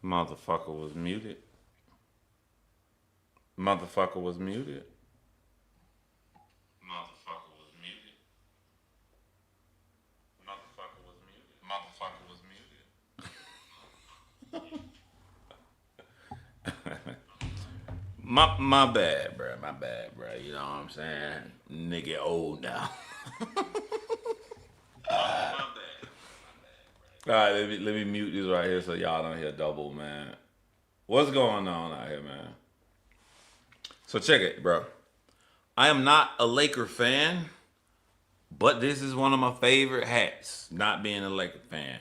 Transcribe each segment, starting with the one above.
Motherfucker was muted. Motherfucker was muted. Motherfucker was muted. Motherfucker was muted. Motherfucker was muted. My bad, bro. My bad, bro. You know what I'm saying? Nigga old now. My bad. All right, let me mute this right here so y'all don't hear double, man. What's going on out here, man? So check it, bro. I am not a Laker fan, but this is one of my favorite hats. Not being a Laker fan,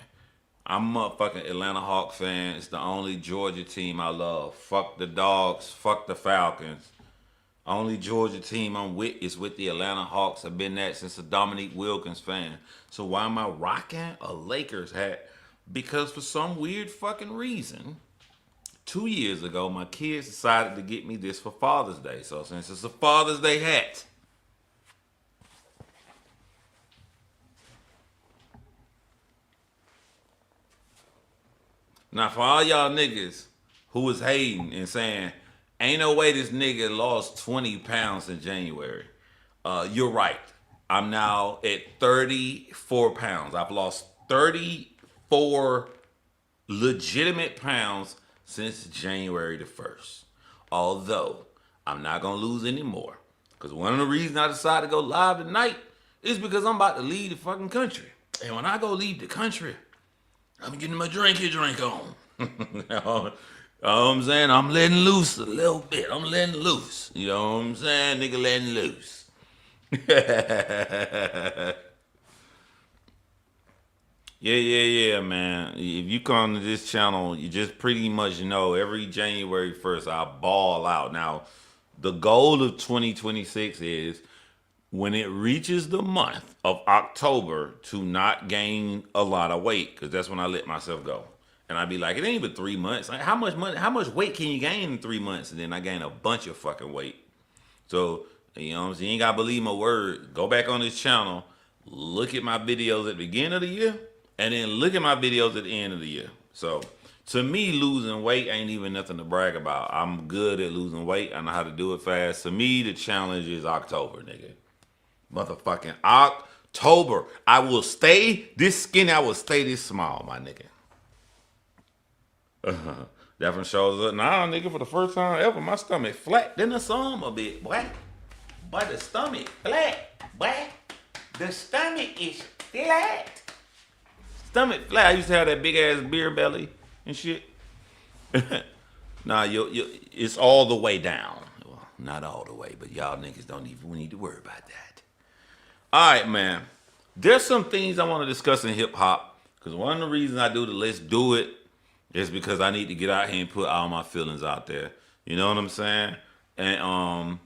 I'm a fucking Atlanta Hawks fan. It's the only Georgia team I love. Fuck the Dogs. Fuck the Falcons. Only Georgia team I'm with is with the Atlanta Hawks. I've been that since a Dominique Wilkins fan. So why am I rocking a Lakers hat? Because for some weird fucking reason, 2 years ago, my kids decided to get me this for Father's Day. So since it's a Father's Day hat, now for all y'all niggas who was hating and saying, ain't no way this nigga lost 20 pounds in January. You're right. I'm now at 34 pounds. I've lost 34 legitimate pounds since January the 1st. Although, I'm not going to lose any more. Because one of the reasons I decided to go live tonight is because I'm about to leave the fucking country. And when I go leave the country, I'm getting my drinky drink on. You know what I'm saying? I'm letting loose a little bit. I'm letting loose. You know what I'm saying? Nigga letting loose. Yeah, man. If you come to this channel, you just pretty much know every January 1st I ball out. Now, the goal of 2026 is when it reaches the month of October to not gain a lot of weight, because that's when I let myself go. And I'd be like, it ain't but 3 months. Like, how much weight can you gain in 3 months? And then I gain a bunch of fucking weight. So, you know what I'm saying? You ain't gotta believe my word. Go back on this channel, look at my videos at the beginning of the year, and then look at my videos at the end of the year. So to me, losing weight ain't even nothing to brag about. I'm good at losing weight. I know how to do it fast. To me, the challenge is October, nigga. Motherfucking October. I will stay this skinny. I will stay this small, my nigga. That from shows up. Nah, nigga, for the first time ever, my stomach flat. Then the sum a bit, boy. But the stomach flat, boy. The stomach is flat. Stomach flat. I used to have that big ass beer belly and shit. Nah, it's all the way down. Well, not all the way, but y'all niggas don't even need to worry about that. All right, man. There's some things I want to discuss in hip hop because one of the reasons I do the Let's Do It is because I need to get out here and put all my feelings out there. You know what I'm saying? And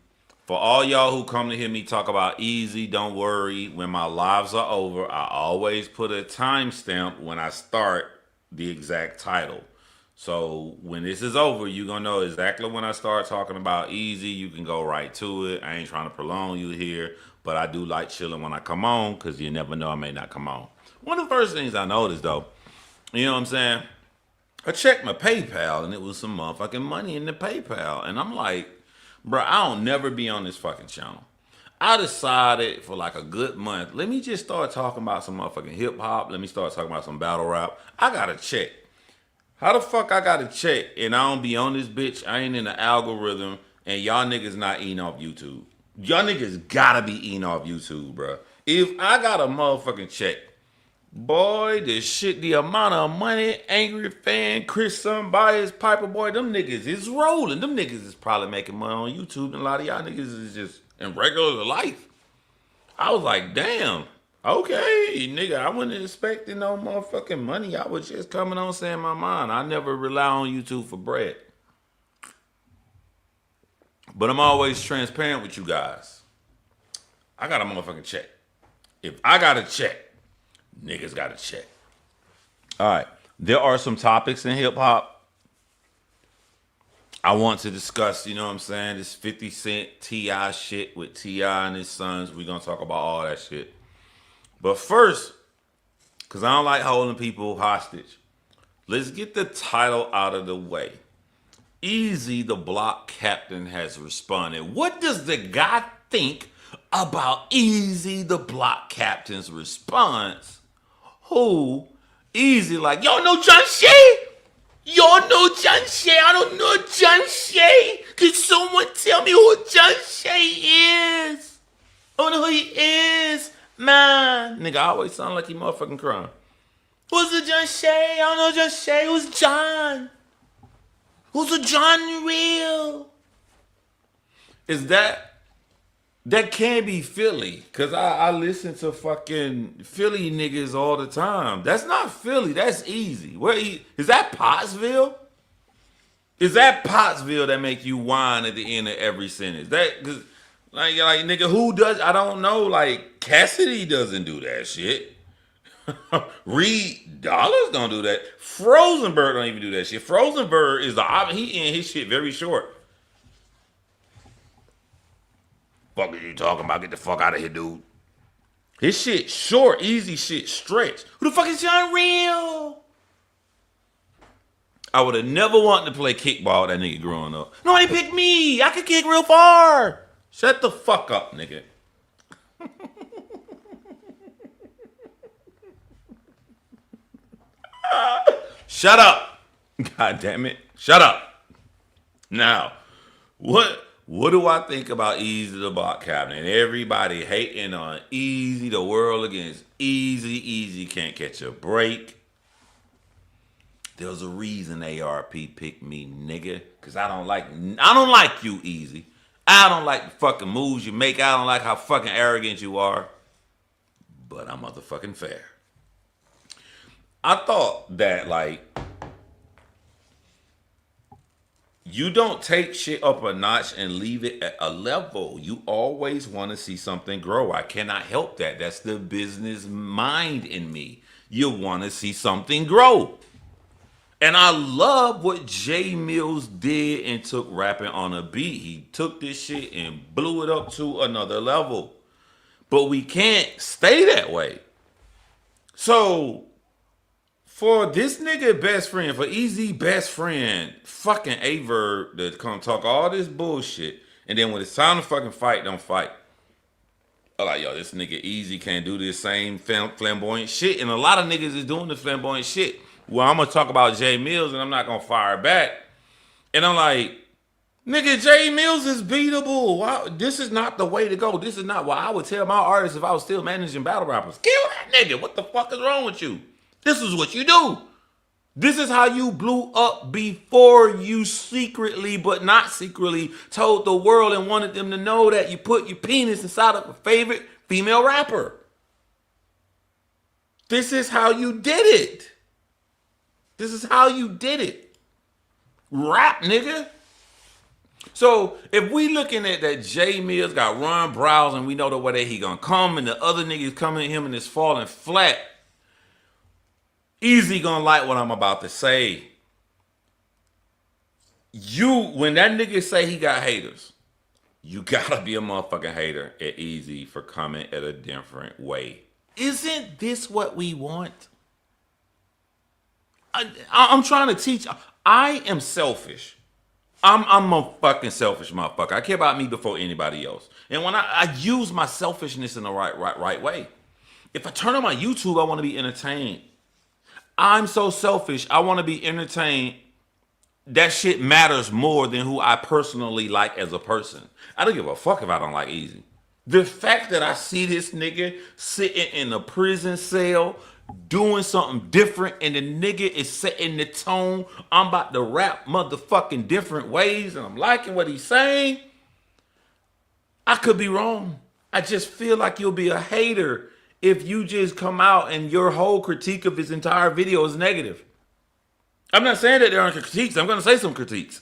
for all y'all who come to hear me talk about Eazy, don't worry. When my lives are over, I always put a timestamp when I start the exact title. So when this is over, you're gonna know exactly when I start talking about Eazy. You can go right to it. I ain't trying to prolong you here, but I do like chilling when I come on because you never know I may not come on. One of the first things I noticed though, you know what I'm saying? I checked my PayPal and it was some motherfucking money in the PayPal, and I'm like, bro, I don't never be on this fucking channel. I decided for like a good month, let me just start talking about some motherfucking hip hop. Let me start talking about some battle rap. I got to check. How the fuck I got to check and I don't be on this bitch? I ain't in the algorithm and y'all niggas not eating off YouTube. Y'all niggas gotta be eating off YouTube, bro. If I got a motherfucking check, boy, this shit, the amount of money, Angry Fan, Chris Somebody's Piper Boy, them niggas is rolling. Them niggas is probably making money on YouTube, and a lot of y'all niggas is just in regular life. I was like, damn, okay, nigga, I wasn't expecting no motherfucking money. I was just coming on saying my mind. I never rely on YouTube for bread. But I'm always transparent with you guys. I got a motherfucking check. If I got a check, niggas got a check. All right. There are some topics in hip hop I want to discuss, you know what I'm saying? This 50 Cent T.I. shit with T.I. and his sons. We're going to talk about all that shit. But first, because I don't like holding people hostage, Let's get the title out of the way. Eazy, the block captain, has responded. What does the guy think about Eazy, the block captain's response? Who? Eazy, like, y'all know John Shay? Y'all know John Shay? I don't know John Shay. Can someone tell me who John Shay is? I don't know who he is. Man. Nigga, I always sound like he motherfucking crying. Who's the John Shay? I don't know John Shay. Who's John? Who's the John Real? Is that can't be Philly? Cause I listen to fucking Philly niggas all the time. That's not Philly. That's Eazy. Is that Pottsville? Is that Pottsville that make you whine at the end of every sentence? Like nigga, who does? I don't know. Like Cassidy doesn't do that shit. Reed Dollars don't do that. Frozenberg don't even do that shit. Frozenberg is he in his shit very short. Fuck are you talking about? Get the fuck out of here, dude. His shit short, easy shit stretch. Who the fuck is John Real? I would have never wanted to play kickball with that nigga growing up. Nobody picked me. I could kick real far. Shut the fuck up, nigga. Shut up. God damn it. Shut up. Now, what do I think about Eazy the block captain? And everybody hating on Eazy, the world against Eazy. Eazy can't catch a break. There's a reason ARP picked me, nigga. Cause I don't like you, Eazy. I don't like the fucking moves you make. I don't like how fucking arrogant you are. But I'm motherfucking fair. I thought that, like, you don't take shit up a notch and leave it at a level. You always want to see something grow. I cannot help that. That's the business mind in me. You want to see something grow. And I love what Millz did and took rapping on a beat. He took this shit and blew it up to another level. But we can't stay that way. So for this nigga best friend, for Eazy best friend, fucking Averb to come talk all this bullshit, and then when it's time to fucking fight, don't fight. I'm like, yo, this nigga Eazy can't do this same flamboyant shit, and a lot of niggas is doing the flamboyant shit. Well, I'm gonna talk about Millz, and I'm not gonna fire back. And I'm like, nigga, Millz is beatable. Wow, this is not the way to go. This is not what I would tell my artists if I was still managing battle rappers. Kill that nigga. What the fuck is wrong with you? This is what you do. This is how you blew up before you secretly, but not secretly, told the world and wanted them to know that you put your penis inside of a favorite female rapper. This is how you did it. This is how you did it. Rap, nigga. So if we looking at that Millz got Ron Browse and we know the way that he gonna come and the other niggas coming at him and it's falling flat, Eazy gonna like what I'm about to say. When that nigga say he got haters, you gotta be a motherfucking hater at Eazy for coming at a different way. Isn't this what we want? I'm trying to teach. I am selfish. I'm a fucking selfish motherfucker. I care about me before anybody else. And when I use my selfishness in the right way. If I turn on my YouTube, I want to be entertained. I'm so selfish. I want to be entertained. That shit matters more than who I personally like as a person. I don't give a fuck if I don't like Eazy. The fact that I see this nigga sitting in a prison cell doing something different and the nigga is setting the tone. I'm about to rap motherfucking different ways and I'm liking what he's saying. I could be wrong. I just feel like you'll be a hater if you just come out and your whole critique of his entire video is negative. I'm not saying that there aren't critiques. I'm gonna say some critiques.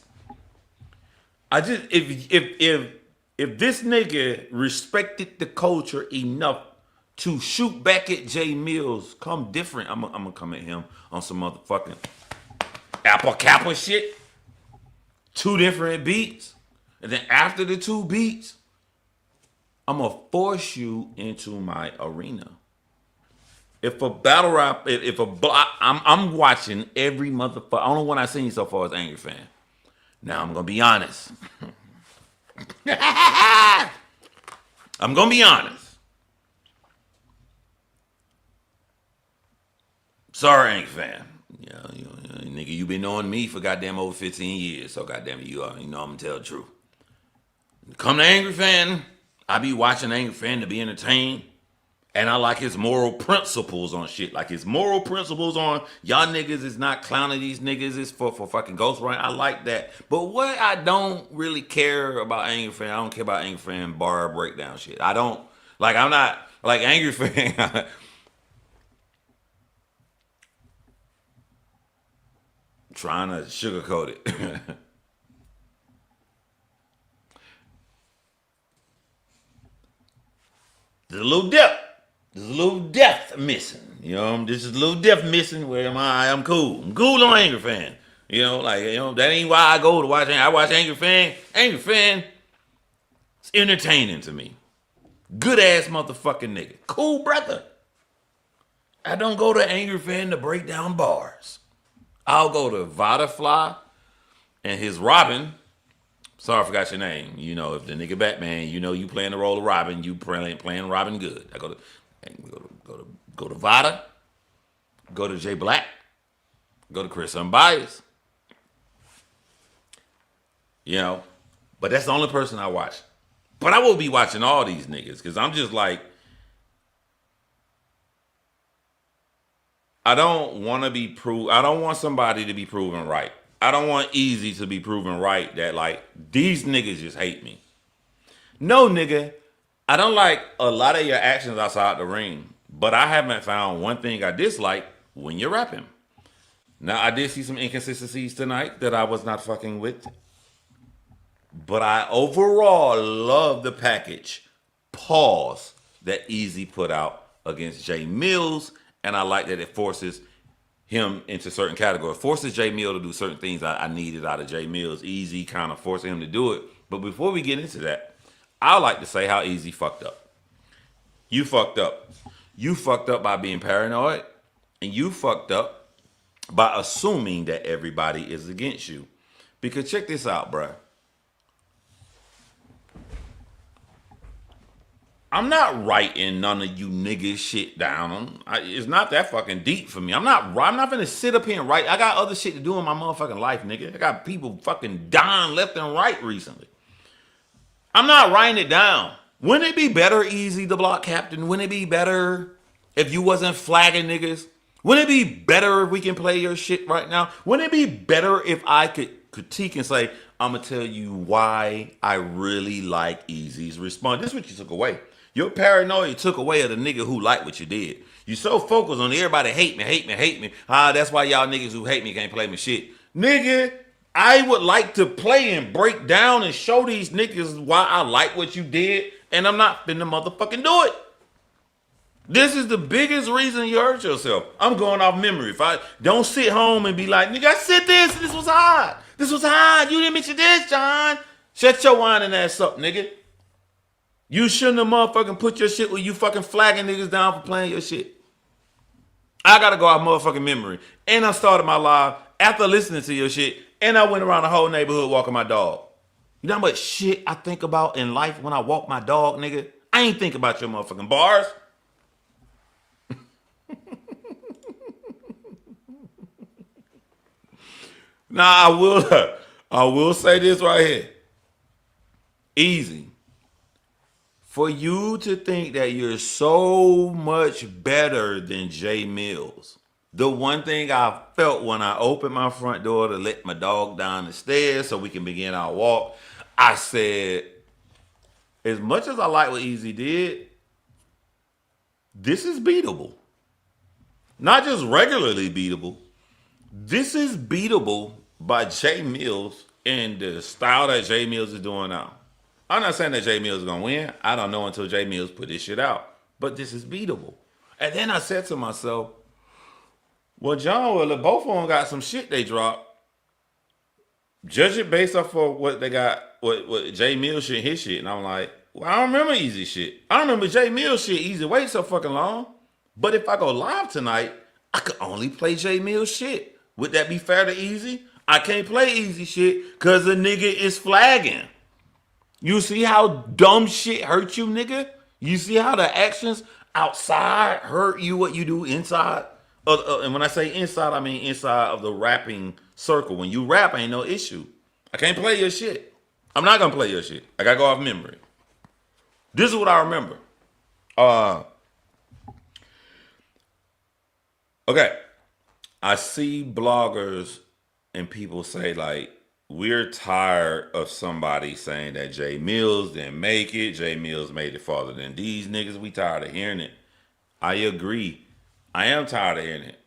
I just if this nigga respected the culture enough to shoot back at Millz, come different, I'm gonna come at him on some motherfucking Apple Kappa shit. 2 different beats. And then after the 2 beats, I'm gonna force you into my arena. If a battle rap, if a, I'm watching every motherfucker. Only one I seen so far is Angry Fan. Now I'm gonna be honest. I'm gonna be honest. Sorry, Angry Fan. Nigga, you been knowing me for goddamn over 15 years. So goddamn it, you know I'm gonna tell the truth. Come to Angry Fan, I be watching Angry Fan to be entertained. And I like his moral principles on shit. Like his moral principles on y'all niggas is not clowning these niggas. It's for fucking ghost running. I like that. But what I don't really care about Angry Fan, I don't care about Angry Fan bar breakdown shit. I don't, like, I'm not, like Angry Fan. Trying to sugarcoat it. There's a little depth. There's a little depth missing. You know, this is a little depth missing. Where am I? I'm cool. I'm cool on Angry Fan. You know, like, that ain't why I go to watch. I watch Angry Fan. Angry Fan, it's entertaining to me. Good ass motherfucking nigga. Cool brother. I don't go to Angry Fan to break down bars. I'll go to Vodafly and his Robin. Sorry, I forgot your name. You know, if the nigga Batman, you know you playing the role of Robin, you playing Robin good. I go to Vada, go to Jay Black, go to Chris Unbiased. You know, but that's the only person I watch. But I will be watching all these niggas because I'm just like, I don't want to be proved. I don't want somebody to be proven right. I don't want Eazy to be proven right that like these niggas just hate me. No, nigga, I don't like a lot of your actions outside the ring, but I haven't found one thing I dislike when you're rapping. Now, I did see some inconsistencies tonight that I was not fucking with, but I overall love the package. Pause that Eazy put out against Jay Millz, and I like that it forces him into certain categories. Forces Jay Millz to do certain things I needed out of Jay Millz. Eazy kind of forcing him to do it. But before we get into that, I like to say how Eazy fucked up. You fucked up. You fucked up by being paranoid, and you fucked up by assuming that everybody is against you. Because check this out, bruh. I'm not writing none of you niggas shit down. It's not that fucking deep for me. I'm not finna sit up here and write. I got other shit to do in my motherfucking life, nigga. I got people fucking dying left and right recently. I'm not writing it down. Wouldn't it be better, Eazy, the block captain? Wouldn't it be better if you wasn't flagging niggas? Wouldn't it be better if we can play your shit right now? Wouldn't it be better if I could critique and say, I'm gonna tell you why I really like Eazy's response? This is what you took away. Your paranoia took away of the nigga who liked what you did. You so focused on everybody hate me. That's why y'all niggas who hate me can't play me shit. Nigga, I would like to play and break down and show these niggas why I like what you did, and I'm not finna motherfucking do it. This is the biggest reason you hurt yourself. I'm going off memory. If I don't sit home and be like, nigga, I said this was hard. This was hard. You didn't mention this, John. Shut your whining ass up, nigga. You shouldn't have motherfucking put your shit where you fucking flagging niggas down for playing your shit. I gotta go off motherfucking memory. And I started my live after listening to your shit, and I went around the whole neighborhood walking my dog. You know how much shit I think about in life when I walk my dog, nigga? I ain't think about your motherfucking bars. Now I will say this right here. Eazy. For you to think that you're so much better than Jay Millz. The one thing I felt when I opened my front door to let my dog down the stairs so we can begin our walk, I said, as much as I like what Eazy did, this is beatable. Not just regularly beatable. This is beatable by Jay Millz and the style that Jay Millz is doing now. I'm not saying that Jay Millz is going to win. I don't know until Jay Millz put this shit out. But this is beatable. And then I said to myself, well, John, both of them got some shit they dropped. Judge it based off of what they got, what Jay Millz shit, his shit. And I'm like, well, I don't remember Eazy shit. I don't remember Jay Millz shit. Eazy wait so fucking long. But if I go live tonight, I could only play J Millz shit. Would that be fair to Eazy? I can't play Eazy shit because the nigga is flagging. You see how dumb shit hurt you, nigga? You see how the actions outside hurt you what you do inside? And when I say inside, I mean inside of the rapping circle. When you rap, ain't no issue. I can't play your shit. I'm not gonna play your shit. I gotta go off memory. This is what I remember. Uh, okay. I see bloggers and people say like we're tired of somebody saying that Jay Millz didn't make it. Jay Millz made it farther than these niggas. We tired of hearing it. I agree. I am tired of hearing it.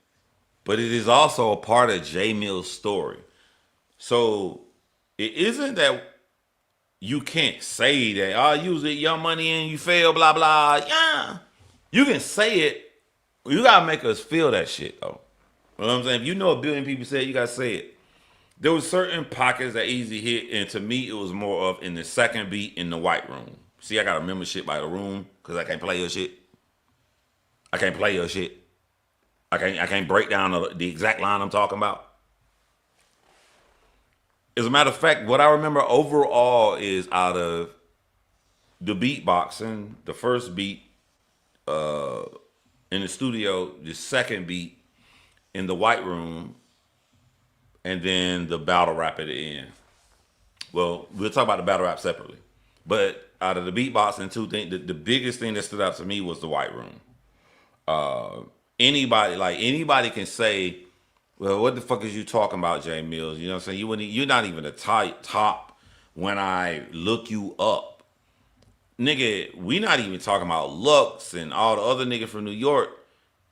But it is also a part of Jay Mill's story. So it isn't that you can't say that, oh, use it, your money and you fail, blah, blah. Yeah. You can say it. You gotta make us feel that shit though. You know what I'm saying? If you know a billion people say it, you gotta say it. There was certain pockets that Eazy hit, and to me, it was more of in the second beat in the white room. See, I gotta remember shit by the room because I can't play your shit. I can't play your shit. I can't break down the exact line I'm talking about. As a matter of fact, what I remember overall is out of the beatboxing, the first beat in the studio, the second beat in the white room, and then the battle rap at the end. Well, we'll talk about the battle rap separately. But out of the beatboxing, two things, the biggest thing that stood out to me was the white room. Anybody can say, well, what the fuck is you talking about, Jay Millz? You know what I'm saying? You're not even a top when I look you up. Nigga, we not even talking about Lux and all the other niggas from New York.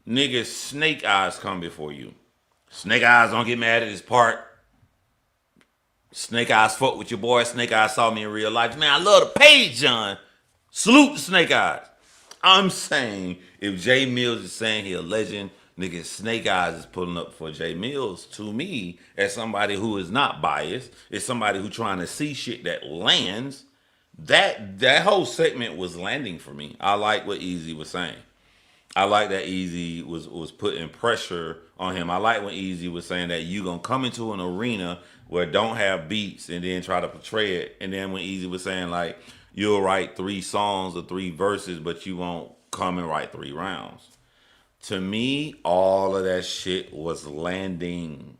Nigga, Snake Eyes come before you. Snake Eyes don't get mad at this part. Snake Eyes fuck with your boy. Snake Eyes saw me in real life. Man, I love the page, John. Salute to Snake Eyes. I'm saying if Jay Millz is saying he a legend, nigga, Snake Eyes is pulling up for Jay Millz. To me, as somebody who is not biased, is somebody who trying to see shit that lands. That whole segment was landing for me. I like what Eazy was saying. I like that Eazy was putting pressure on him. I like when Eazy was saying that you gonna come into an arena where don't have beats and then try to portray it. And then when Eazy was saying like you'll write 3 songs or 3 verses, but you won't come and write 3 rounds. To me, all of that shit was landing.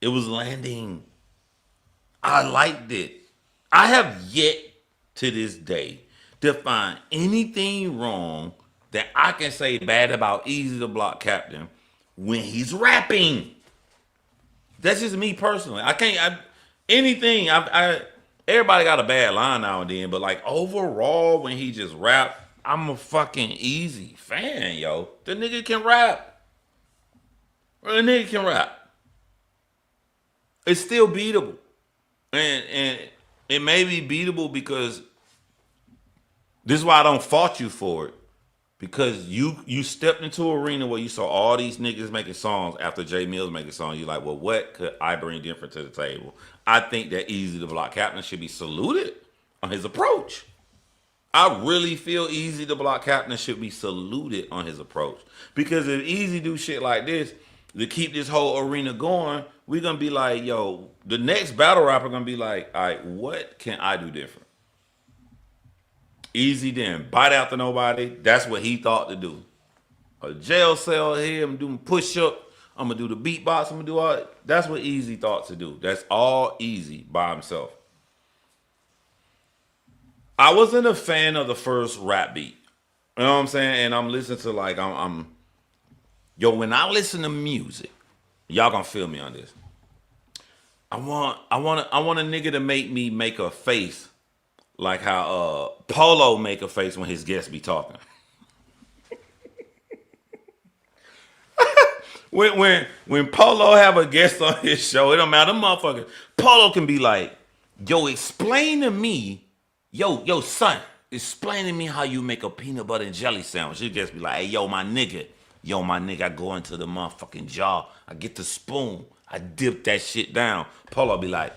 It was landing. I liked it. I have yet to this day to find anything wrong that I can say bad about Eazy the Block Captain when he's rapping. That's just me personally. I can't. Anything. Everybody got a bad line now and then, but like overall, when he just rap, I'm a fucking Eazy fan, yo. The nigga can rap. The nigga can rap. It's still beatable, and it may be beatable because this is why I don't fault you for it. Because you stepped into an arena where you saw all these niggas making songs after Jay Millz making songs. You're like, well, what could I bring different to the table? I think that Eazy the Block Captain should be saluted on his approach. I really feel Eazy the Block Captain should be saluted on his approach. Because if Eazy do shit like this to keep this whole arena going, we're gonna be like, yo, the next battle rapper gonna be like, all right, what can I do different? Eazy didn't bite after nobody. That's what he thought to do. A jail cell here, I'm doing push up. I'm gonna do the beatbox. I'm gonna do all that. That's what Eazy thought to do. That's all Eazy by himself. I wasn't a fan of the first rap beat. You know what I'm saying? And I'm listening to like yo, when I listen to music, y'all gonna feel me on this. I want a nigga to make me make a face like how Polo make a face when his guests be talking. when Polo have a guest on his show, it don't matter, motherfucker. Polo can be like, yo, explain to me, yo, son, explain to me how you make a peanut butter and jelly sandwich. His guest be like, hey, yo, my nigga, I go into the motherfucking jar, I get the spoon, I dip that shit down. Polo be like,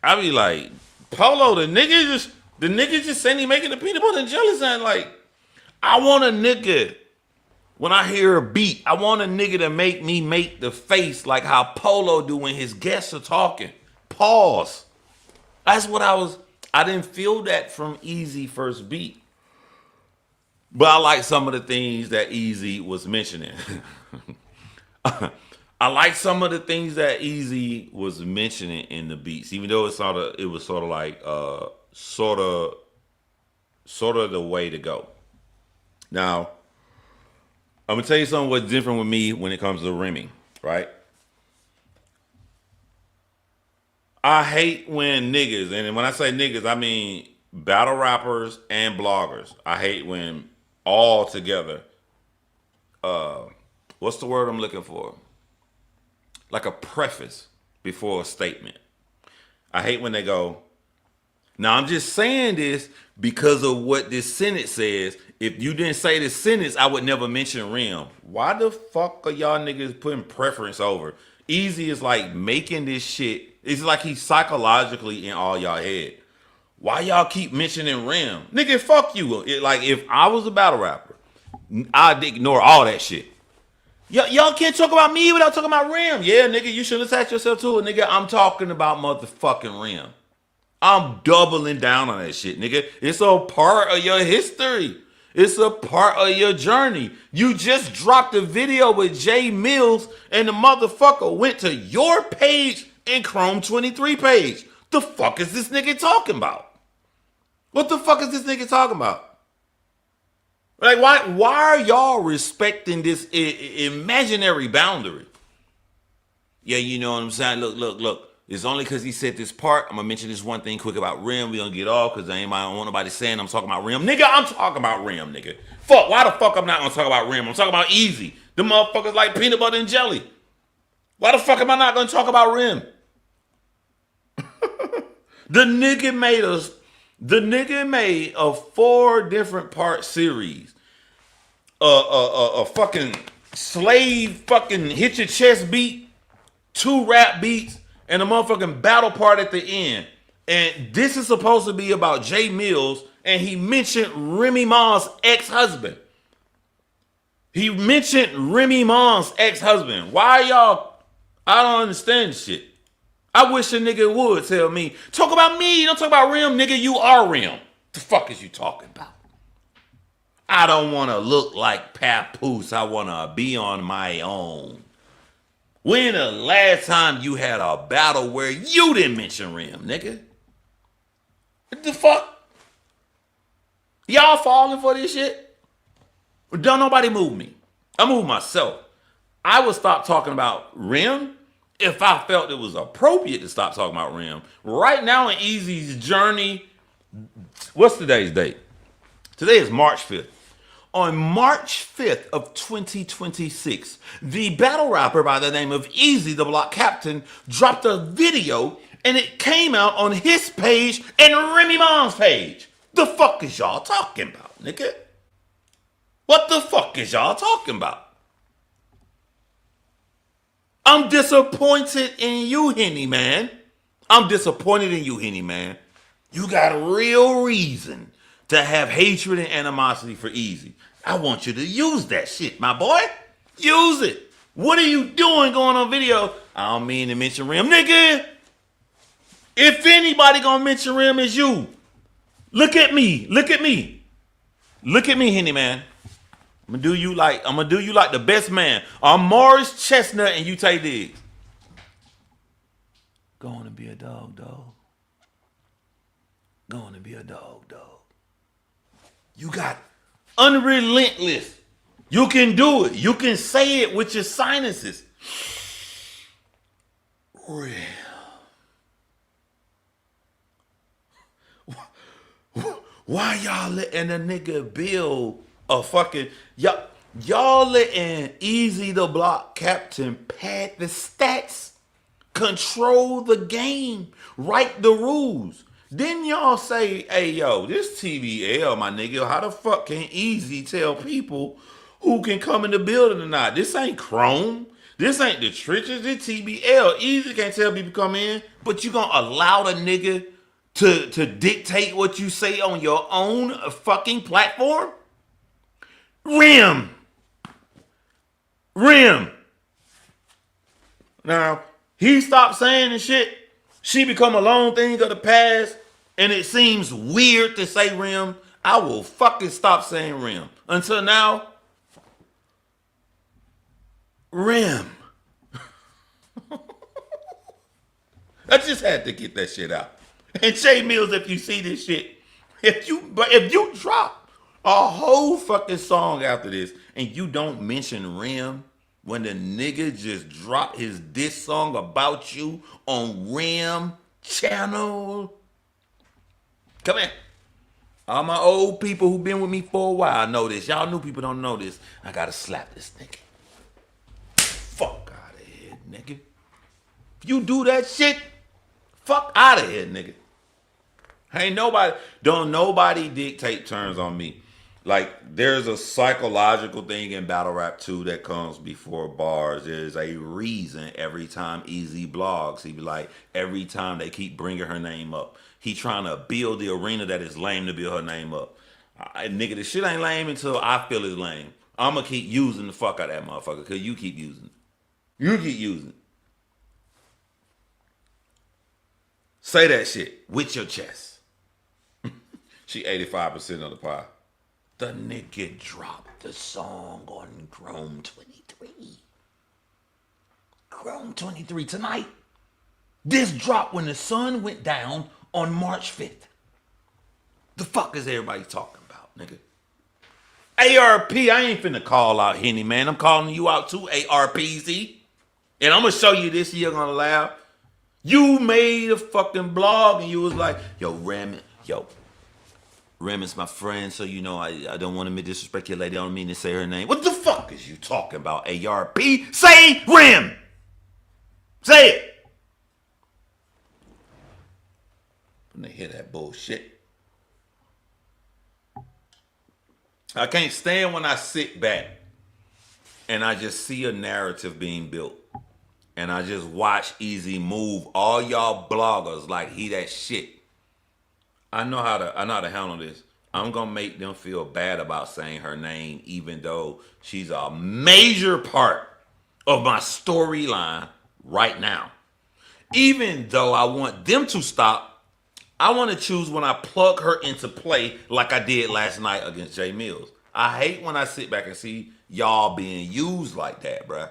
I be like, Polo, the nigga The nigga just saying he making the peanut butter and jelly sound like, I want a nigga, when I hear a beat, I want a nigga to make me make the face like how Polo do when his guests are talking. Pause. That's what I didn't feel that from Eazy first beat. But I like some of the things that Eazy was mentioning. I like some of the things that Eazy was mentioning in the beats, even though it was sort of like sort of the way to go. Now, I'm gonna tell you something what's different with me when it comes to Remy, right? I hate when niggas, and when I say niggas, I mean battle rappers and bloggers. I hate when all together, what's the word I'm looking for? Like a preface before a statement. I hate when they go, now I'm just saying this because of what this sentence says. If you didn't say this sentence, I would never mention Rim. Why the fuck are y'all niggas putting preference over? Eazy is like making this shit. It's like he's psychologically in all y'all head. Why y'all keep mentioning Rim? Nigga, fuck you. Like if I was a battle rapper, I'd ignore all that shit. Y'all can't talk about me without talking about Rim. Yeah, nigga, you should attach yourself to it, nigga. I'm talking about motherfucking Rim. I'm doubling down on that shit, nigga. It's a part of your history. It's a part of your journey. You just dropped a video with Jay Millz and the motherfucker went to your page and Chrome 23 page. The fuck is this nigga talking about? What the fuck is this nigga talking about? Like, why are y'all respecting this imaginary boundary? Yeah, you know what I'm saying? Look. It's only because he said this part. I'm going to mention this one thing quick about Rim. We're going to get off because I don't want nobody saying I'm talking about Rim. Nigga, I'm talking about Rim, nigga. Fuck, why the fuck I'm not going to talk about Rim? I'm talking about Eazy. The motherfuckers like peanut butter and jelly. Why the fuck am I not going to talk about Rim? The nigga made a 4 different part series. A fucking slave fucking hit your chest beat, 2 rap beats, and a motherfucking battle part at the end. And this is supposed to be about Jay Millz, and he mentioned Remy Ma's ex-husband. He mentioned Remy Ma's ex-husband. Why y'all? I don't understand this shit. I wish a nigga would tell me, talk about me, don't talk about Rim, nigga, you are Rim. The fuck is you talking about? I don't want to look like Papoose. I want to be on my own. When the last time you had a battle where you didn't mention Rim, nigga? What the fuck? Y'all falling for this shit? Don't nobody move me. I move myself. I would stop talking about Rim if I felt it was appropriate to stop talking about Rim. Right now in Eazy's journey, what's today's date? Today is March 5th. On March 5th of 2026, the battle rapper by the name of Eazy, the Block Captain, dropped a video and it came out on his page and Remy Ma's page. The fuck is y'all talking about, nigga? What the fuck is y'all talking about? I'm disappointed in you, Henny Man. I'm disappointed in you, Henny Man. You got a real reason to have hatred and animosity for Eazy. I want you to use that shit, my boy. Use it. What are you doing going on video? I don't mean to mention Rim. Nigga, if anybody gonna mention Rim, is you. Look at me. Look at me. Look at me, Henny Man. I'm gonna do you like the best man. I'm Morris Chestnut and you Tay Diggs. Going to be a dog. Going to be a dog. You got unrelentless. You can do it. You can say it with your sinuses. Real. Why y'all letting a nigga build a fucking y'all letting Eazy the Block Captain pad the stats, control the game, write the rules? Didn't y'all say, hey, yo, this TVL, my nigga, how the fuck can Eazy tell people who can come in the building or not? This ain't Chrome. This ain't the trenches. This TBL. Eazy can't tell people come in, but you gonna allow the nigga to dictate what you say on your own fucking platform? Rim. Rim. Now, he stopped saying the shit. She become a lone thing of the past, and it seems weird to say Rim. I will fucking stop saying Rim. Until now, Rim. I just had to get that shit out. And Shay Mills, if you see this shit, if you drop a whole fucking song after this and you don't mention Rim when the nigga just dropped his diss song about you on Rim channel, come here. All my old people who been with me for a while know this. Y'all new people don't know this. I gotta slap this nigga. Fuck out of here, nigga. If you do that shit, fuck out of here, nigga. Don't nobody dictate terms on me. Like, there's a psychological thing in battle rap too that comes before bars. There's a reason every time Eazy blogs, he be like, every time they keep bringing her name up, he trying to build the arena that is lame to build her name up. Nigga, this shit ain't lame until I feel it's lame. I'm gonna keep using the fuck out of that motherfucker because you keep using it. You keep using it. Say that shit with your chest. She 85% of the pie. The nigga dropped the song on Chrome 23. Chrome 23 tonight. This dropped when the sun went down on March 5th. The fuck is everybody talking about, nigga? ARP, I ain't finna call out Henny, man. I'm calling you out too, ARPZ. And I'm gonna show you this, you're gonna laugh. You made a fucking blog and you was like, Rem is my friend, so you know I don't want to disrespect your lady. I don't mean to say her name. What the fuck is you talking about, ARP? Say Rem! Say it! When they hear that bullshit. I can't stand when I sit back and I just see a narrative being built. And I just watch Eazy move all y'all bloggers like he that shit. I know how to handle this. I'm gonna make them feel bad about saying her name, even though she's a major part of my storyline right now. Even though I want them to stop, I want to choose when I plug her into play like I did last night against J Millz. I hate when I sit back and see y'all being used like that, bruh.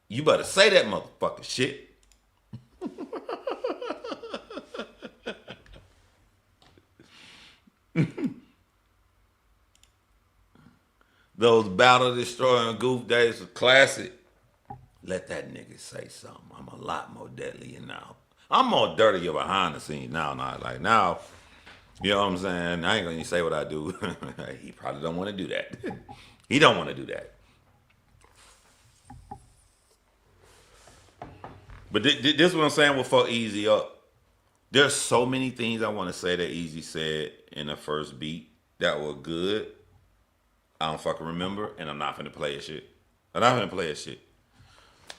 You better say that motherfucking shit. Those battle destroying goof days are classic. Let that nigga say something. I'm a lot more deadly now. I'm more dirtier behind the scenes now. Not like now. You know what I'm saying? I ain't gonna even say what I do. He probably don't want to do that. He don't want to do that. But this is what I'm saying will fuck Eazy up. There's so many things I want to say that Eazy said in the first beat that were good. I don't fucking remember, and I'm not finna play a shit. I'm not finna play a shit.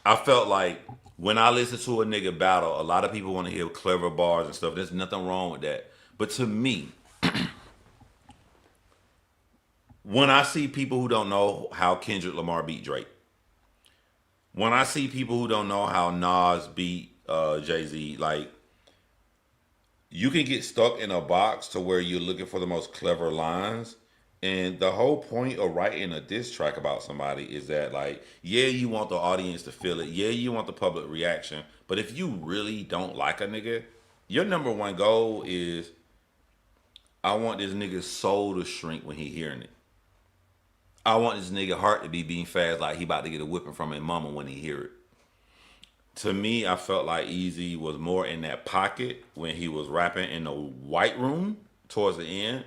I felt like when I listen to a nigga battle, a lot of people want to hear clever bars and stuff. There's nothing wrong with that. But to me, when I see people who don't know how Kendrick Lamar beat Drake, when I see people who don't know how Nas beat Jay-Z, like, you can get stuck in a box to where you're looking for the most clever lines. And the whole point of writing a diss track about somebody is that, like, yeah, you want the audience to feel it. Yeah, you want the public reaction. But if you really don't like a nigga, your number one goal is, I want this nigga's soul to shrink when he hearing it. I want this nigga heart to be beating fast like he about to get a whipping from his mama when he hear it. To me, I felt like Eazy was more in that pocket when he was rapping in the white room towards the end.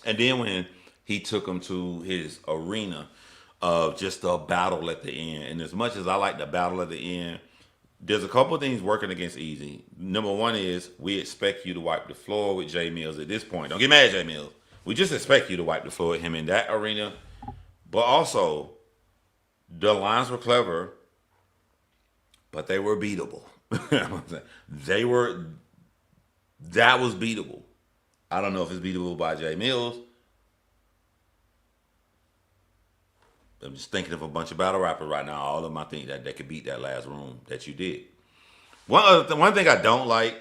And then when he took him to his arena of just a battle at the end. And as much as I like the battle at the end, there's a couple of things working against Eazy. Number one is we expect you to wipe the floor with J Millz at this point. Don't get mad at J Millz. We just expect you to wipe the floor with him in that arena. But also, the lines were clever, but they were beatable. That was beatable. I don't know if it's beatable by Jay Millz. I'm just thinking of a bunch of battle rappers right now. All of them, I think that they could beat that last room that you did. One thing I don't like,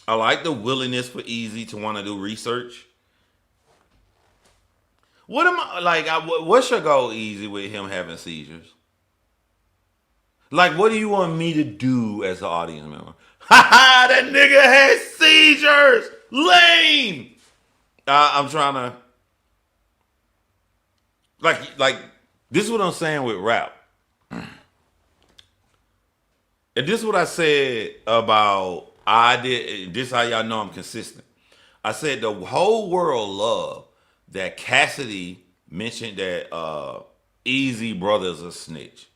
I like the willingness for Eazy to want to do research. What am I like? What's your goal, Eazy, with him having seizures? Like, what do you want me to do as an audience member? Ha ha! That nigga has seizures. Lame. I'm trying to like. This is what I'm saying with rap. And this is what I said about I did. This is how y'all know I'm consistent. I said the whole world loved that Cassidy mentioned that Eazy brother's a snitch.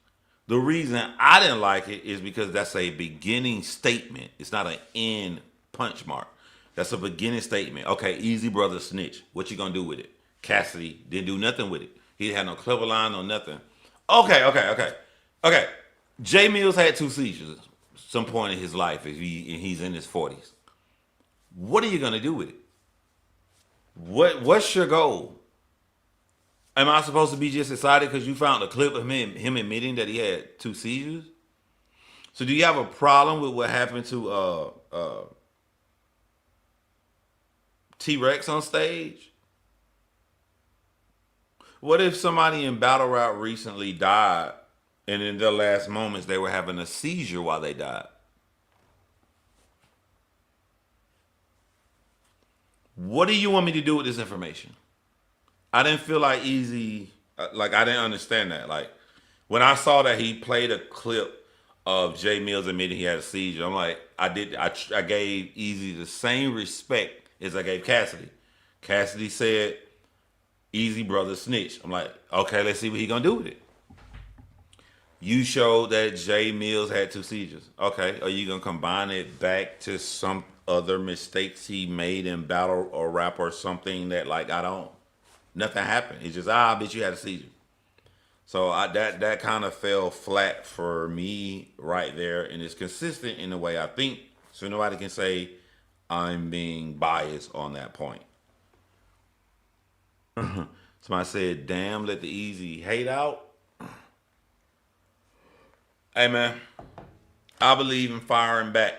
The reason I didn't like it is because that's a beginning statement. It's not an end punch mark. That's a beginning statement. Okay, Eazy brother snitch. What you gonna do with it? Cassidy didn't do nothing with it. He didn't have no clever line or nothing. Okay. Jay Millz had 2 seizures some point in his life if he's in his 40s. What are you gonna do with it? What's your goal? Am I supposed to be just excited because you found a clip of him admitting that he had 2 seizures? So do you have a problem with what happened to T-Rex on stage? What if somebody in battle rap recently died and in their last moments they were having a seizure while they died? What do you want me to do with this information? I didn't feel like Eazy, like I didn't understand that. Like when I saw that he played a clip of Jay Millz admitting he had a seizure, I'm like, I gave Eazy the same respect as I gave Cassidy. Cassidy said, Eazy brother snitch. I'm like, okay, let's see what he gonna do with it. You showed that Jay Millz had 2 seizures. Okay, are you gonna combine it back to some other mistakes he made in battle or rap or something that like I don't? Nothing happened. It's just I bet you had a seizure. So that kind of fell flat for me right there, and it's consistent in the way I think. So nobody can say I'm being biased on that point. Somebody said, "Damn, let the Eazy hate out." Hey man, I believe in firing back.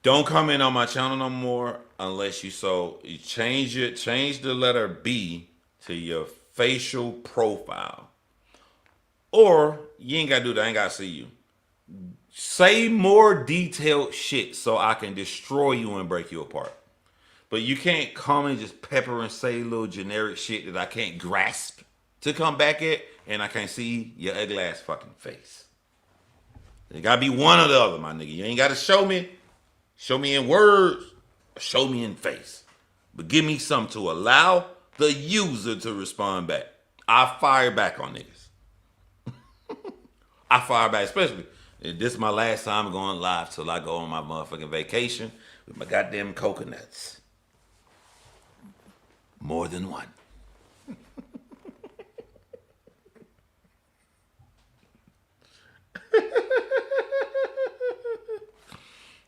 Don't come in on my channel no more unless you change the letter B to your facial profile. Or you ain't gotta do that, I ain't gotta see you. Say more detailed shit so I can destroy you and break you apart. But you can't come and just pepper and say little generic shit that I can't grasp to come back at, and I can't see your ugly ass fucking face. It gotta be one or the other, my nigga. You ain't gotta show me. Show me in words, show me in face. But give me something to allow the user to respond back. I fire back on niggas. I fire back, especially. This is my last time going live till I go on my motherfucking vacation with my goddamn coconuts. More than one.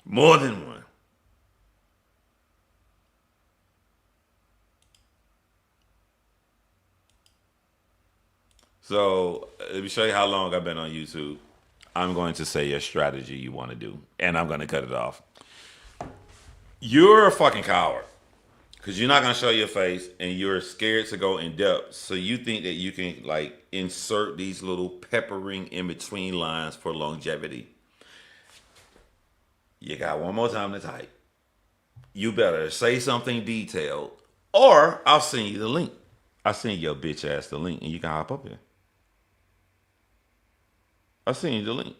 More than one. So let me show you how long I've been on YouTube. I'm going to say your strategy you want to do, and I'm going to cut it off. You're a fucking coward because you're not going to show your face, and you're scared to go in depth. So you think that you can like insert these little peppering in between lines for longevity. You got one more time to type. You better say something detailed, or I'll send you the link. I'll send your bitch ass the link, and you can hop up here. I'll send you the link.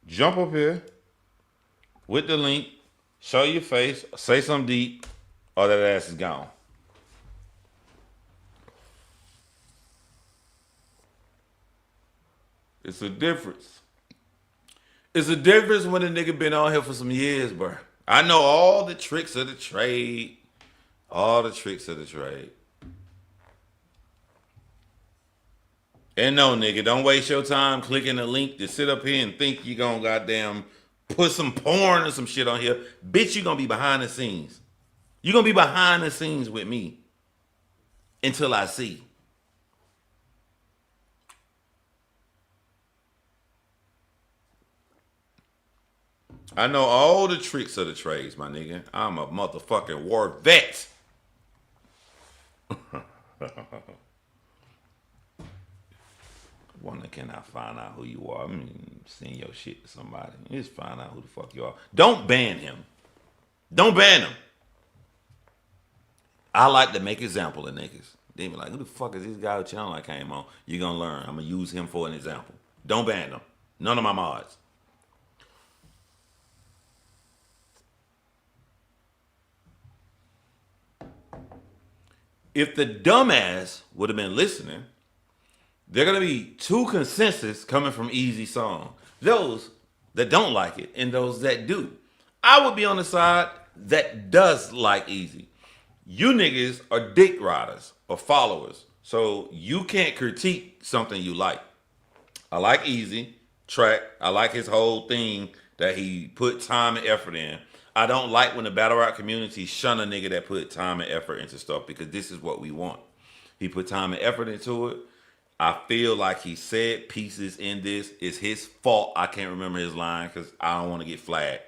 Jump up here with the link, show your face, say something deep, or that ass is gone. It's a difference. It's a difference when a nigga been on here for some years, bro. I know all the tricks of the trade. All the tricks of the trade. And no, nigga, don't waste your time clicking the link to sit up here and think you gonna goddamn put some porn or some shit on here. Bitch, you gonna be behind the scenes. You gonna be behind the scenes with me until I see. I know all the tricks of the trades, my nigga. I'm a motherfucking war vet. Wonder can I find out who you are? I mean, send your shit to somebody. Just find out who the fuck you are. Don't ban him. Don't ban him. I like to make example of niggas. They be like, who the fuck is this guy who channel I came on? You gonna learn. I'm gonna use him for an example. Don't ban him. None of my mods. If the dumbass would have been listening, there are gonna be two consensus coming from Eazy song. Those that don't like it and those that do. I would be on the side that does like Eazy. You niggas are dick riders or followers. So you can't critique something you like. I like Eazy track. I like his whole thing that he put time and effort in. I don't like when the battle rap community shun a nigga that put time and effort into stuff because this is what we want. He put time and effort into it. I feel like he said pieces in this. It's his fault. I can't remember his line because I don't want to get flagged.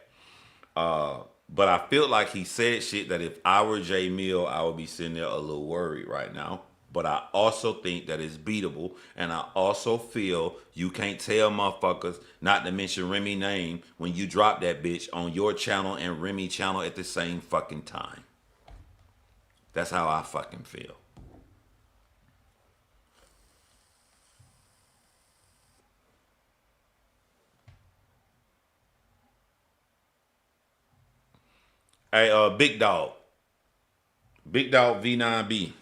But I feel like he said shit that if I were J Mill, I would be sitting there a little worried right now. But I also think that it's beatable. And I also feel you can't tell motherfuckers not to mention Remy name when you drop that bitch on your channel and Remy channel at the same fucking time. That's how I fucking feel. Hey, Big Dog. Big Dog V9B.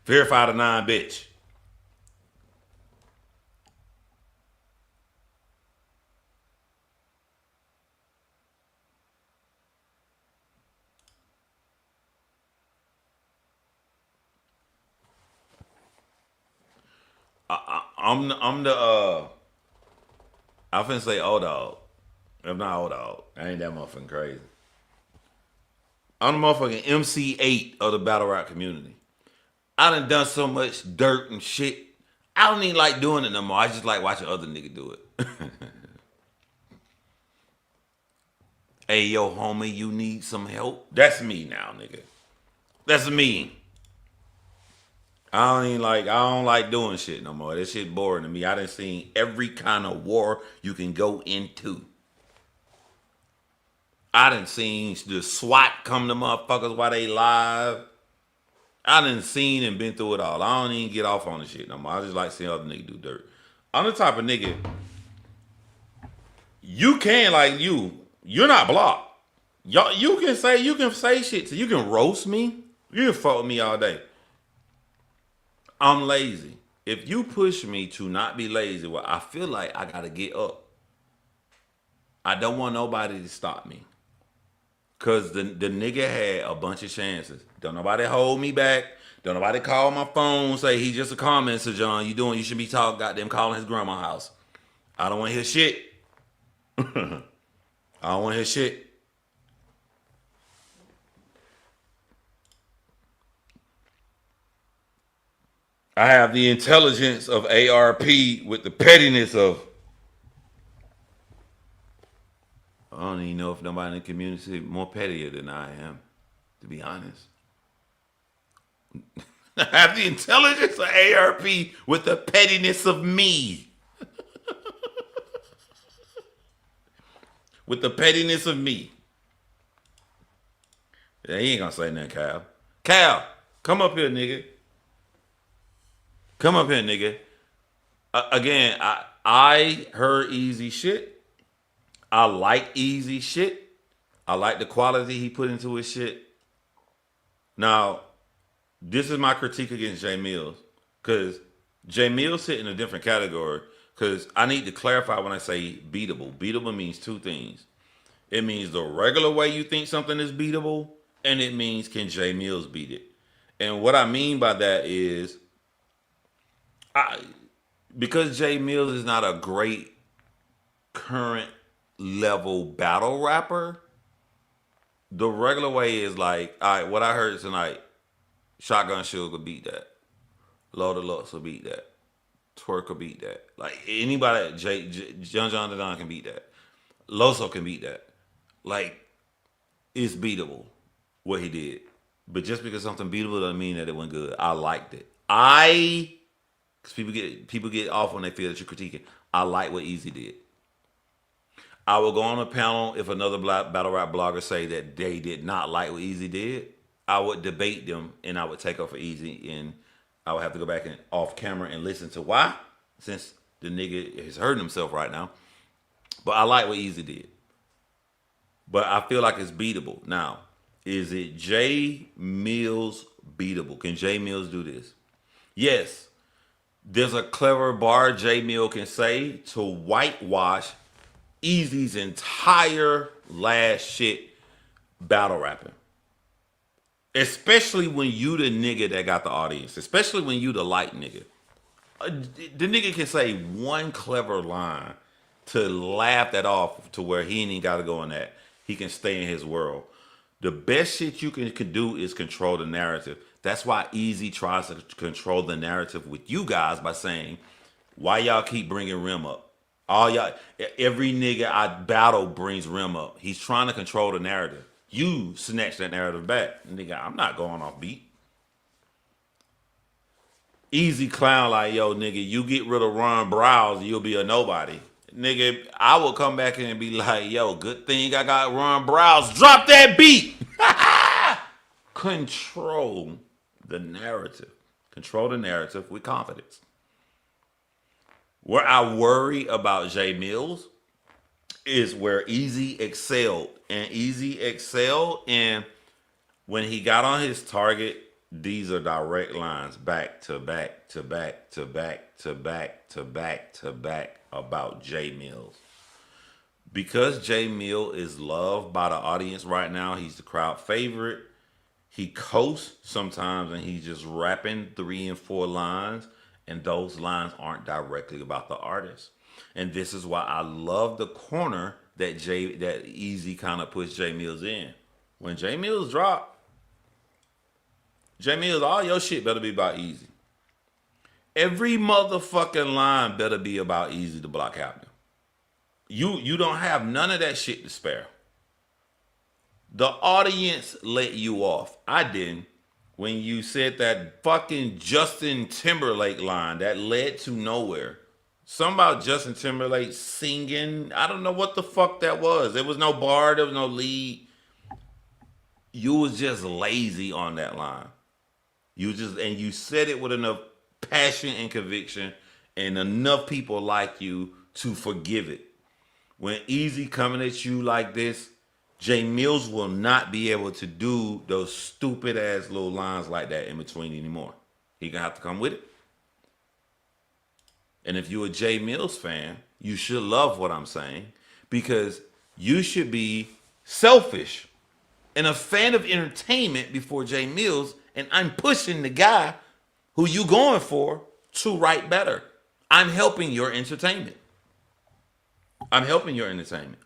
Verify the 9 bitch. I'm the I finna say old dog. I'm not old dog. I ain't that motherfucking crazy. I'm the motherfucking MC8 of the battle rap community. I done so much dirt and shit. I don't even like doing it no more. I just like watching other niggas do it. Hey yo, homie, you need some help? That's me now, nigga. That's me. I don't like doing shit no more. That shit boring to me. I done seen every kind of war you can go into. I done seen the SWAT come to motherfuckers while they live. I done seen and been through it all. I don't even get off on the shit no more. I just like seeing other niggas do dirt. I'm the type of nigga, you can like you're not blocked. Y'all, you can say shit. So you can roast me. You can fuck with me all day. I'm lazy. If you push me to not be lazy, well, I feel like I gotta get up. I don't want nobody to stop me. Cause the nigga had a bunch of chances. Don't nobody hold me back. Don't nobody call my phone, say he just a commenter, John. You should be talking, goddamn calling his grandma house. I don't want to hear shit. I don't want to hear shit. I have the intelligence of ARP with the pettiness of. I don't even know if nobody in the community is more pettier than I am, to be honest. I have the intelligence of ARP with the pettiness of me. With the pettiness of me. Yeah, he ain't gonna say nothing, Cal. Cal, come up here, nigga. Come up here, nigga. Again, I heard Eazy shit. I like Eazy shit. I like the quality he put into his shit. Now, this is my critique against J Mills. Because J Mills sit in a different category. Because I need to clarify when I say beatable. Beatable means two things. It means the regular way you think something is beatable, and it means can Jay Mills beat it. And what I mean by that is, I because Jay Mills is not a great current level battle rapper. The regular way is like, all right, what I heard tonight, Shotgun Sugar beat that. Loaded Lux will beat that. Twerk will beat that. Like anybody, John the Don can beat that. Loso can beat that. Like it's beatable what he did. But just because something beatable doesn't mean that it went good. I liked it. Because people get off when they feel that you're critiquing. I like what Eazy did. I will go on a panel if another battle rap blogger say that they did not like what Eazy did. I would debate them and I would take off for Eazy and I would have to go back and off camera and listen to why, since the nigga is hurting himself right now. But I like what Eazy did. But I feel like it's beatable. Now, is it Jay Mills beatable? Can Jay Mills do this? Yes. There's a clever bar Jay Mill can say to whitewash Eazy's entire last shit battle rapping. Especially when you the nigga that got the audience. Especially when you the light nigga. The nigga can say one clever line to laugh that off to where he ain't even got to go in that. He can stay in his world. The best shit you can do is control the narrative. That's why Eazy tries to control the narrative with you guys by saying, why y'all keep bringing Rim up? All y'all, every nigga I battle brings Rim up. He's trying to control the narrative. You snatch that narrative back. Nigga, I'm not going off beat. Eazy clown like, yo, nigga, you get rid of Ron Browse, you'll be a nobody. Nigga, I will come back and be like, yo, good thing I got Ron Browse. Drop that beat. Control the narrative. Control the narrative with confidence. Where I worry about Jay Mills is where Eazy excelled. And Eazy excelled, and when he got on his target, these are direct lines back to back to back to back to back to back to back about Jay Mills. Because Jay Mill is loved by the audience right now, he's the crowd favorite. He coasts sometimes and he's just rapping 3 and 4 lines, and those lines aren't directly about the artist. And this is why I love the corner that Eazy kind of puts Jay Mills in. When Jay Mills drop, Jay Mills, all your shit better be about Eazy. Every motherfucking line better be about Eazy the Block Captain. You don't have none of that shit to spare. The audience let you off. I didn't. When you said that fucking Justin Timberlake line that led to nowhere. Something about Justin Timberlake singing. I don't know what the fuck that was. There was no bar. There was no lead. You was just lazy on that line. And you said it with enough passion and conviction and enough people like you to forgive it. When Eazy coming at you like this, Jay Mills will not be able to do those stupid ass little lines like that in between anymore. He gonna have to come with it. And if you're a Jay Mills fan, you should love what I'm saying, because you should be selfish and a fan of entertainment before Jay Mills, and I'm pushing the guy who you going for to write better. I'm helping your entertainment. I'm helping your entertainment.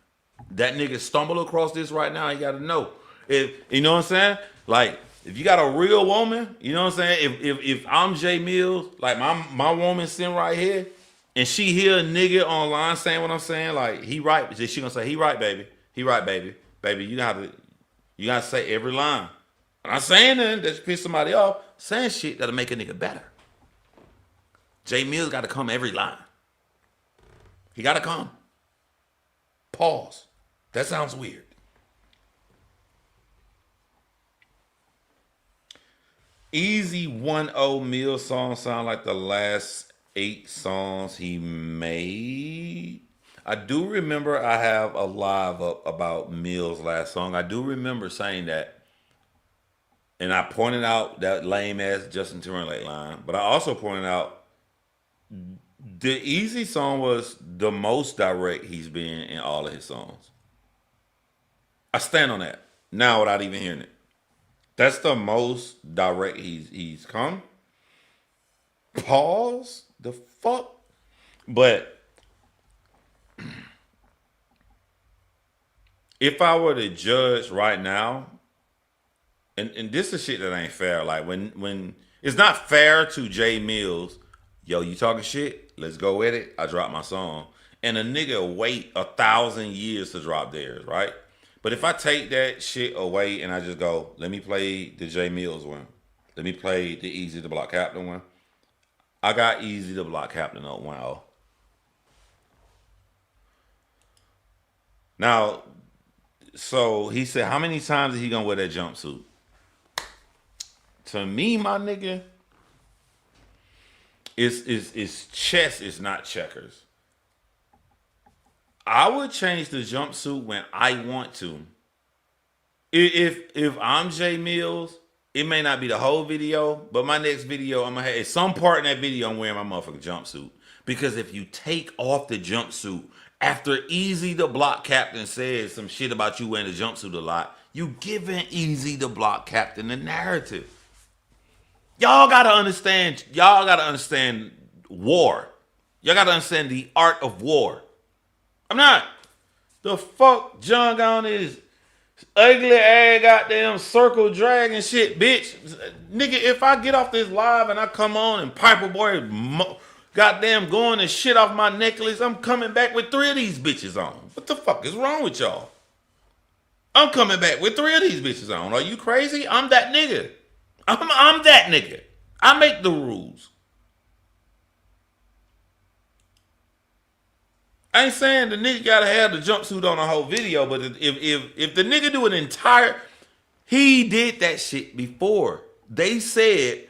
That nigga stumble across this right now, you gotta know. If you know what I'm saying? Like, if you got a real woman, you know what I'm saying? If I'm Jay Mills, like my woman sitting right here, and she hear a nigga online saying what I'm saying, like he right, she gonna say, he right, baby. He right, baby. Baby, you gotta say every line. I'm not saying that to piss somebody off, saying shit that'll make a nigga better. Jay Mills gotta come every line. He gotta come. Pause. That sounds weird. Eazy 1-0 Millz song sound like the last 8 songs he made. I do remember I have a live up about Millz' last song. I do remember saying that. And I pointed out that lame ass Justin Timberlake line. But I also pointed out the Eazy song was the most direct he's been in all of his songs. I stand on that now without even hearing it. That's the most direct he's come. Pause. The fuck. But if I were to judge right now, and this is shit that ain't fair. Like when it's not fair to Jay Mills, yo, you talking shit? Let's go with it. I dropped my song, and a nigga wait 1,000 years to drop theirs, right? But if I take that shit away and I just go, let me play the Jay Mills one, let me play the Eazy the Block Captain one. I got Eazy the Block Captain on 1-0. Now, so he said, how many times is he gonna wear that jumpsuit? To me, my nigga, it's chess, it's not checkers. I would change the jumpsuit when I want to. If I'm Jay Mills, it may not be the whole video, but my next video, I'm gonna have at some part in that video, I'm wearing my motherfucking jumpsuit. Because if you take off the jumpsuit after Eazy the Block Captain says some shit about you wearing the jumpsuit a lot, you giving Eazy the Block Captain the narrative. Y'all gotta understand. Y'all gotta understand war. Y'all gotta understand the art of war. I'm not. The fuck John got on his ugly ass goddamn circle dragon shit, bitch. Nigga, if I get off this live and I come on and Piper Boy goddamn going and shit off my necklace, I'm coming back with 3 of these bitches on. What the fuck is wrong with y'all? I'm coming back with 3 of these bitches on. Are you crazy? I'm that nigga. I'm that nigga. I make the rules. I ain't saying the nigga gotta have the jumpsuit on the whole video, but if the nigga do an entire, he did that shit before. They said,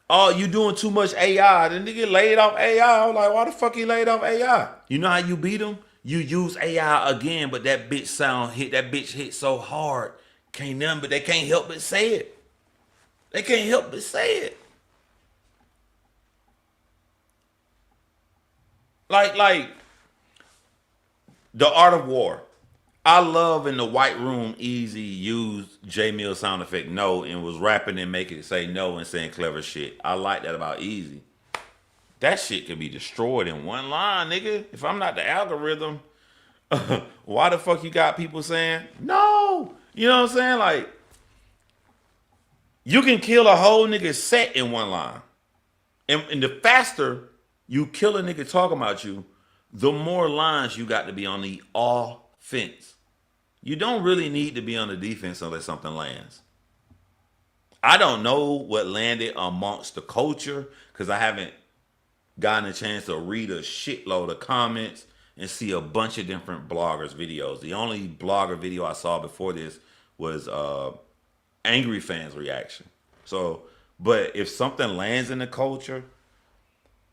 "Oh, you doing too much AI." The nigga laid off AI. I was like, why the fuck he laid off AI? You know how you beat him? You use AI again, but that bitch hit so hard. They can't help but say it. They can't help but say it. Like the art of war. I love in the White Room, Eazy used J Mill sound effect no and was rapping and making it say no and saying clever shit. I like that about Eazy. That shit can be destroyed in one line, nigga. If I'm not the algorithm, why the fuck you got people saying no? You know what I'm saying? Like, you can kill a whole nigga set in one line. And the faster you kill a nigga talking about you, the more lines you got to be on the offense. You don't really need to be on the defense unless something lands. I don't know what landed amongst the culture because I haven't gotten a chance to read a shitload of comments and see a bunch of different bloggers' videos. The only blogger video I saw before this was angry fans' reaction. So, but if something lands in the culture,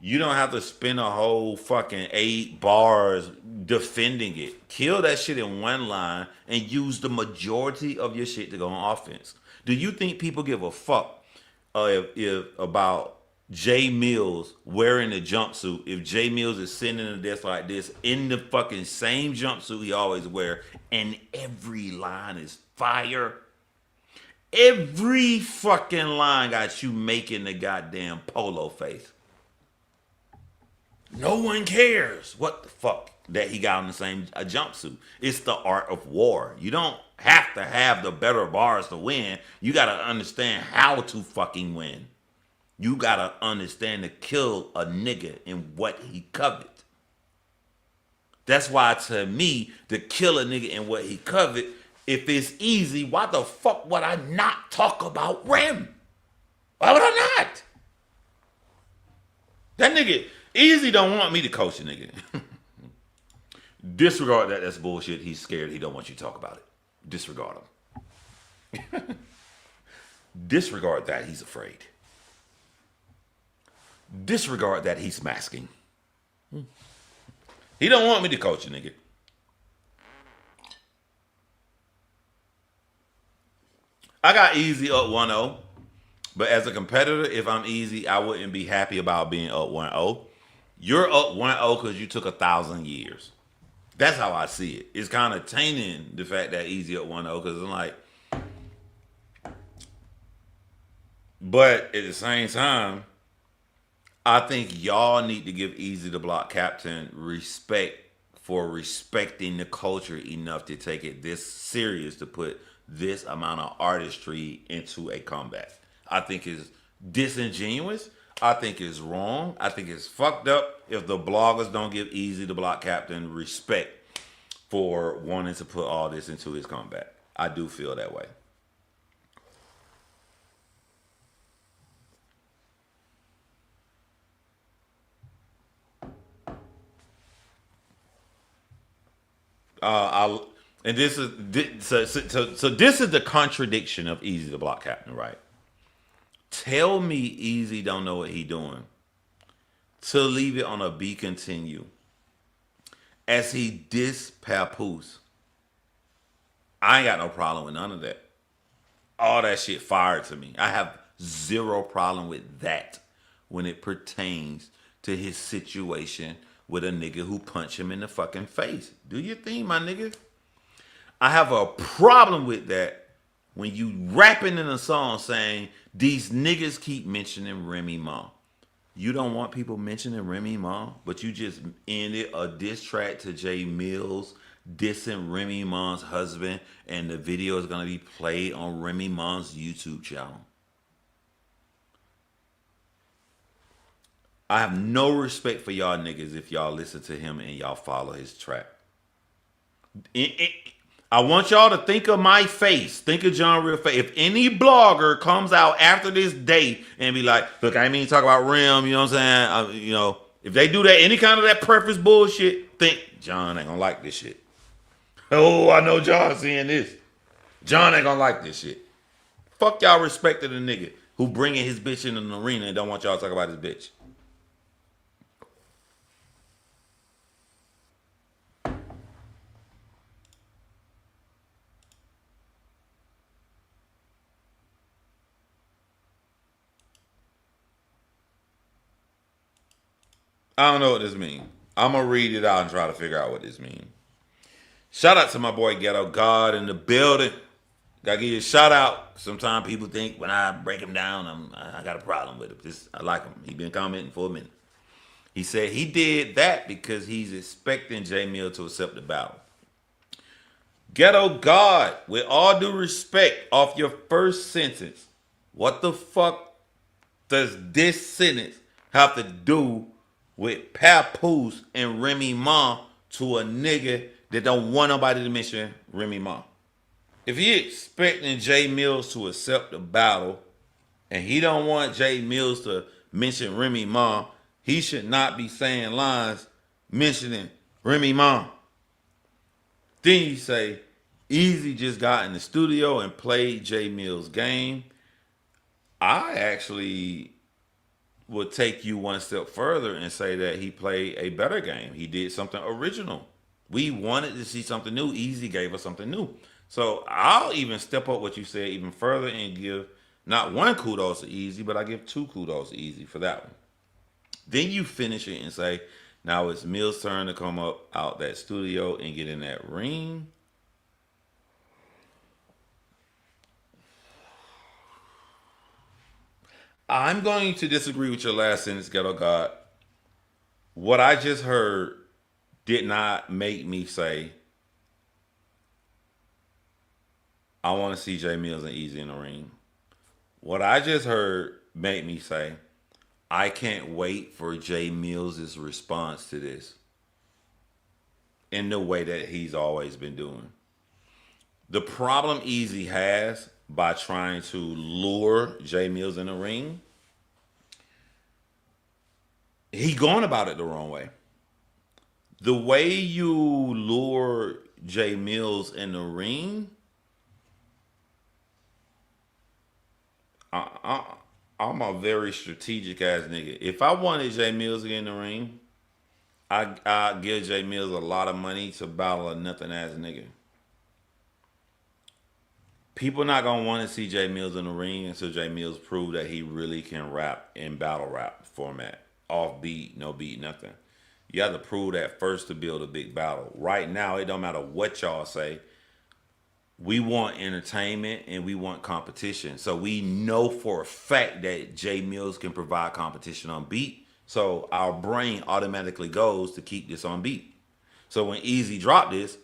you don't have to spend a whole fucking 8 bars defending it. Kill that shit in one line and use the majority of your shit to go on offense. Do you think people give a fuck if about Jay Mills wearing a jumpsuit? If Jay Mills is sitting in a desk like this in the fucking same jumpsuit he always wear, and every line is fire. Every fucking line got you making the goddamn polo face. No one cares what the fuck that he got on the same jumpsuit. It's the art of war. You don't have to have the better bars to win. You got to understand how to fucking win. You got to understand to kill a nigga in what he coveted. That's why, to me, to kill a nigga in what he covered, if it's easy, why the fuck would I not talk about Rem? Why would I not? That nigga, Eazy don't want me to coach a nigga. Disregard that. That's bullshit. He's scared. He don't want you to talk about it. Disregard him. Disregard that. He's afraid. Disregard that. He's masking. He don't want me to coach a nigga. I got Eazy up 1-0. But as a competitor, if I'm Eazy, I wouldn't be happy about being up 1-0. You're up 1-0 because you took 1,000 years. That's how I see it. It's kind of tainting the fact that Eazy up 1-0 because I'm like, but at the same time, I think y'all need to give Eazy the Block Captain respect for respecting the culture enough to take it this serious to put this amount of artistry into a comeback. I think it's disingenuous. I think it's wrong. I think it's fucked up if the bloggers don't give Eazy the Block Captain respect for wanting to put all this into his comeback. I do feel that way. I and this is so this is the contradiction of Eazy the Block Captain, right? Tell me Eazy don't know what he doing to leave it on a be continue as he diss Papoose. I ain't got no problem with none of that. All that shit fired to me. I have zero problem with that when it pertains to his situation with a nigga who punched him in the fucking face. Do your thing, my nigga. I have a problem with that when you rapping in a song saying these niggas keep mentioning Remy Ma. You don't want people mentioning Remy Ma, but you just ended a diss track to Jay Millz dissing Remy Ma's husband, and the video is gonna be played on Remy Ma's YouTube channel. I have no respect for y'all niggas if y'all listen to him and y'all follow his track. I want y'all to think of my face. Think of John Real face. If any blogger comes out after this date and be like, look, I ain't mean to talk about Rim, you know what I'm saying? If they do that, any kind of that preface bullshit, think John ain't gonna like this shit. Oh, I know John seeing this. John ain't gonna like this shit. Fuck y'all respect to the nigga who bringing his bitch in an arena and don't want y'all to talk about his bitch. I don't know what this means. I'm gonna read it out and try to figure out what this means. Shout out to my boy Ghetto God in the building. Gotta give you a shout out. Sometimes people think when I break him down, I got a problem with him. I like him. He been commenting for a minute. He said he did that because he's expecting J Mill to accept the battle. Ghetto God, with all due respect, off your first sentence, what the fuck does this sentence have to do with Papoose and Remy Ma to a nigga that don't want nobody to mention Remy Ma? If he expecting Jay Millz to accept the battle and he don't want Jay Millz to mention Remy Ma, he should not be saying lines mentioning Remy Ma. Then you say, Eazy just got in the studio and played Jay Millz' game. I actually would take you one step further and say that he played a better game. He did something original. We wanted to see something new. Eazy gave us something new. So I'll even step up what you said even further and give not one kudos to Eazy, but I give two kudos to Eazy for that one. Then you finish it and say, now it's Mill's turn to come up out that studio and get in that ring. I'm going to disagree with your last sentence, Ghetto God. What I just heard did not make me say, I want to see Jay Millz and Eazy in the ring. What I just heard made me say, I can't wait for Jay Mill's response to this in the way that he's always been doing. The problem Eazy has by trying to lure Jay Millz in the ring, he going about it the wrong way. The way you lure Jay Millz in the ring, I'm a very strategic ass nigga. If I wanted Jay Millz to get in the ring, I give Jay Millz a lot of money to battle a nothing ass nigga. People not gonna want to see Jay Millz in the ring until Jay Millz prove that he really can rap in battle rap format, off beat, no beat, nothing. You have to prove that first to build a big battle. Right now, it don't matter what y'all say. We want entertainment and we want competition. So we know for a fact that Jay Millz can provide competition on beat. So our brain automatically goes to keep this on beat. So when Eazy dropped this,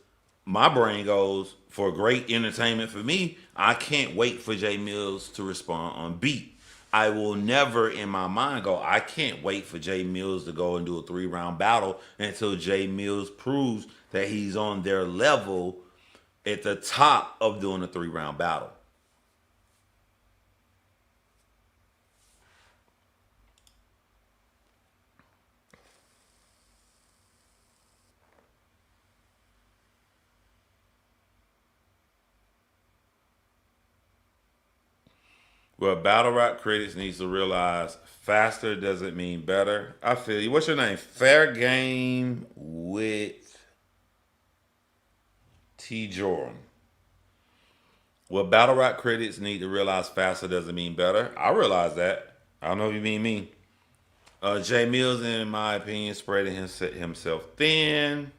my brain goes for great entertainment for me. I can't wait for Jay Millz to respond on beat. I will never in my mind go, I can't wait for Jay Millz to go and do a 3-round battle until Jay Millz proves that he's on their level at the top of doing a 3-round battle. Well, battle rap critics needs to realize faster doesn't mean better. I feel you. What's your name? Fair Game with T. Jordan. Well, battle rap critics need to realize faster doesn't mean better. I realize that. I don't know if you mean me. Jay Millz, in my opinion, spreading himself thin.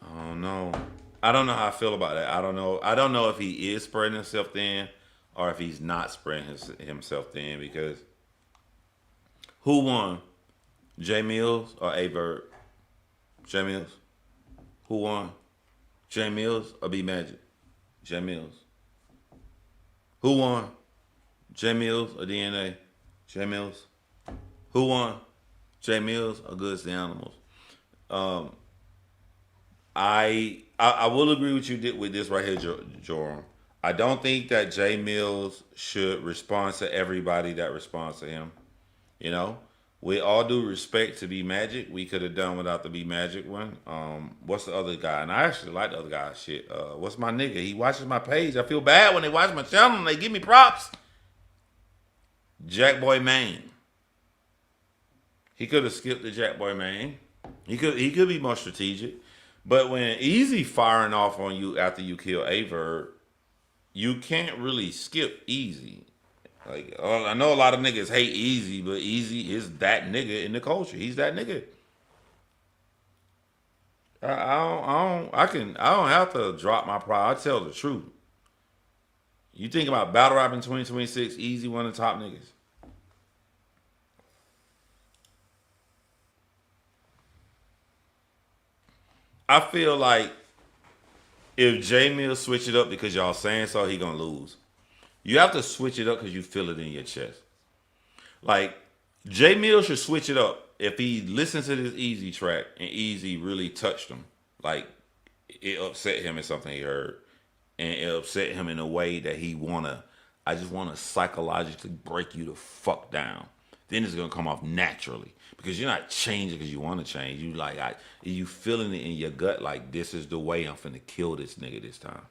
I don't know. I don't know how I feel about that. I don't know. I don't know if he is spreading himself thin or if he's not spreading himself thin because who won? Jay Millz or A Bird? Jay Millz. Who won? Jay Millz or B Magic? Jay Millz. Who won? Jay Millz or DNA? Jay Millz. Who won? Jay Millz or Goods to Animals? Um, I will agree with you with this right here, Joram. I don't think that Jay Millz should respond to everybody that responds to him. You know, with all due respect to B Magic, we could have done without the B Magic one. What's the other guy? And I actually like the other guy's shit. What's my nigga? He watches my page. I feel bad when they watch my channel and they give me props. Jack Boy Maine. He could have skipped the Jack Boy Maine. He could be more strategic. But when Eazy firing off on you after you kill Averb, you can't really skip Eazy. Like I know a lot of niggas hate Eazy, but Eazy is that nigga in the culture. He's that nigga. I don't have to drop my pride. I tell the truth. You think about battle rap in 2026, Eazy one of the top niggas. I feel like if J Mill switch it up because y'all saying so, he gonna lose. You have to switch it up because you feel it in your chest. Like J Mill should switch it up if he listens to this Eazy track and Eazy really touched him. Like it upset him in something he heard, and it upset him in a way that he wanna. I just wanna psychologically break you the fuck down. Then it's gonna come off naturally because you're not changing because you want to change. You feeling it in your gut like this is the way I'm finna kill this nigga this time.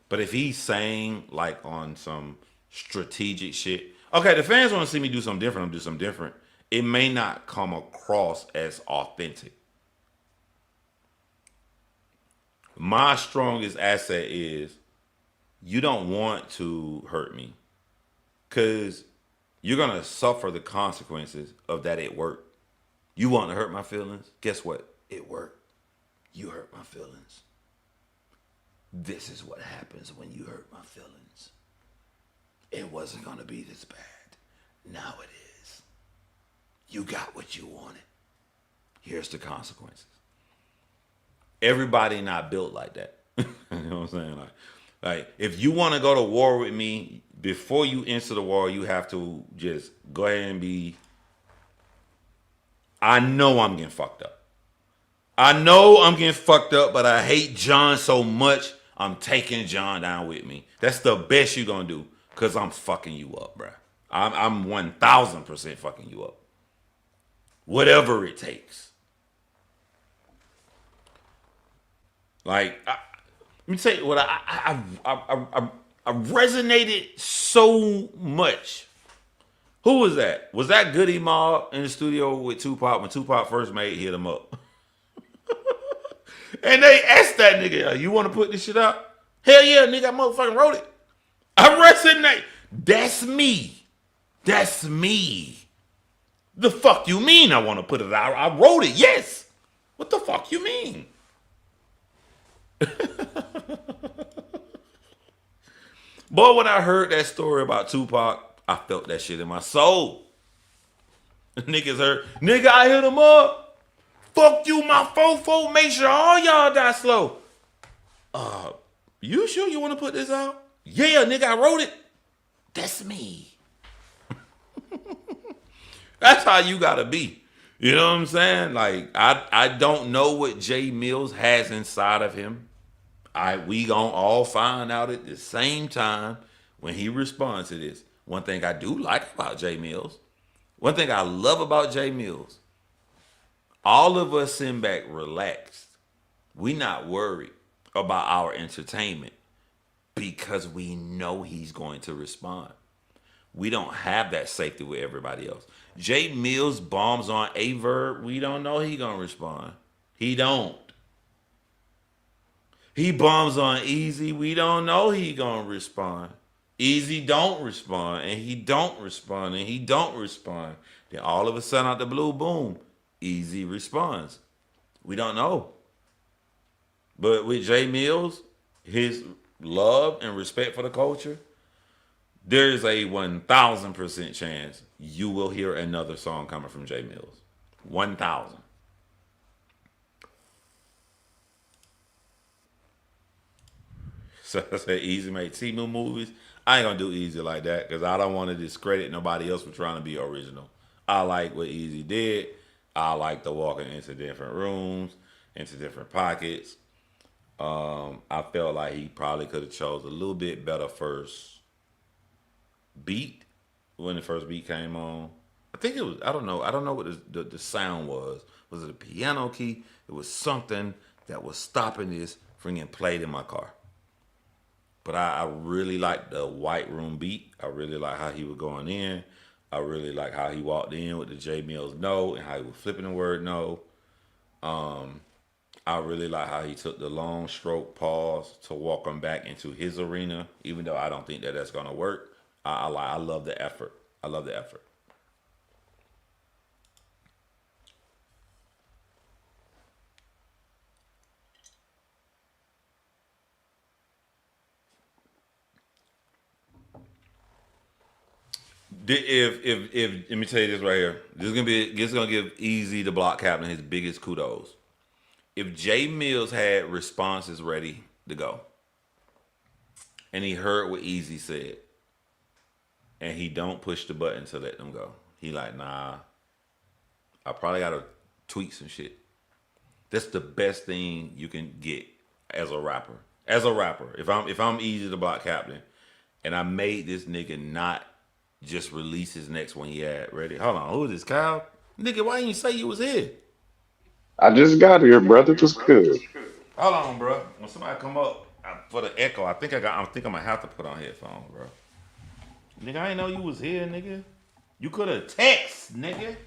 But if he's saying like on some strategic shit, okay, the fans want to see me do something different. I'm do something different. It may not come across as authentic. My strongest asset is you don't want to hurt me because you're gonna suffer the consequences of that at work. You want to hurt my feelings? Guess what? It worked. You hurt my feelings. This is what happens when you hurt my feelings. It wasn't gonna be this bad. Now it is. You got what you wanted. Here's the consequences. Everybody not built like that. You know what I'm saying? Like if you want to go to war with me, before you enter the war, you have to just go ahead and be. I know I'm getting fucked up. I know I'm getting fucked up, but I hate John so much, I'm taking John down with me. That's the best you're gonna do, cause I'm fucking you up, bruh. I'm 1,000% fucking you up. Whatever it takes. Like, let me tell you what I resonated so much Who was that? Was that Goody Mob in the studio with Tupac when Tupac first made Hit 'Em Up? And they asked that nigga, you want to put this shit out? Hell yeah, nigga, I motherfucking wrote it. I resonate. That's me. That's me. The fuck you mean I want to put it out? I wrote it, yes. What the fuck you mean? Boy, when I heard that story about Tupac, I felt that shit in my soul. Niggas heard, nigga, I hit him up. Fuck you, my fofo. Make sure all y'all die slow. You sure you want to put this out? Yeah, nigga, I wrote it. That's me. That's how you gotta be. You know what I'm saying? Like, I don't know what Jay Millz has inside of him. We gonna all find out at the same time when he responds to this. One thing I do like about Jay Millz, one thing I love about Jay Millz, all of us sitting back relaxed. We not worried about our entertainment because we know he's going to respond. We don't have that safety with everybody else. Jay Millz bombs on a verb. We don't know he gonna respond. He don't. He bombs on Eazy. We don't know he gonna respond. Eazy don't respond, and he don't respond, and he don't respond. Then all of a sudden, out the blue, boom, Eazy responds. We don't know. But with Jay Millz, his love and respect for the culture, there's a 1,000% chance you will hear another song coming from Jay Millz. 1,000. So I said Eazy made T-Mill movies. I ain't gonna do Eazy like that because I don't want to discredit nobody else for trying to be original. I like what Eazy did. I like the walking into different rooms, into different pockets. I felt like he probably could have chose a little bit better first beat when the first beat came on. I think it was, I don't know. I don't know what the sound was. Was it a piano key? It was something that was stopping this from getting played in my car. But I really like the White Room beat. I really like how he was going in. I really like how he walked in with the J Mills no and how he was flipping the word no. I really like how he took the long stroke pause to walk him back into his arena, even though I don't think that that's gonna work. I love the effort. I love the effort. If let me tell you this right here, this is gonna give Eazy the block captain his biggest kudos. If Jay Mills had responses ready to go, and he heard what Eazy said, and he don't push the button to let them go, he like, nah, I probably gotta tweak some shit. That's the best thing you can get as a rapper. As a rapper, if I'm Eazy the block captain, and I made this nigga not just release his next one he had ready. Hold on, who is this, Kyle? Nigga, why didn't you say you was here? I just got here, brother. It was good. Hold on, bro. When somebody come up for the echo, I think I'm gonna have to put on headphones, bro. Nigga, I didn't know you was here, nigga. You could have text, nigga.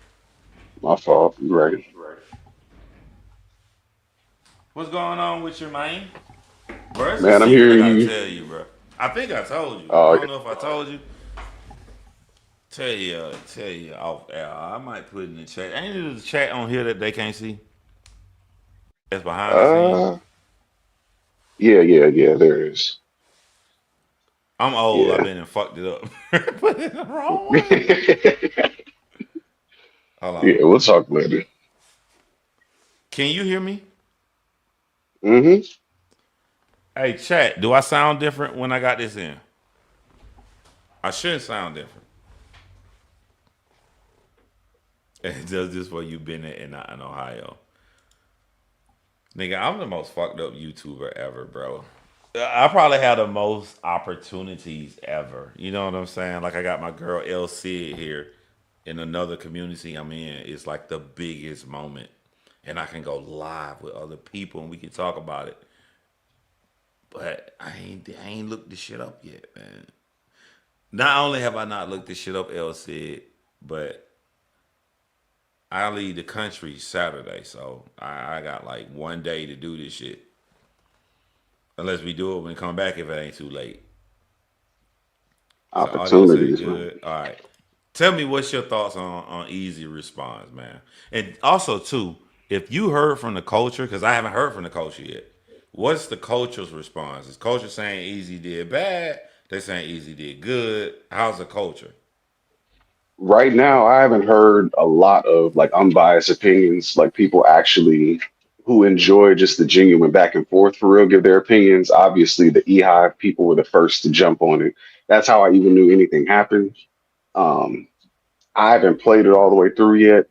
My fault. You right. What's going on with your man? Bro, it's a Man, I'm secret I hearing gotta you. tell you, bro. I think I told you. I Oh, don't know if I told you. Tell you off air. I might put it in the chat. Ain't there a chat on here that they can't see? That's behind the scene. uh, yeah. There is. I'm old. I've Yeah. been and fucked it up. Put it in the wrong one. Yeah, Hold on. we'll talk later. Can you hear me? Mm-hmm. Hey, chat. Do I sound different when I got this in? I should sound different. It does this for you been in Ohio. Nigga, I'm the most fucked up YouTuber ever, bro. I probably had the most opportunities ever. You know what I'm saying? Like I got my girl L Sid here in another community I'm in. It's like the biggest moment. And I can go live with other people and we can talk about it. But I ain't looked this shit up yet, man. Not only have I not looked this shit up, L said, but I leave the country Saturday, so I got like 1 day to do this shit. Unless we do it when we come back if it ain't too late. So audio say Opportunities, man. good. All right. Tell me what's your thoughts on Easy response, man. And also too, if you heard from the culture, because I haven't heard from the culture yet, what's the culture's response? Is culture saying Easy did bad? They saying Easy did good. How's the culture? Right now, I haven't heard a lot of like unbiased opinions, like people actually who enjoy just the genuine back and forth for real give their opinions. Obviously, the Ehive people were the first to jump on it. That's how I even knew anything happened. Um, I haven't played it all the way through yet.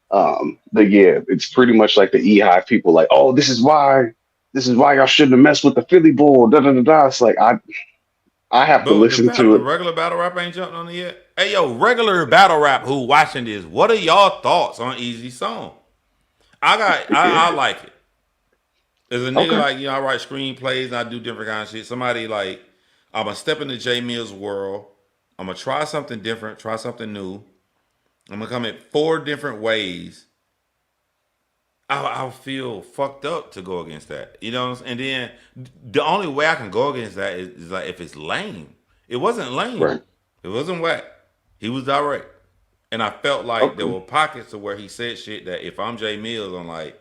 But yeah, it's pretty much like the Ehive people, like, oh, this is why y'all shouldn't have messed with the Philly bull. Da da da da. It's like I have to But the listen battle, to the it. regular battle rap ain't jumped on it yet. Hey yo, regular battle rap who watching this? What are y'all thoughts on Easy song? I Yeah. like it. As a nigga Okay. like I write screenplays and I do different kind of shit. Somebody like I'm gonna step into J Mill's world. I'm gonna try something different, try something new. I'm gonna come at 4 different ways. I'll feel fucked up to go against that. You know what I'm saying? And then the only way I can go against that is like if it's lame. It wasn't lame. Right. It wasn't whack. He was direct. And I felt like there Okay. were pockets of where he said shit that if I'm Jay Mills, I'm like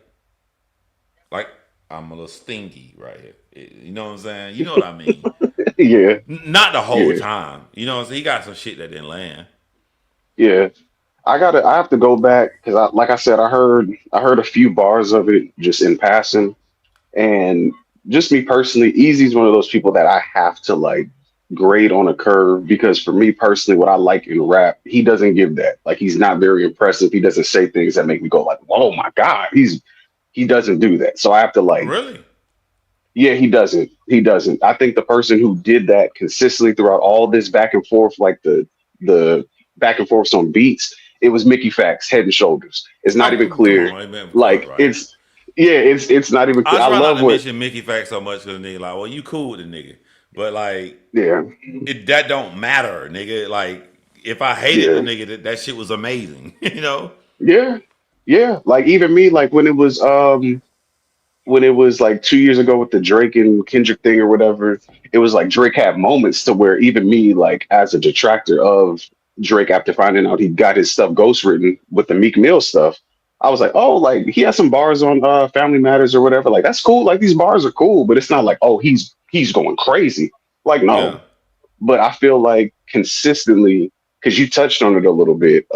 I'm a little stingy right here. You know what I'm saying? You know what I mean? Yeah. Not the whole Yeah. time. You know what I'm saying? He got some shit that didn't land. Yeah. I have to go back because like I said, I heard a few bars of it just in passing. And just me personally, Easy's one of those people that I have to like grade on a curve because for me personally, what I like in rap, he doesn't give that. Like he's not very impressive. He doesn't say things that make me go like, "Oh my God." He doesn't do that. So I have to like, Really? yeah, he doesn't. He doesn't. I think the person who did that consistently throughout all this back and forth, like the back and forths on beats, it was Mickey Fax, Head and Shoulders. It's not even Oh, come clear. on, man. Of course, Like right. it's yeah, it's not even I clear. I try not love to what mention Mickey Fax so much because the nigga like, well, you cool with the nigga, but like yeah. that don't matter, nigga. Like if I hated the Yeah. nigga, that shit was amazing, you know. Yeah. Yeah. Like even me, like when it was like 2 years ago with the Drake and Kendrick thing or whatever, it was like Drake had moments to where even me, like as a detractor of Drake after finding out he got his stuff ghostwritten with the Meek Mill stuff, I was like, oh, like he has some bars on Family Matters or whatever. Like that's cool. Like these bars are cool, but it's not like, oh, he's going crazy. Like Yeah, no. But I feel like consistently, because you touched on it a little bit,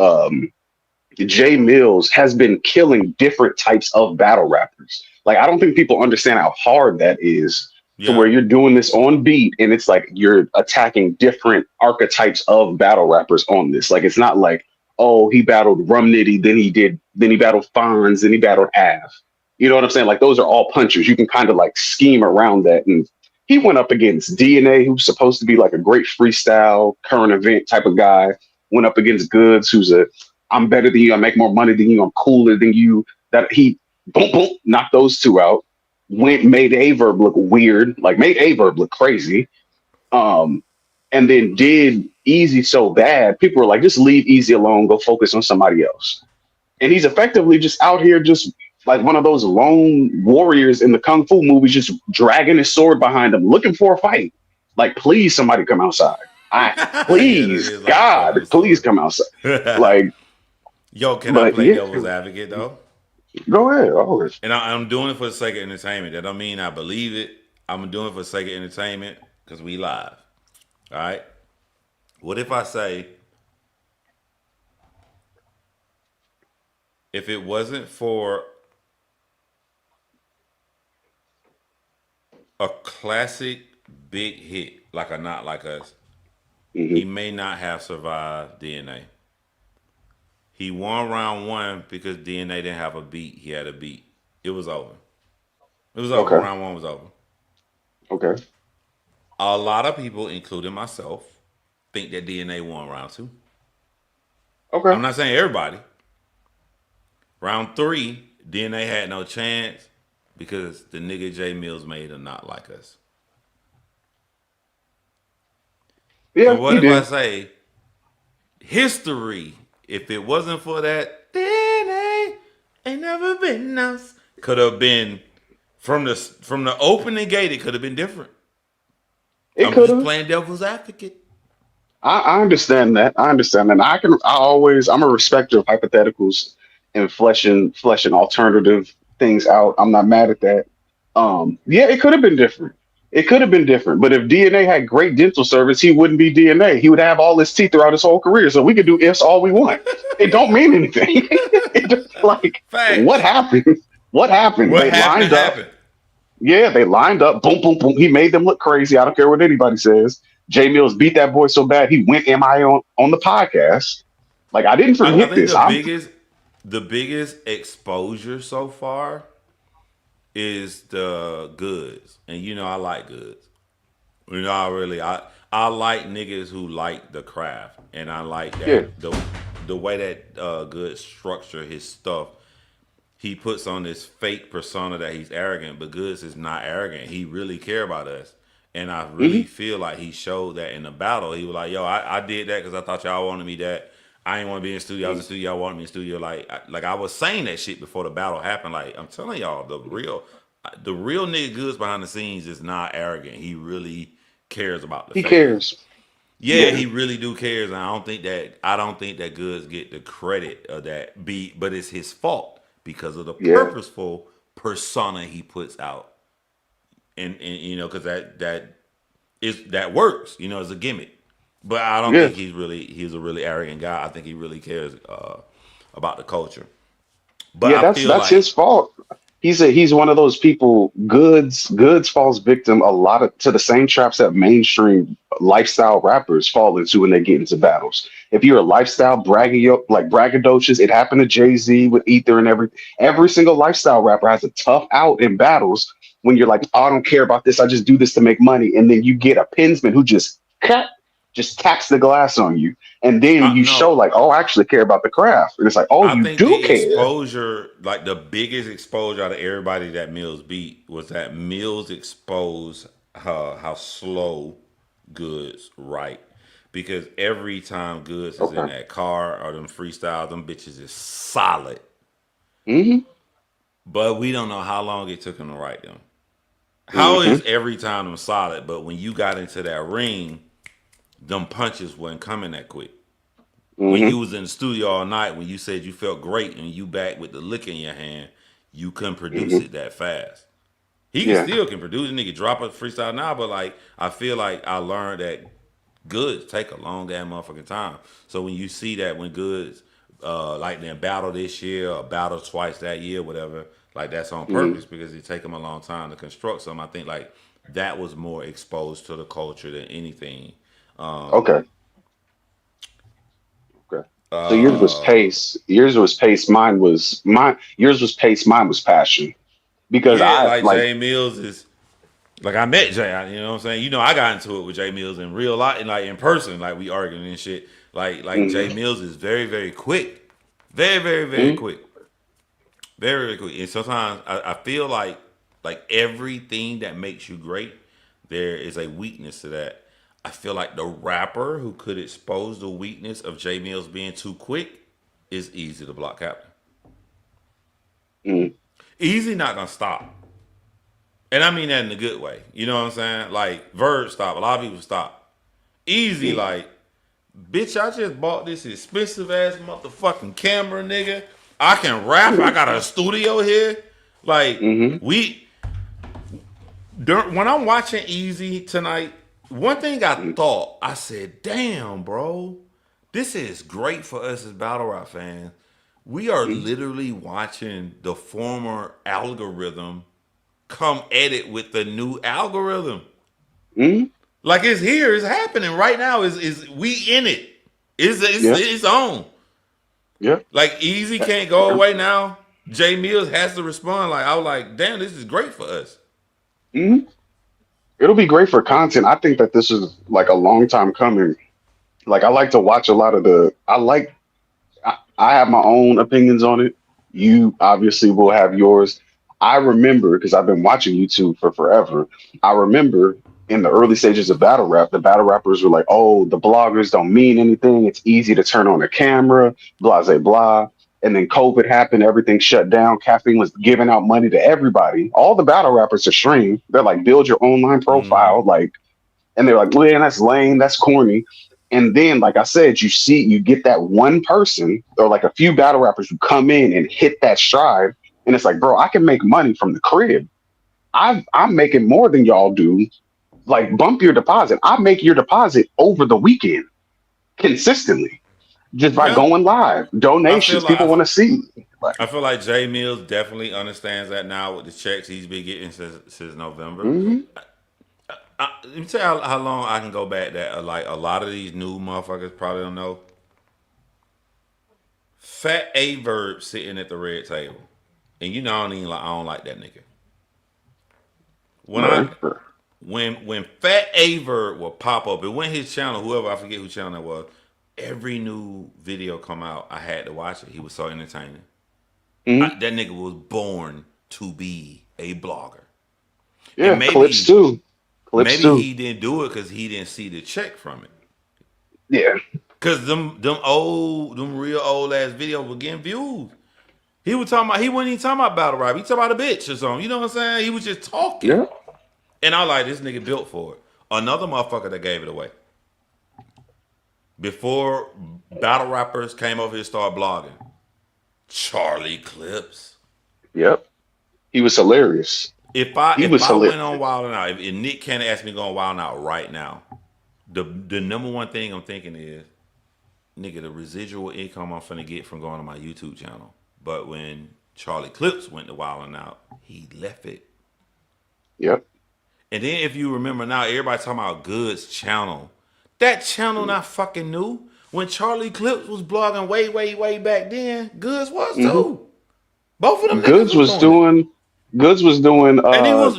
Jay Mills has been killing different types of battle rappers. Like, I don't think people understand how hard that is to yeah, where you're doing this on beat and it's like you're attacking different archetypes of battle rappers on this. Like, it's not like, oh, he battled Rum Nitty, then he battled Fonz, then he battled Av. You know what I'm saying? Like, those are all punchers. You can kind of like scheme around that. And he went up against DNA, who's supposed to be like a great freestyle, current event type of guy. Went up against Goods, who's a I'm better than you. I make more money than you. I'm cooler than you. That he boom boom knocked those two out. Went made Averb look weird, like made Averb look crazy. Um, and then did Easy so bad, people were like, just leave Easy alone. Go focus on somebody else. And he's effectively just out here, just like one of those lone warriors in the kung fu movies, just dragging his sword behind him, looking for a fight. Like, please, somebody come outside. I yeah. That please, is like a God, fucking please sword. come outside. Like, Yo, can I but play yeah, devil's advocate though? go ahead. Always. And I'm doing it for the sake of entertainment. That don't mean I believe it. I'm doing it for the sake of entertainment because we live. All right. What if I say if it wasn't for a classic big hit like a Not Like Us, he Hmm. may not have survived DNA. He won round one because DNA didn't have a beat. He had a beat. It was over. It was over. Okay. Round one was over. Okay. A lot of people, including myself, think that DNA won round two. Okay. I'm not saying everybody. Round three, DNA had no chance because the nigga J Mills made a Not Like Us. So Yeah, what he if I did. say history? If it wasn't for that DNA, ain't never been us. Could have been from the opening gate. It could have been different. It I'm could just have. playing devil's advocate. I understand that. I understand that. I'm a respecter of hypotheticals and fleshing alternative things out. I'm not mad at that. Yeah, it could have been different. It could have been different. But if DNA had great dental service, he wouldn't be DNA. He would have all his teeth throughout his whole career. So we could do ifs all we want. It don't mean anything. It just like what Facts. happened? What happened? What They happened lined up. happened. Yeah, they lined up. Boom, boom, boom. He made them look crazy. I don't care what anybody says. Jay Mills beat that boy so bad he went MIA on the podcast. Like I didn't I forget think this. I'm the biggest exposure so far is the goods, and I like goods. I like niggas who like the craft, and I like yeah, that the way that Good structure his stuff. He puts on this fake persona that he's arrogant, but Goods is not arrogant. He really care about us, and I really hmm feel like he showed that in the battle. He was like, "Yo, I did that because I thought y'all wanted me that. I ain't want to be in the studio. I was in the studio. Y'all wanted me in the studio. Like I was saying that shit before the battle happened. Like I'm telling y'all, the real nigga Goods behind the scenes is not arrogant. He really cares about the he fakers. cares. Yeah, Yeah, he really do cares, and I don't think that Goods get the credit of that beat, but it's his fault because of the yeah, purposeful persona he puts out, and because that works, as a gimmick. But I don't yeah. think he's a really arrogant guy. I think he really cares about the culture. But Yeah, I that's feel that's like his fault. He's one of those people. Goods falls victim a lot of to the same traps that mainstream lifestyle rappers fall into when they get into battles. If you're a lifestyle braggadocious, it happened to Jay Z with Ether and every single lifestyle rapper has a tough out in battles when you're like, oh, I don't care about this. I just do this to make money, and then you get a pinsman who just taps the glass on you, and then you show no, like, oh, I actually care about the craft, and it's like, oh, I you think do the care. exposure, like the biggest exposure out of everybody that Mills beat, was that Mills exposed how slow Goods write. Because every time Goods is in Okay. that car or them freestyle, them bitches is solid. hmm But we don't know how long it took him to write them. How hmm is every time them solid, but when you got into that ring, them punches wasn't coming that quick. When hmm you was in the studio all night, when you said you felt great and you back with the lick in your hand, you couldn't produce hmm it that fast. He can Yeah. still can produce. Nigga drop a freestyle now, but like I feel like I learned that goods take a long damn motherfucking time. So when you see that when goods like then battle this year or battle twice that year, whatever, like that's on hmm purpose because it take them a long time to construct something. I think like that was more exposed to the culture than anything. Okay. Okay. So yours was Uh, pace. Yours was pace. Mine. Yours was pace. Mine was passion. Because yeah, I like like. Jay Mills is like I met Jay. You know what I'm saying? I got into it with Jay Mills in real life and like in person, like we arguing and shit. Like Jay hmm Mills is very very quick, very very very hmm quick, very very quick. And sometimes I feel like everything that makes you great, there is a weakness to that. I feel like the rapper who could expose the weakness of Jay Mills being too quick is Easy the Block Captain. hmm Easy not gonna stop. And I mean that in a good way. You know what I'm saying? Like Verb stop. A lot of people stop. Easy, hmm like, bitch, I just bought this expensive ass motherfucking camera, nigga. I can rap. I got a studio here. Like, hmm when I'm watching Easy tonight, one thing I thought, I said, damn, bro, this is great for us as battle rap fans. We are literally watching the former algorithm come edit with the new algorithm. hmm Like it's here, it's happening right now. Is we in it? Yeah. It's on. Yeah. Like Easy can't go away now. Jay Mills has to respond. Like I was like, damn, this is great for us. hmm It'll be great for content. I think that this is like a long time coming. Like I like to watch a lot of the. I have my own opinions on it. You obviously will have yours. I remember because I've been watching YouTube for forever. I remember in the early stages of battle rap, the battle rappers were like, "Oh, the bloggers don't mean anything. It's easy to turn on a camera, blah blah blah." And then COVID happened, everything shut down. Caffeine was giving out money to everybody. All the battle rappers are stream. They're like, build your online Mm-hmm. profile, like, and they're like, man, that's lame, that's corny. And then, like I said, you get that one person or like a few battle rappers who come in and hit that stride, and it's like, bro, I can make money from the crib. I'm making more than y'all do. Like, bump your deposit. I make your deposit over the weekend consistently just by Yeah, going live. I feel Donations, people like want to see. Like, I feel like Jay Mills definitely understands that now with the checks he's been getting since November. mhm. Let me tell you how long I can go back that like a lot of these new motherfuckers probably don't know. Fat A Verb sitting at the red table, and you know I don't like that nigga. When I Right, right. when Fat A Verb will pop up, it went his channel. Whoever I forget who channel that was. Every new video come out, I had to watch it. He was so entertaining. Mhm. That nigga was born to be a blogger, and Yeah, clips too. Clips maybe too. he didn't do it because he didn't see the check from it. Yeah. Cause them real old ass videos were getting views. He was talking about he wasn't even talking about battle rap. He talking about a bitch or something. You know what I'm saying? He was just talking. Yeah. And I like this nigga built for it. Another motherfucker that gave it away. Before battle rappers came over here and started blogging. Charlie Clips. Yep. He was hilarious. He If was I hilarious. went on Wild and Out, if Nick Cannon asked me to go on Wild and Out right now, the number one thing I'm thinking is, nigga, the residual income I'm finna get from going to my YouTube channel. But when Charlie Clips went to Wild and Out, he left it. Yep. And then if you remember now, everybody talking about Good's channel. That channel not fucking new. When Charlie Clips was blogging way back then, Goods was Hmm. too. Both of them niggas Goods was was doing it. doing Goods was doing And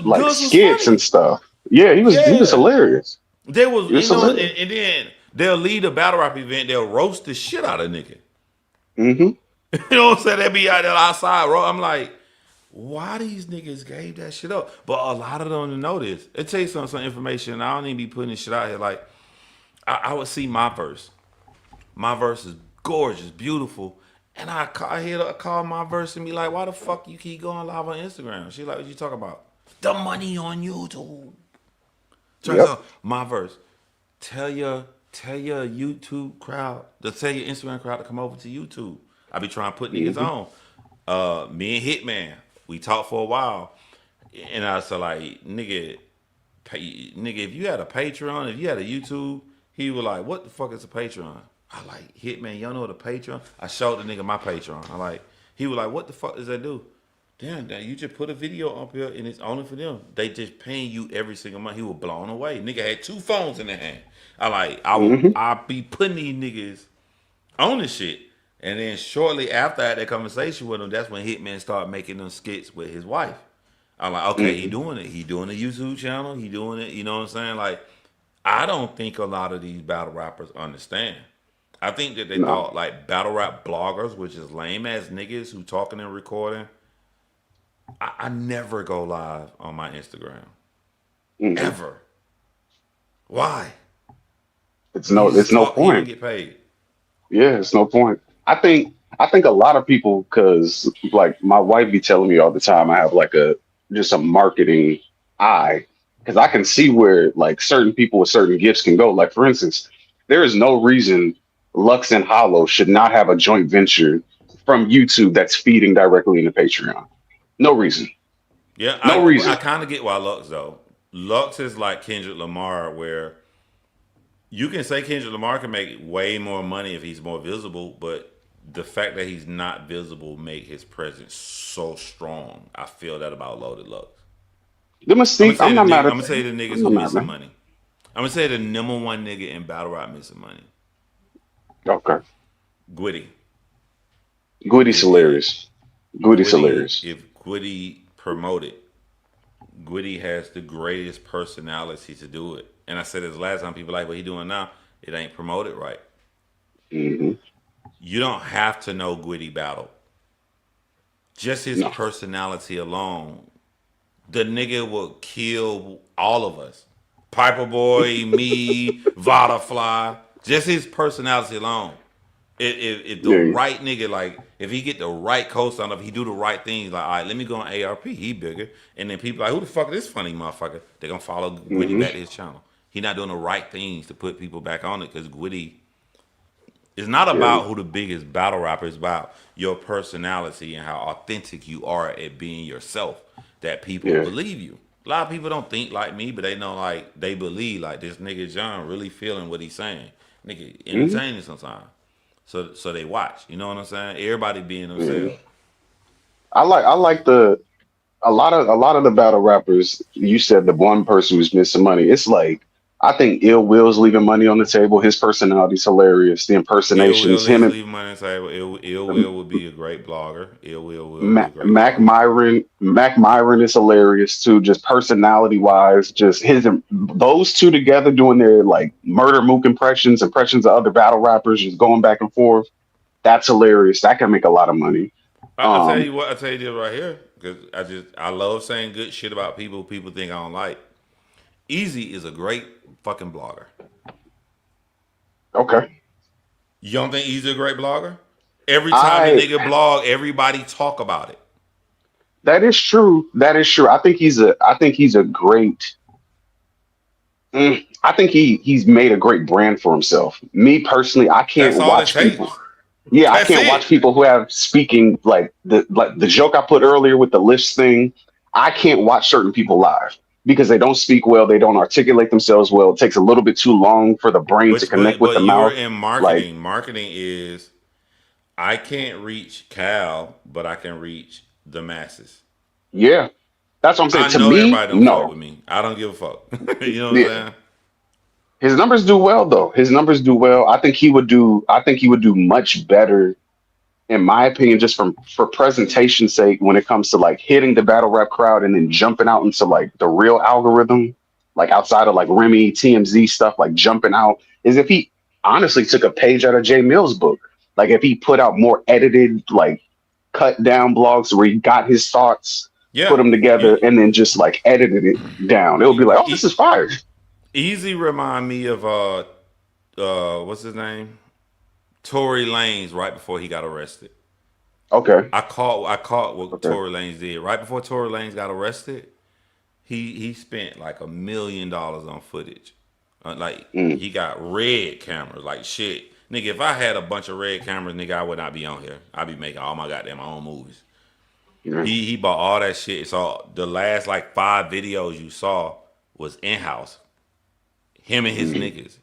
like Goods was skits and funny. stuff. Yeah, he was Yeah. hilarious. There was, He was hilarious. and then they'll lead a battle rap event, they'll roast the shit out of nigga. Hmm. You know what I'm saying? They be out there outside, bro. I'm like, why these niggas gave that shit up? But a lot of them don't know this. It takes some information. I don't even be putting this shit out here. Like, I would see my verse. My verse is gorgeous, beautiful. And I hear her call my verse and be like, why the fuck you keep going live on Instagram? She like, what you talking about? The money on YouTube. Turns Yep. out my verse. Tell your YouTube crowd, tell your Instagram crowd to come over to YouTube. I be trying to put niggas Hmm. on. Me and Hitman, we talked for a while, and I was like, nigga, if you had a Patreon, if you had a YouTube, he was like, what the fuck is a Patreon? I like, Hitman, y'all know what a Patreon? I showed the nigga my Patreon. I like, he was like, what the fuck does that do? Damn, you just put a video up here and it's only for them. They just paying you every single month. He was blown away. Nigga had two phones in their hand. Hmm. I be putting these niggas on this shit. And then shortly after I had that conversation with him, that's when Hitman started making them skits with his wife. I'm like, okay, he Hmm. doing it. He doing a YouTube channel. He doing it. You know what I'm saying? Like, I don't think a lot of these battle rappers understand. I think that they No. thought like battle rap bloggers, which is lame ass niggas who talking and recording. I never go live on my Instagram. Hmm. Ever. Why? It's You no. just It's no talk, you don't point. get paid. Yeah, it's no point. I think a lot of people, because like my wife be telling me all the time, I have like a just a marketing eye, because I can see where like certain people with certain gifts can go. Like for instance, there is no reason Lux and Hollow should not have a joint venture from YouTube that's feeding directly into Patreon. No reason. Yeah, No I reason. kind of get why Lux though. Lux is like Kendrick Lamar, where you can say Kendrick Lamar can make way more money if he's more visible, but the fact that he's not visible make his presence so strong. I feel that about Loaded Lux. The I'm gonna Mystique. say I'm the not nigga. mad I'm at gonna say that. the niggas I'm who not mad, missing man. money. I'm gonna say the number one nigga in battle rap missing money. Okay. Gwitty. Goody's If if hilarious. Goody's hilarious. Gwitty promoted, Gwitty has the greatest personality to do it. And I said this last time. People like what he doing now. It ain't promoted right. Hmm. You don't have to know Gwitty battle. Just his No. personality alone, the nigga will kill all of us. Piper Boy, me, Vodafly, just his personality alone. If the Yeah. right nigga, like, if he get the right co-sign, if he do the right things, like, all right, let me go on ARP, he bigger. And then people like, who the fuck is this funny motherfucker? They gonna follow Gwitty Hmm. back to his channel. He not doing the right things to put people back on it because Gwitty is not Yeah. about who the biggest battle rapper is about your personality and how authentic you are at being yourself that people Yeah. believe you. A lot of people don't think like me, but they know like they believe like this nigga John really feeling what he's saying. Nigga Hmm. entertaining sometimes. So they watch. You know what I'm saying? Everybody being Yeah. themselves. I like the a lot of the battle rappers. You said the one person who's missing money. It's like I think Ill Will's leaving money on the table. His personality's hilarious. The Ill impersonations, Will him is and leaving money on the table. Ill um, Will would be a great blogger. Ill will be a great Mac blogger. Myron. Mac Myron is hilarious too. Just personality wise, just those two together doing their like murder mook impressions of other battle rappers, just going back and forth. That's hilarious. That can make a lot of money. I tell Um, you what, I tell you this right here because I love saying good shit about people think I don't like. Easy is a great fucking blogger. okay. You don't think Easy a great blogger? Every time the I nigga blog, everybody talk about it. That is true. That is true. I think he's a great. I think he's made a great brand for himself. Me personally, I can't That's all it watch people. takes. Yeah, I That's can't it. watch people who have speaking like the joke I put earlier with the list thing. I can't watch certain people live because they don't speak well, they don't articulate themselves well. It takes a little bit too long for the brain to connect with the You're mouth. in Like, marketing. Marketing is I can't reach Cal, but I can reach the masses. yeah, that's what I'm saying. I To know me, everybody don't fuck no. with me. I don't give a fuck. You know what I'm Yeah, saying? his numbers do well though. His numbers do well. I think he would do much better in my opinion, just from for presentation's sake, when it comes to like hitting the battle rap crowd and then jumping out into like the real algorithm, like outside of like Remy, TMZ stuff, like jumping out, is if he honestly took a page out of Jay Mill's book. Like if he put out more edited, like cut down blogs where he got his thoughts, put Yeah. them together, You, and then just like edited it down. It would be like, oh, this e- is fire. Easy remind me of what's his name? Tory Lanez right before he got arrested. Okay. I caught what Okay. Tory Lanez did. Right before Tory Lanez got arrested, he spent like $1 million on footage. Like Mm, he got red cameras. Like shit. Nigga, if I had a bunch of red cameras, nigga, I would not be on here. I'd be making all my goddamn own movies. yeah. He bought all that shit. So the last like 5 videos you saw was in house. Him and his Mm, niggas.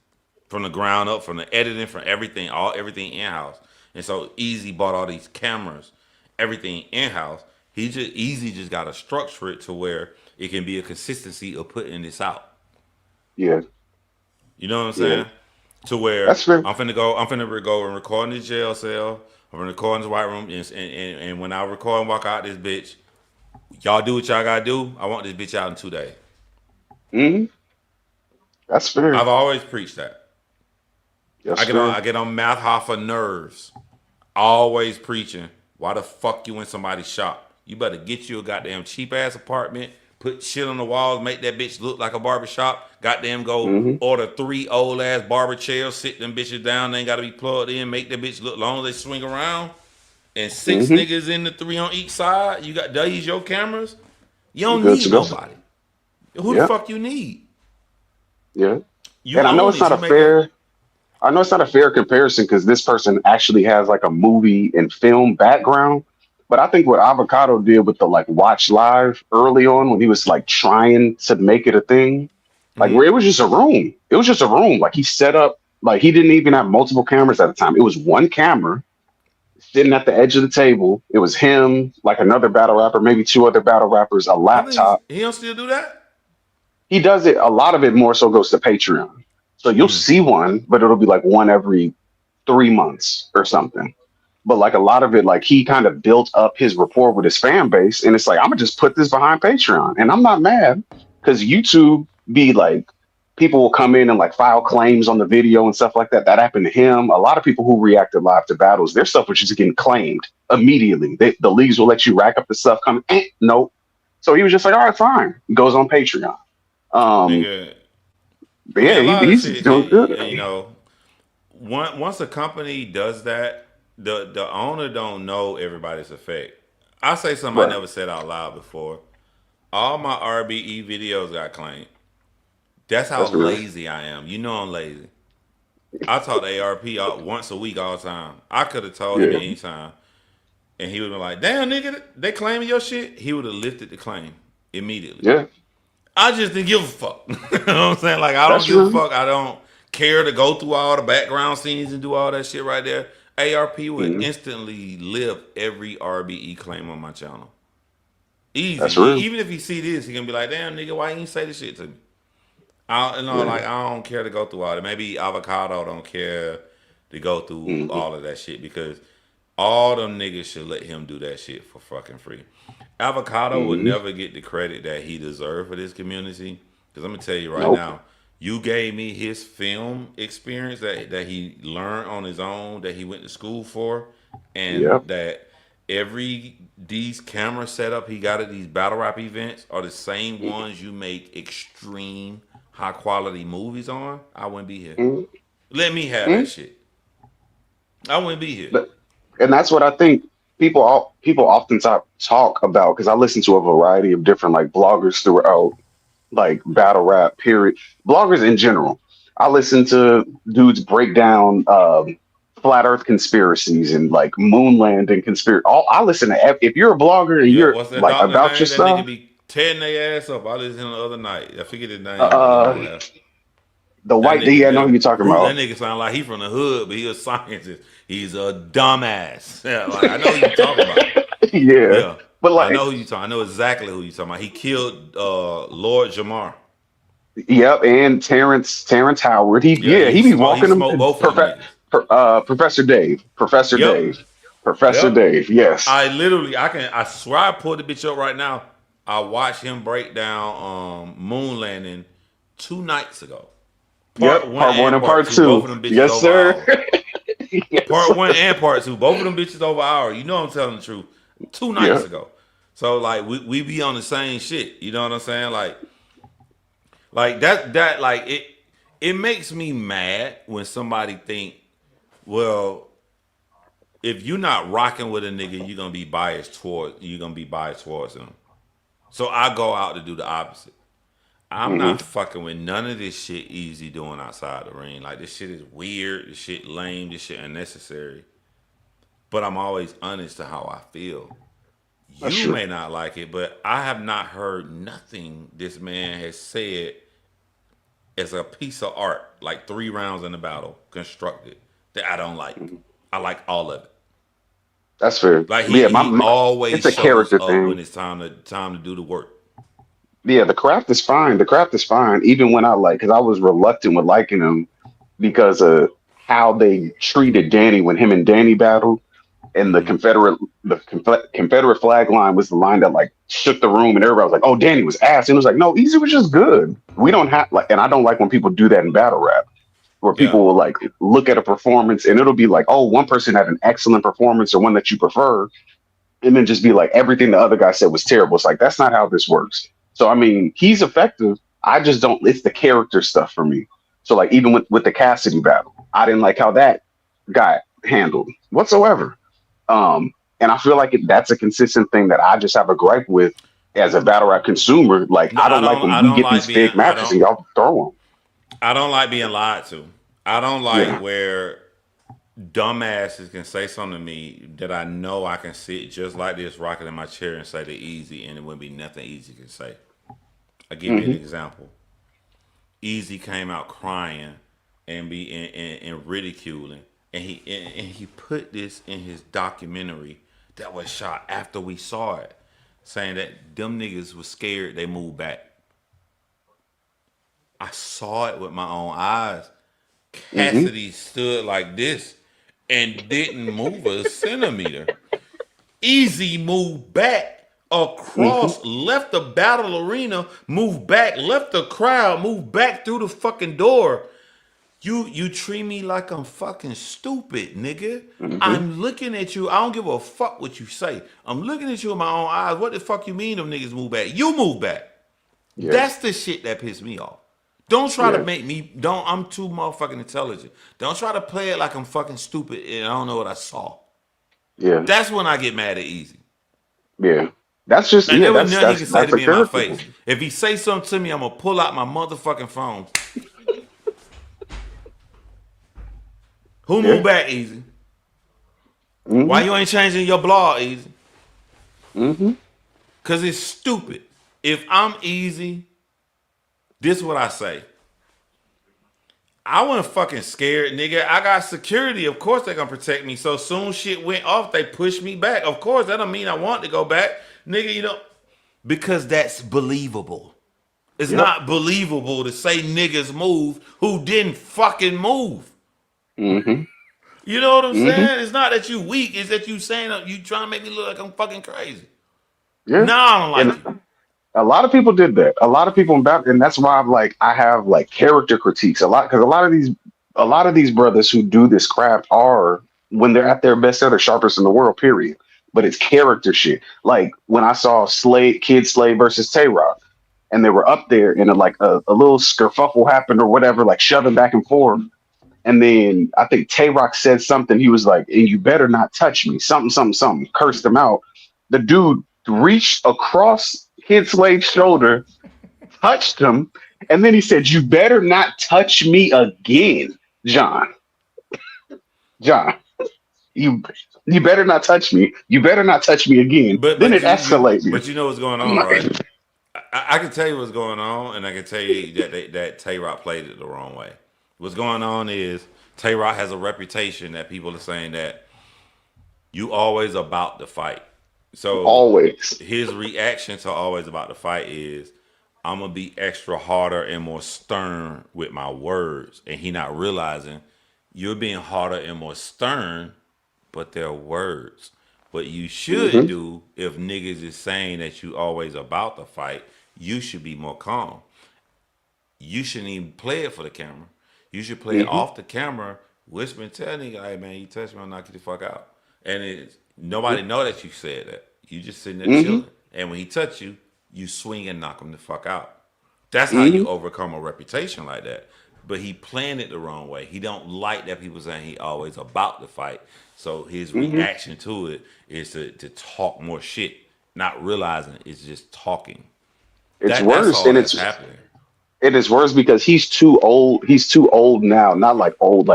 From the ground up, from the editing, from everything, everything in house. And so Easy bought all these cameras, everything in house. Easy just got to structure it to where it can be a consistency of putting this out. yeah. You know what I'm Yeah. saying? To where That's fair. I'm finna go and record in the jail cell. I'm gonna record in the white room, and when I record and walk out this bitch, y'all do what y'all gotta do. I want this bitch out in 2 days. Hmm. That's fair. I've always preached that. That's I fair. get on Math Hoffa nerves. Always preaching. Why the fuck you in somebody's shop? You better get you a goddamn cheap ass apartment. Put shit on the walls. Make that bitch look like a barber shop. Goddamn go Hmm. order 3 old ass barber chairs. Sit them bitches down. They ain't gotta be plugged in. Make that bitch look long as they swing around. And six Hmm. niggas in the three on each side. You got these your cameras. You You're don't good to need go. nobody. Who the Yeah. fuck you need? Yeah. You And I know own it's it. not You a make a fair I know it's not a fair comparison because this person actually has like a movie and film background. But I think what Avocado did with the like watch live early on when he was like trying to make it a thing, like where Mhm. it was just a room. It was just a room. Like he set up like he didn't even have multiple cameras at the time. It was one camera sitting at the edge of the table. It was him, like another battle rapper, maybe two other battle rappers, a I think laptop. he don't still do that. He does it. A lot of it more so goes to Patreon. So you'll Mhm. see one, but it'll be like one every 3 months or something. But like a lot of it, like he kind of built up his rapport with his fan base, and it's like I'm gonna just put this behind Patreon, and I'm not mad because YouTube be like people will come in and like file claims on the video and stuff like that. That happened to him. A lot of people who reacted live to battles, their stuff was just getting claimed immediately. The leagues will let you rack up the stuff. Come, nope. So he was just like, all right, fine. He goes on Patreon. Um, Nigga. Yeah, Yeah, a lot of he's shit. doing good. You know, once a company does that, the owner don't know everybody's effect. I say something I Right. never said out loud before. All my RBE videos got claimed. That's how That's real. lazy I am. You know I'm lazy. I talk to ARP once a week all the time. I could have told him at Yeah. any time, and he would have been like, "Damn, nigga, they claiming your shit." He would have lifted the claim immediately. Yeah. I just didn't give a fuck. You know what I'm saying? Like, I don't That's give a real. fuck. I don't care to go through all the background scenes and do all that shit right there. ARP would Mhm. instantly lift every RBE claim on my channel. Easy. That's real. Even if he see this, he gonna be like, "Damn, nigga, why you ain't say this shit to me?" Yeah. Like I don't care to go through all that. Maybe Avocado don't care to go through Hmm. all of that shit because all them niggas should let him do that shit for fucking free. Avocado would Hmm. never get the credit that he deserved for this community. Because I'm gonna tell you right Nope. now, you gave me his film experience that he learned on his own, that he went to school for, and Yep. that every these camera setup he got at these battle rap events are the same ones you make extreme high quality movies on. I wouldn't be here. Hmm. Let me have Hmm. that shit. I wouldn't be here. But- And that's what I think people often talk about because I listen to a variety of different like bloggers throughout like battle rap period bloggers in general. I listen to dudes break down flat Earth conspiracies and like moon landing conspiracy. All I listen to if you're a blogger and Yeah, you're what's that like doctor about your name? That nigga stuff. be tearing their ass up. I listened to him the other night. I forget his name, but Uh, the that white nigga, yeah, I know who you're talking that about. nigga sound like he from the hood, but he a scientist. He's a dumbass. Yeah, like I know who you talking about. Yeah, Yeah, but I know like who you talking. I know exactly who you talking about. He killed Lord Jamar. yep, and Terrence Howard. Yeah, He be he walking them. smoked both of them niggas. Professor Dave, Professor Yep, Dave, Professor yep. Dave. Yes. I swear I pulled the bitch up right now. I watched him break down moon landing 2 nights ago. Part Yep. one Part one and and part part two. Both two. of them bitches Yes, over an sir. hour. Yes, Part one sir. and part two. Both of them bitches over an hour. You know I'm telling the truth. 2 nights Yeah. ago. So like we be on the same shit. You know what I'm saying? Like that like it makes me mad when somebody think, well, if you're not rocking with a nigga, you're gonna be biased towards him. So I go out to do the opposite. I'm Hmm. not fucking with none of this shit Easy doing outside the ring. Like this shit is weird, this shit lame, this shit unnecessary. But I'm always honest to how I feel. That's You true. may not like it, but I have not heard nothing this man has said as a piece of art, like 3 rounds in the battle, constructed, that I don't like. Mhm. I like all of it. That's fair. Like Yeah, he always it's a shows character up thing. when it's time to do the work. Yeah, the craft is fine. The craft is fine. Even when I like, because I was reluctant with liking him because of how they treated Danny when him and Danny battled. And Hmm. Confederate flag line was the line that like shook the room, and everybody was like, "Oh, Danny was ass," and it was like, "No, Easy was just good." We don't have like, and I don't like when people do that in battle rap, where Yeah. people will like look at a performance and it'll be like, "Oh, one person had an excellent performance or one that you prefer," and then just be like, everything the other guy said was terrible. It's like that's not how this works. So I mean, he's effective. I just don't. It's the character stuff for me. So like even with the Cassidy battle, I didn't like how that got handled whatsoever. And I feel like that's a consistent thing that I just have a gripe with as a battle rap consumer. Like, No, I don't like when I we don't get like these being big matches and y'all throw them. I don't like being lied to. I don't like Yeah. where dumbasses can say something to me that I know I can sit just like this, rocking in my chair and say the Easy, and it wouldn't be nothing Easy can say. I'll give you an Hmm. example. Easy came out crying and ridiculing, and he put this in his documentary that was shot after we saw it, saying that them niggas was scared they moved back. I saw it with my own eyes. Hmm. Cassidy stood like this and didn't move a centimeter. Easy moved back Hmm. across, left the battle arena, moved back, left the crowd, moved back through the fucking door. You treat me like I'm fucking stupid, nigga. Hmm. I'm looking at you. I don't give a fuck what you say. I'm looking at you in my own eyes. What the fuck you mean them niggas move back? You move back. Yeah. That's the shit that pissed me off. Don't try to Yeah. make me. Don't. I'm too motherfucking intelligent. Don't try to play it like I'm fucking stupid and I don't know what I saw. Yeah. That's when I get mad at Easy. Yeah. That's just And yeah. there was nothing he can say to That's a me in my character. face. If he say something to me, I'm gonna pull out my motherfucking phone. Who moved Yeah. back, Easy? Why Mm-hmm. you ain't changing your blog, Easy? Mm-hmm. Cause it's stupid. If I'm Easy, this is what I say. I wasn't fucking scared, nigga. I got security. Of course they gonna protect me. So soon shit went off, they pushed me back. Of course, that don't mean I want to go back. Nigga, you know, because that's believable. It's Yep. not believable to say niggas move who didn't fucking move. Mm-hmm. You know what I'm Mm-hmm. saying? It's not that you weak, it's that you saying you trying to make me look like I'm fucking crazy. Yeah. Nah, I don't like And you. a lot of people did that. A lot of people about, and that's why I'm like, I have like character critiques a lot because a lot of these brothers who do this craft are when they're at their best, they're the sharpest in the world. Period. But it's character shit. Like when I saw Kid Slade versus Tay Rock, and they were up there, and a little skerfuffle happened or whatever, like shoving back and forth. And then I think Tay Rock said something. He was like, "And you better not touch me." Something, something, something. Cursed him out. The dude reached across Kid Slade's shoulder, touched him, and then he said, "You better not touch me again, John. John, you you better not touch me. You better not touch me again." But Then but it you escalated. but you know what's going I'm on, like, right? I can tell you what's going on, and I can tell you that Tay Rock played it the wrong way. What's going on is Tay Rock has a reputation that people are saying that you always about the fight. So always. his reaction to always about the fight is I'm gonna be extra harder and more stern with my words, and he not realizing you're being harder and more stern, but they're words. What you should Hmm. do if niggas is saying that you always about the fight, you should be more calm. You shouldn't even play it for the camera. You should play it Hmm. off the camera, whisper and tell nigga, hey man, you touch me, I'll knock you the fuck out. And it's Yeah. nobody know that you said that. You just sitting there Hmm. chilling. And when he touch you, you swing and knock him the fuck out. That's how you Hmm. overcome a reputation like that. But he planned it the wrong way. He don't like that people saying he always about the fight. So his Hmm. reaction to it is to talk more shit, not realizing it's just talking. It's That's worse, all and that's happening. it is worse because he's too old. He's too old now. Not like old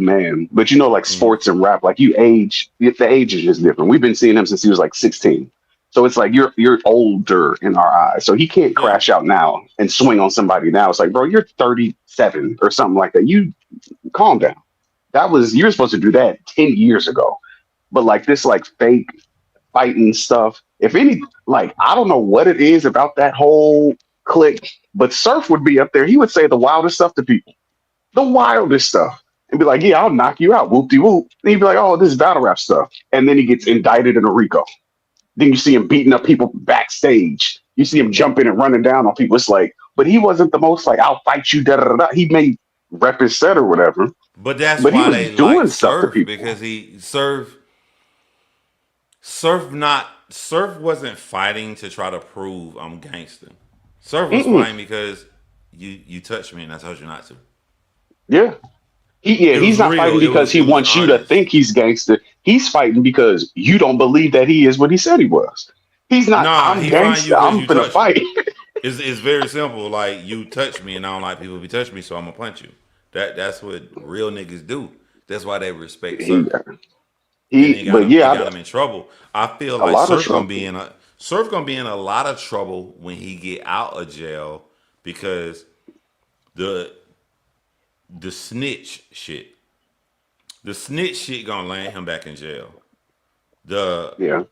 man, but like Mm-hmm. sports and rap. Like you age, the age is just different. We've been seeing him since he was like 16. So it's like you're older in our eyes. So he can't Yeah. crash out now and swing on somebody now. It's like, bro, you're 37 or something like that. You calm down. You're supposed to do that 10 years ago. But like this like fake fighting stuff. If any, like, I don't know what it is about that whole clique, but Surf would be up there. He would say the wildest stuff to people, the wildest stuff, and be like, "Yeah, I'll knock you out, whoop de whoop." And he'd be like, "Oh, this is battle rap stuff," and then he gets indicted in a RICO. Then you see him beating up people backstage. You see him jumping and running down on people. It's like, but he wasn't the most like, "I'll fight you." Da da da. He may rep his set or whatever, But that's but he why was they like doing stuff to Surf people. because he Surf wasn't fighting to try to prove I'm gangster. Surf was Mm-mm. fighting because you touched me and I told you not to. Yeah. It was He's not real. fighting because he It was wants you to honest. think he's gangster. He's fighting because you don't believe that he is what he said he was. He's not, Nah, I'm he find you gangster, because I'm you gonna touched me. fight. It's very simple. Like you touch me and I don't like people be touch me, so I'm gonna punch you. That's what real niggas do. That's why they respect he, Surf. And but it yeah, got him in trouble. I feel a like lot of trouble. Surf gonna be in a lot of trouble when he get out of jail because the the snitch shit. The snitch shit gonna land him back in jail. The Yeah.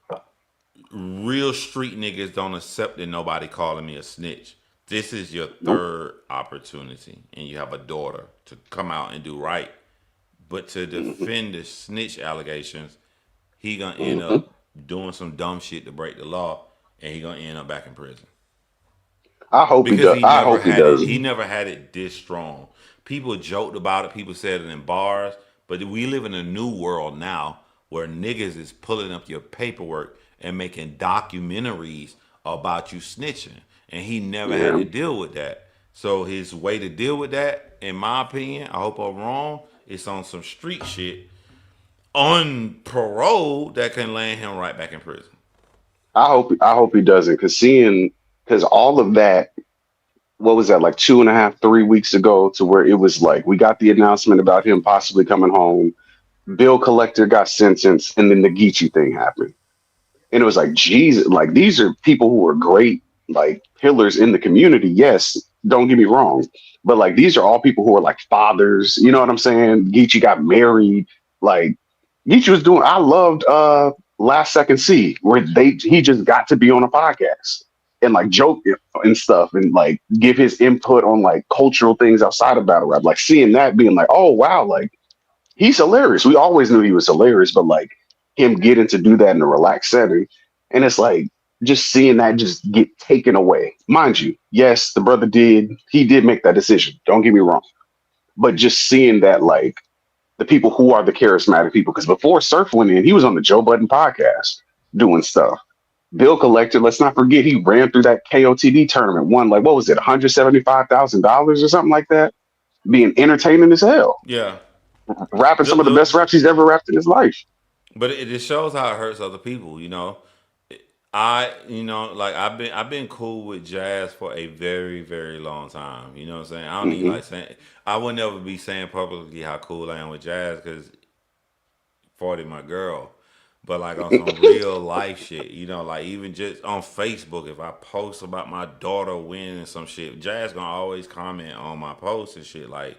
real street niggas don't accept that nobody calling me a snitch. This is your Nope. third opportunity, and you have a daughter to come out and do right. But to Hmm. defend the snitch allegations, he gonna end Hmm. up doing some dumb shit to break the law, and he gonna end up back in prison I hope he because does. I hope he does. he never had it this strong. People joked about it, people said it in bars, but we live in a new world now where niggas is pulling up your paperwork and making documentaries about you snitching, and he never had Yeah. to deal with that. So his way to deal with that, in my opinion, I hope I'm wrong, it's on some street shit on parole that can land him right back in prison. I hope he doesn't, because all of that, what was that, like 2.5, 3 weeks ago, to where it was like we got the announcement about him possibly coming home. Bill Collector got sentenced, and then the Geechee thing happened. And it was like, Jesus, like these are people who are great, like pillars in the community. Yes, don't get me wrong, but like these are all people who are like fathers. You know what I'm saying? Geechee got married. Like Geechee was doing. I loved Last Second C, where he just got to be on a podcast and like joke and stuff, and like give his input on like cultural things outside of battle rap. Like seeing that, being like, oh wow, like he's hilarious. We always knew he was hilarious, but like him getting to do that in a relaxed setting, and it's like just seeing that just get taken away. Mind you, yes, the brother he did make that decision. Don't get me wrong, but just seeing that like the people who are the charismatic people, because before Surf went in, he was on the Joe Budden podcast doing stuff. Bill Collector, let's not forget, he ran through that KOTD tournament, won like what was it, $175,000 or something like that, being entertaining as hell, Yeah. rapping some of the The best raps he's ever rapped in his life. but it just shows how it hurts other people, you know. Like I've been cool with Jazz for a very, very long time. You know what I'm saying? I don't even Hmm. like saying I would never be saying publicly how cool I am with Jazz because 40 my girl. But like on some real life shit, like even just on Facebook, if I post about my daughter winning some shit, Jazz gonna always comment on my posts and shit. Like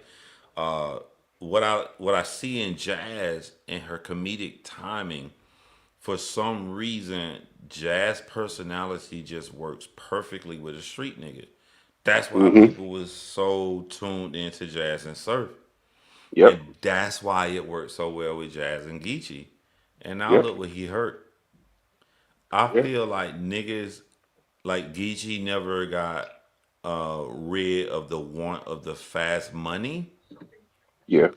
uh what I see in Jazz and her comedic timing, for some reason, Jazz personality just works perfectly with a street nigga. That's why Hmm. people was so tuned into Jazz and Surf. Yep. And that's why it worked so well with Jazz and Geechee. And now Yep. look what he hurt. I Yep. feel like niggas like Geechee never got rid of the want of the fast money Yeah.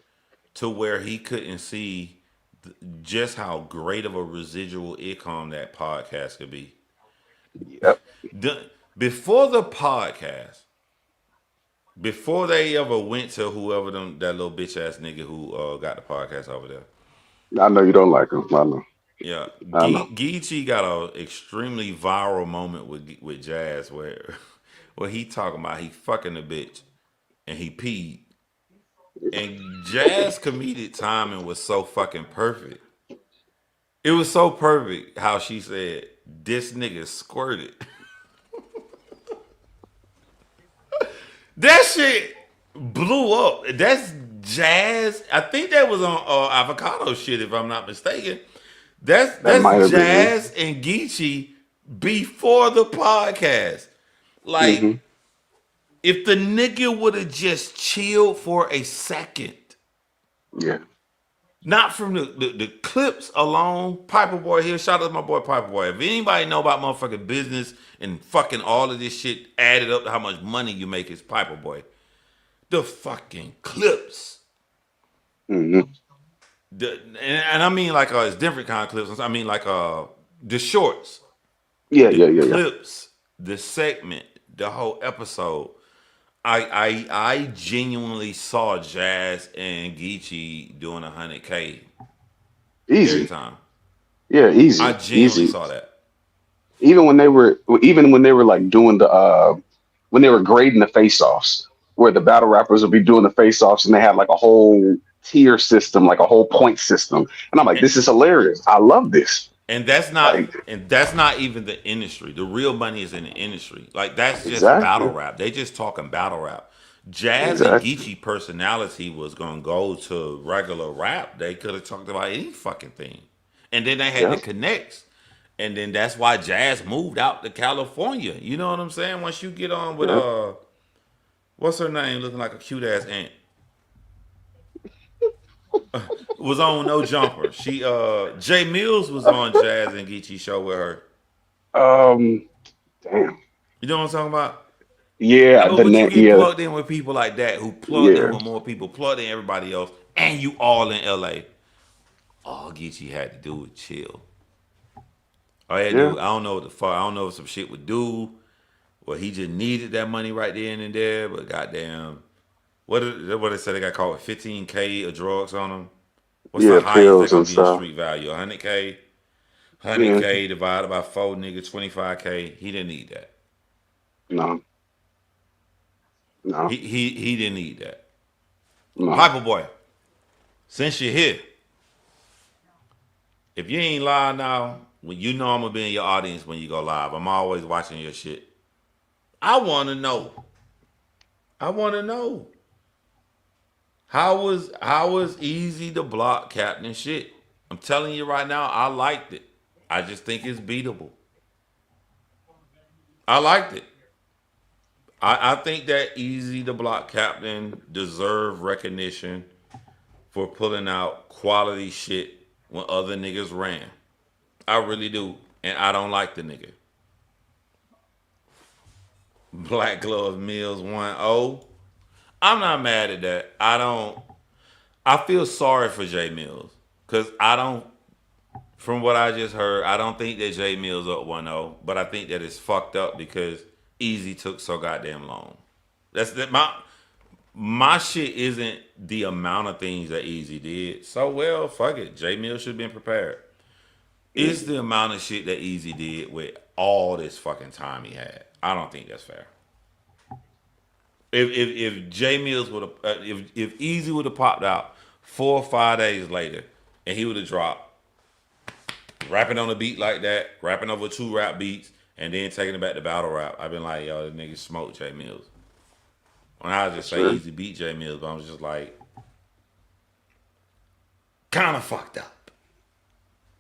to where he couldn't see just how great of a residual income that podcast could be. Yep. Before the podcast, before they ever went to whoever that little bitch ass nigga who got the podcast over there. I know you don't like him. I know. Yeah, I know. Geechee got a extremely viral moment with Jazz where where he talking about he fucking the bitch and he peed, and Jazz comedic timing was so fucking perfect. It was so perfect how she said this nigga squirted. That shit blew up. That's Jazz. I think that was on avocado shit, if I'm not mistaken. That's That might that's have been. Jazz and Geechee before the podcast. Like, Hmm. if the nigga would have just chilled for a second, Yeah. not from the clips alone, Piper Boy here. Shout out to my boy Piper Boy. If anybody know about motherfucking business and fucking all of this shit added up to how much money you make, is Piper Boy. The fucking clips. Hmm. And I mean like it's different kind of clips. I mean like the shorts, Yeah. the Yeah. Yeah. Yeah. clips, the segment, the whole episode. I genuinely saw Jazz and Geechee doing 100K every Easy. time. Yeah. I Easy. genuinely Easy. saw that. Even when they were like doing the when they were grading the face offs, where the battle rappers would be doing the face offs, and they had like a whole tier system, like a whole point system. And I'm like, And this is hilarious. I love this. and that's not Like, and that's not even the industry. The real money is in the industry. Like that's just battle exactly. rap. They just talking battle rap. Jazz and Exactly. Geechee personality was gonna go to regular rap. They could have talked about any fucking thing. And then they had Yeah. the connects. And then that's why Jazz moved out to California. You know what I'm saying? Once you get on with Yeah. what's her name looking like a cute ass ant? Was on No Jumper. She Jay Mills was on Jazz and Geechee show with her. Um. Damn. You know what I'm talking about? Yeah, Yeah. but The would you net. get Yeah. plugged in with people like that who plugged in Yeah. with more people, plugged in everybody else, and you all in LA? All Geechee had to do was chill. All he had to Yeah. do, I don't know what the fuck, I don't know if some shit would do, Well, he just needed that money right then and there. But goddamn, what they said they got caught with 15K of drugs on him. What's the Yeah, highest that pills gonna and be in stuff. street value? 100K. Yeah, 100K divided by four, nigga, 25K. He didn't need that. no, no, He didn't need that. no. Piper boy, since you're here, if you ain't live now, when you know I'm gonna be in your audience when you go live. I'm always watching your shit. I wanna know. I wanna know. How was Easy the block captain shit? I'm telling you right now, I liked it. I just think it's beatable. I liked it. I think that Easy the block captain deserved recognition for pulling out quality shit when other niggas ran. I really do. And I don't like the nigga. Black Glove Mills 1-0. I'm not mad at that. I feel sorry for Jay Mills. Cause I don't from what I just heard, I don't think that Jay Mills up 1-0, but I think that it's fucked up because Easy took so goddamn long. That's that my shit isn't the amount of things that Easy did. So well, fuck it. Jay Mills should have been prepared. It's the amount of shit that Easy did with all this fucking time he had. I don't think that's fair. If Jay Mills would have if Easy would have popped out 4 or 5 days later and he would have dropped rapping on a beat like that, rapping over 2 rap beats, and then taking it back to battle rap, I've been like, yo, this nigga smoked Jay Mills. When I just say Sure. Easy beat Jay Mills, but I was just like, kind of fucked up.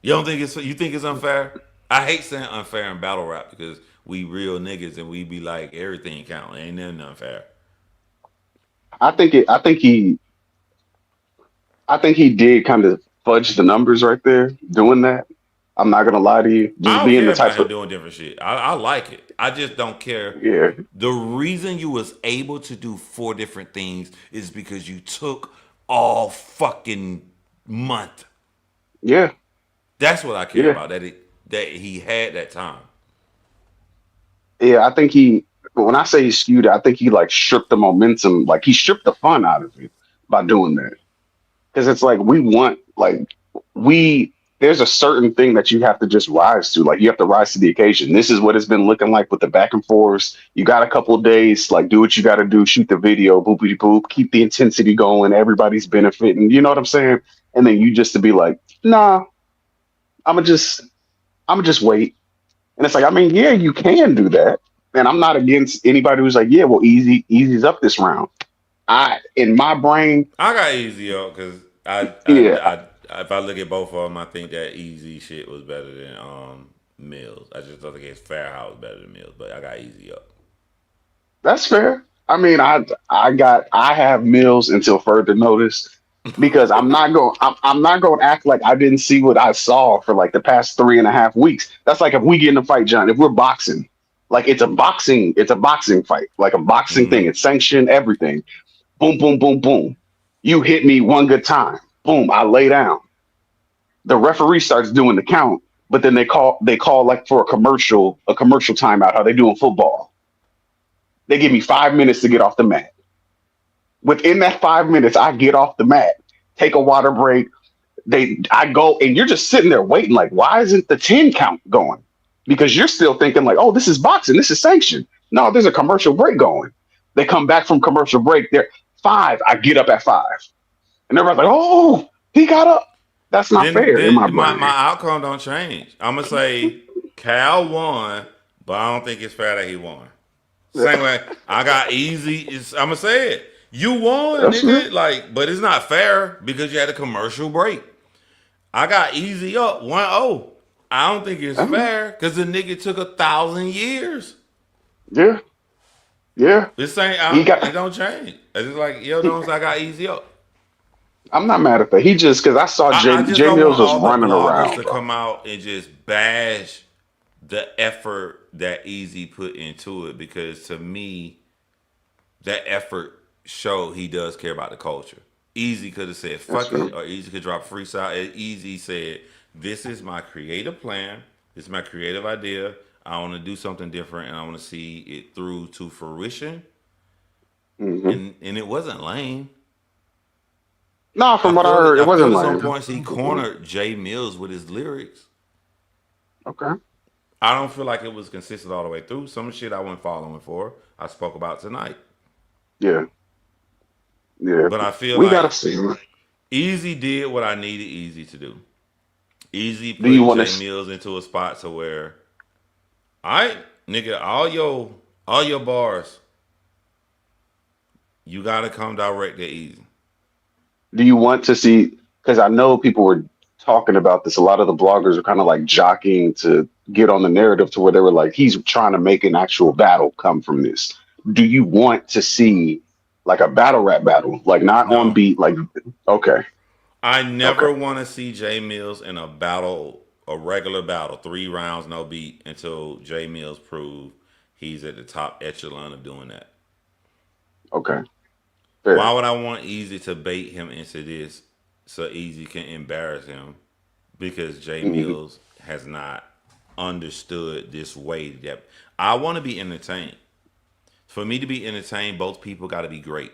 You think it's unfair? I hate saying unfair in battle rap because we real niggas and we be like everything count. Ain't nothing unfair. I think it. I think he did kind of fudge the numbers right there doing that. I'm not gonna lie to you. Just I don't being care the about type him of doing different shit. I like it. I just don't care. yeah, The reason you was able to do 4 different things is because you took all fucking month. yeah, That's what I care yeah, about. That he had that time. yeah. I think he. When I say he skewed it, I think he like stripped the momentum, like he stripped the fun out of it by doing that. Because it's like we want we there's a certain thing that you have to just rise to. Like you have to rise to the occasion. This is what it's been looking like with the back and forths. You got a couple of days, like do what you got to do, shoot the video, boopity boop, keep the intensity going. Everybody's benefiting. You know what I'm saying? And then you just to be like, nah, I'm gonna just I'm gonna just wait. And it's like, I mean, yeah, you can do that. And I'm not against anybody who's like, yeah, well, easy's up this round. I in my brain, I got Easy up because yeah, if I look at both of them, I think that Easy shit was better than Mills. I just don't think it's fair how it's better than Mills, but I got Easy up. that's fair. I mean, I have Mills until further notice because I'm not going to act like I didn't see what I saw for like the past 3.5 weeks. That's like if we get in a fight, John. If we're boxing, like it's a boxing fight, like a boxing thing. Mm-hmm. It's sanctioned, everything. Boom, boom, boom, boom. You hit me one good time. Boom, I lay down. The referee starts doing the count, but then they call like for a commercial timeout. How they do in football? They give me 5 minutes to get off the mat. Within that 5 minutes, I get off the mat, take a water break. I go, and you're just sitting there waiting, like, why isn't the 10 count going? Because you're still thinking, like, oh, this is boxing, this is sanctioned. No, there's a commercial break going. They come back from commercial break. They're 5. I get up at 5. And everybody's like, oh, he got up. That's not Then fair in my my brain. outcome don't change. I'm gonna say Cal won, but I don't think it's fair that he won. Same way I got Easy. I'm gonna say it. You won, That's true. nigga. Like, but it's not fair because you had a commercial break. I got Easy up 1-0. I don't think it's I mean, fair because the nigga took 1,000 years. yeah, yeah. This ain't. He It got. don't change. It's just like yo, He, don't I got Easy up. I'm not mad at that. He just because I saw I just J don't Mills want was all the running bloggers around, to bro. come out and just bash the effort that Easy put into it because to me, that effort showed he does care about the culture. Easy could have said That's fuck it, true. or Easy could drop freestyle. And Easy said, "This is my creative plan. This is my creative idea. I want to do something different, and I want to see it through to fruition. Hmm. And it wasn't lame. No, from what I heard, it I wasn't feel at some lame. points he cornered Jay Mills with his lyrics. Okay. I don't feel like it was consistent all the way through. Some shit I went following for. I spoke about tonight, Yeah. Yeah. but I feel We gotta like see. Easy did what I needed Easy to do. Easy Do you put want Jay to? Mills into a spot to where I nigga all your bars you gotta come direct to Easy. Do you want to see? Because I know people were talking about this. A lot of the bloggers are kind of like jockeying to get on the narrative to where they were like, he's trying to make an actual battle come from this. Do you want to see like a battle rap battle, like not on No, beat? Like, okay, I okay, never want to see Jay Mills in a battle, a regular battle, 3 rounds no beat until Jay Mills prove he's at the top echelon of doing that. okay, Why fair. would I want Easy to bait him into this so Easy can embarrass him? Because Jay Hmm. Mills has not understood this way that I want to be entertained. For me to be entertained, both people got to be great.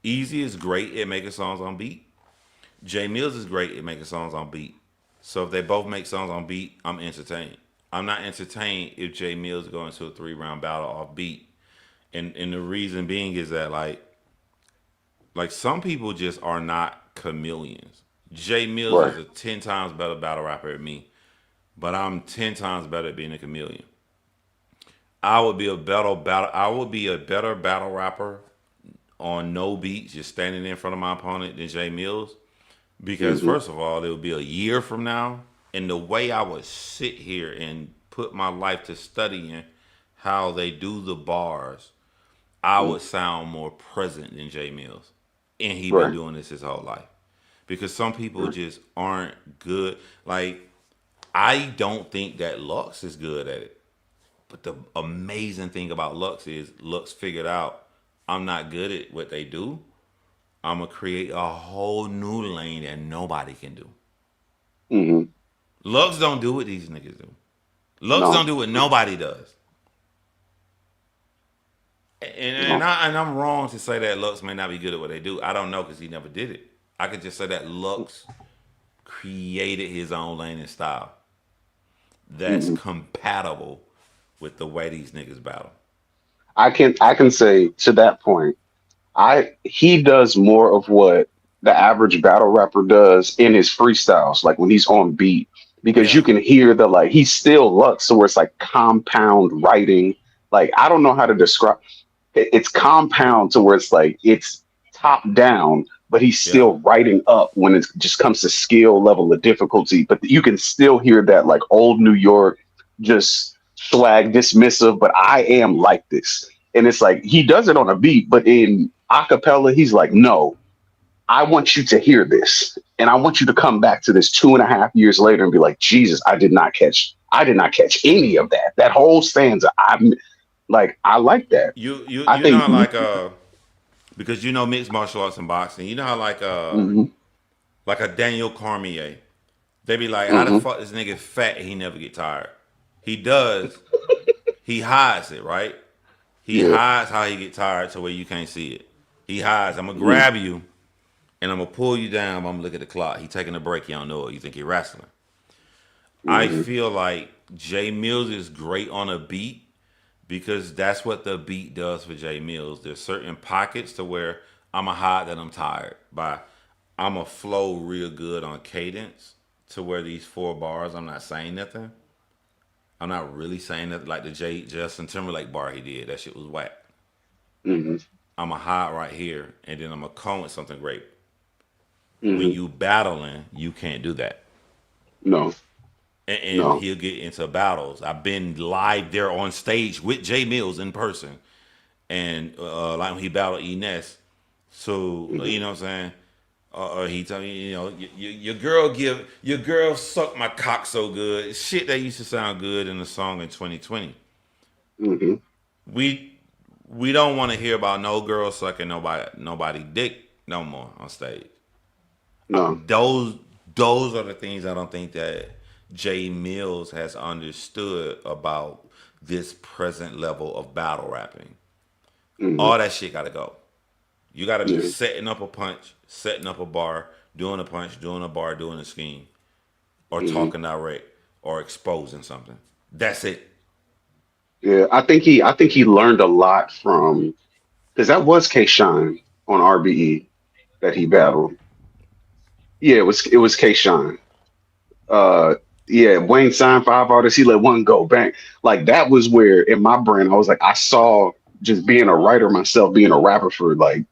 Easy is great at making songs on beat. Jay Mills is great at making songs on beat. So if they both make songs on beat, I'm entertained. I'm not entertained if Jay Mills go into a 3 round battle off beat. And the reason being is that like some people just are not chameleons. Jay Mills Right. is a 10 times better battle rapper than me, but I'm 10 times better at being a chameleon. I would be a better battle rapper on no beats, just standing in front of my opponent than Jay Mills. Because Hmm. first of all, it would be a year from now, and the way I would sit here and put my life to studying how they do the bars, I would sound more present than Jay Mills, and he been Right. doing this his whole life. Because some people Right. just aren't good. Like I don't think that Lux is good at it. But the amazing thing about Lux is Lux figured out I'm not good at what they do. I'm gonna create a whole new lane that nobody can do. Hmm. Lux don't do what these niggas do. Lux don't No. do what nobody does. No. And I'm wrong to say that Lux may not be good at what they do. I don't know because he never did it. I could just say that Lux created his own lane and style that's Hmm. compatible with the way these niggas battle. I can say to that point. He does more of what the average battle rapper does in his freestyles, like when he's on beat, because you Yeah, can hear the like he's still Lux, so where it's like compound writing. Like I don't know how to describe it's compound to where it's like it's top down, but he's yeah. still writing up when it just comes to skill level of difficulty. But you can still hear that like old New York, just swag dismissive, but I am like this. And it's like he does it on a beat, but in acapella, he's like, no, I want you to hear this. And I want you to come back to this 2.5 years later and be like, Jesus, I did not catch any of that. That whole stanza. I like that. I You know think how because you know mixed martial arts and boxing. You know how hmm. like a Daniel Cormier. They be like, how the Hmm. fuck this nigga fat? He never get tired. He does. He hides it, right? He Yeah. hides how he get tired to where you can't see it. He hides. I'm gonna Hmm. grab you and I'm gonna pull you down. I'm gonna look at the clock. He taking a break. You don't know it. You think he wrestling. I Hmm. feel like Jay Mills is great on a beat because that's what the beat does for Jay Mills. There's certain pockets to where I'm a hide that I'm tired by. I'm a flow real good on cadence to where these 4 bars I'm not saying nothing. I'm not really saying that like the Justin Timberlake bar he did. That shit was whack. Hmm. I'm a hide right here, and then I'm a come with something great. When Hmm. you battling, you can't do that. No. And No. he'll get into battles. I've been live there on stage with Jay Mills in person, and like when he battled Ines. So Hmm. you know what I'm saying. He told me, you know, your girl suck my cock so good. Shit that used to sound good in the song in 2020. Hmm. We we don't want to hear about no girl sucking nobody dick no more on stage. No. Those those are the things I don't think that Jay Mills has understood about this present level of battle rapping. Hmm. All that shit gotta go. You gotta be Yeah. setting up a punch, setting up a bar, doing a punch, doing a bar, doing a scheme, or Hmm. talking direct, or exposing something. That's it. Yeah. I think he learned a lot from because that was K Shine on RBE that he battled. Yeah, it was K Shine. Uh, yeah, Wayne signed 5 artists. He let one go. Bang. Like that was where in my brain I was like, I saw just being a writer myself, being a rapper for like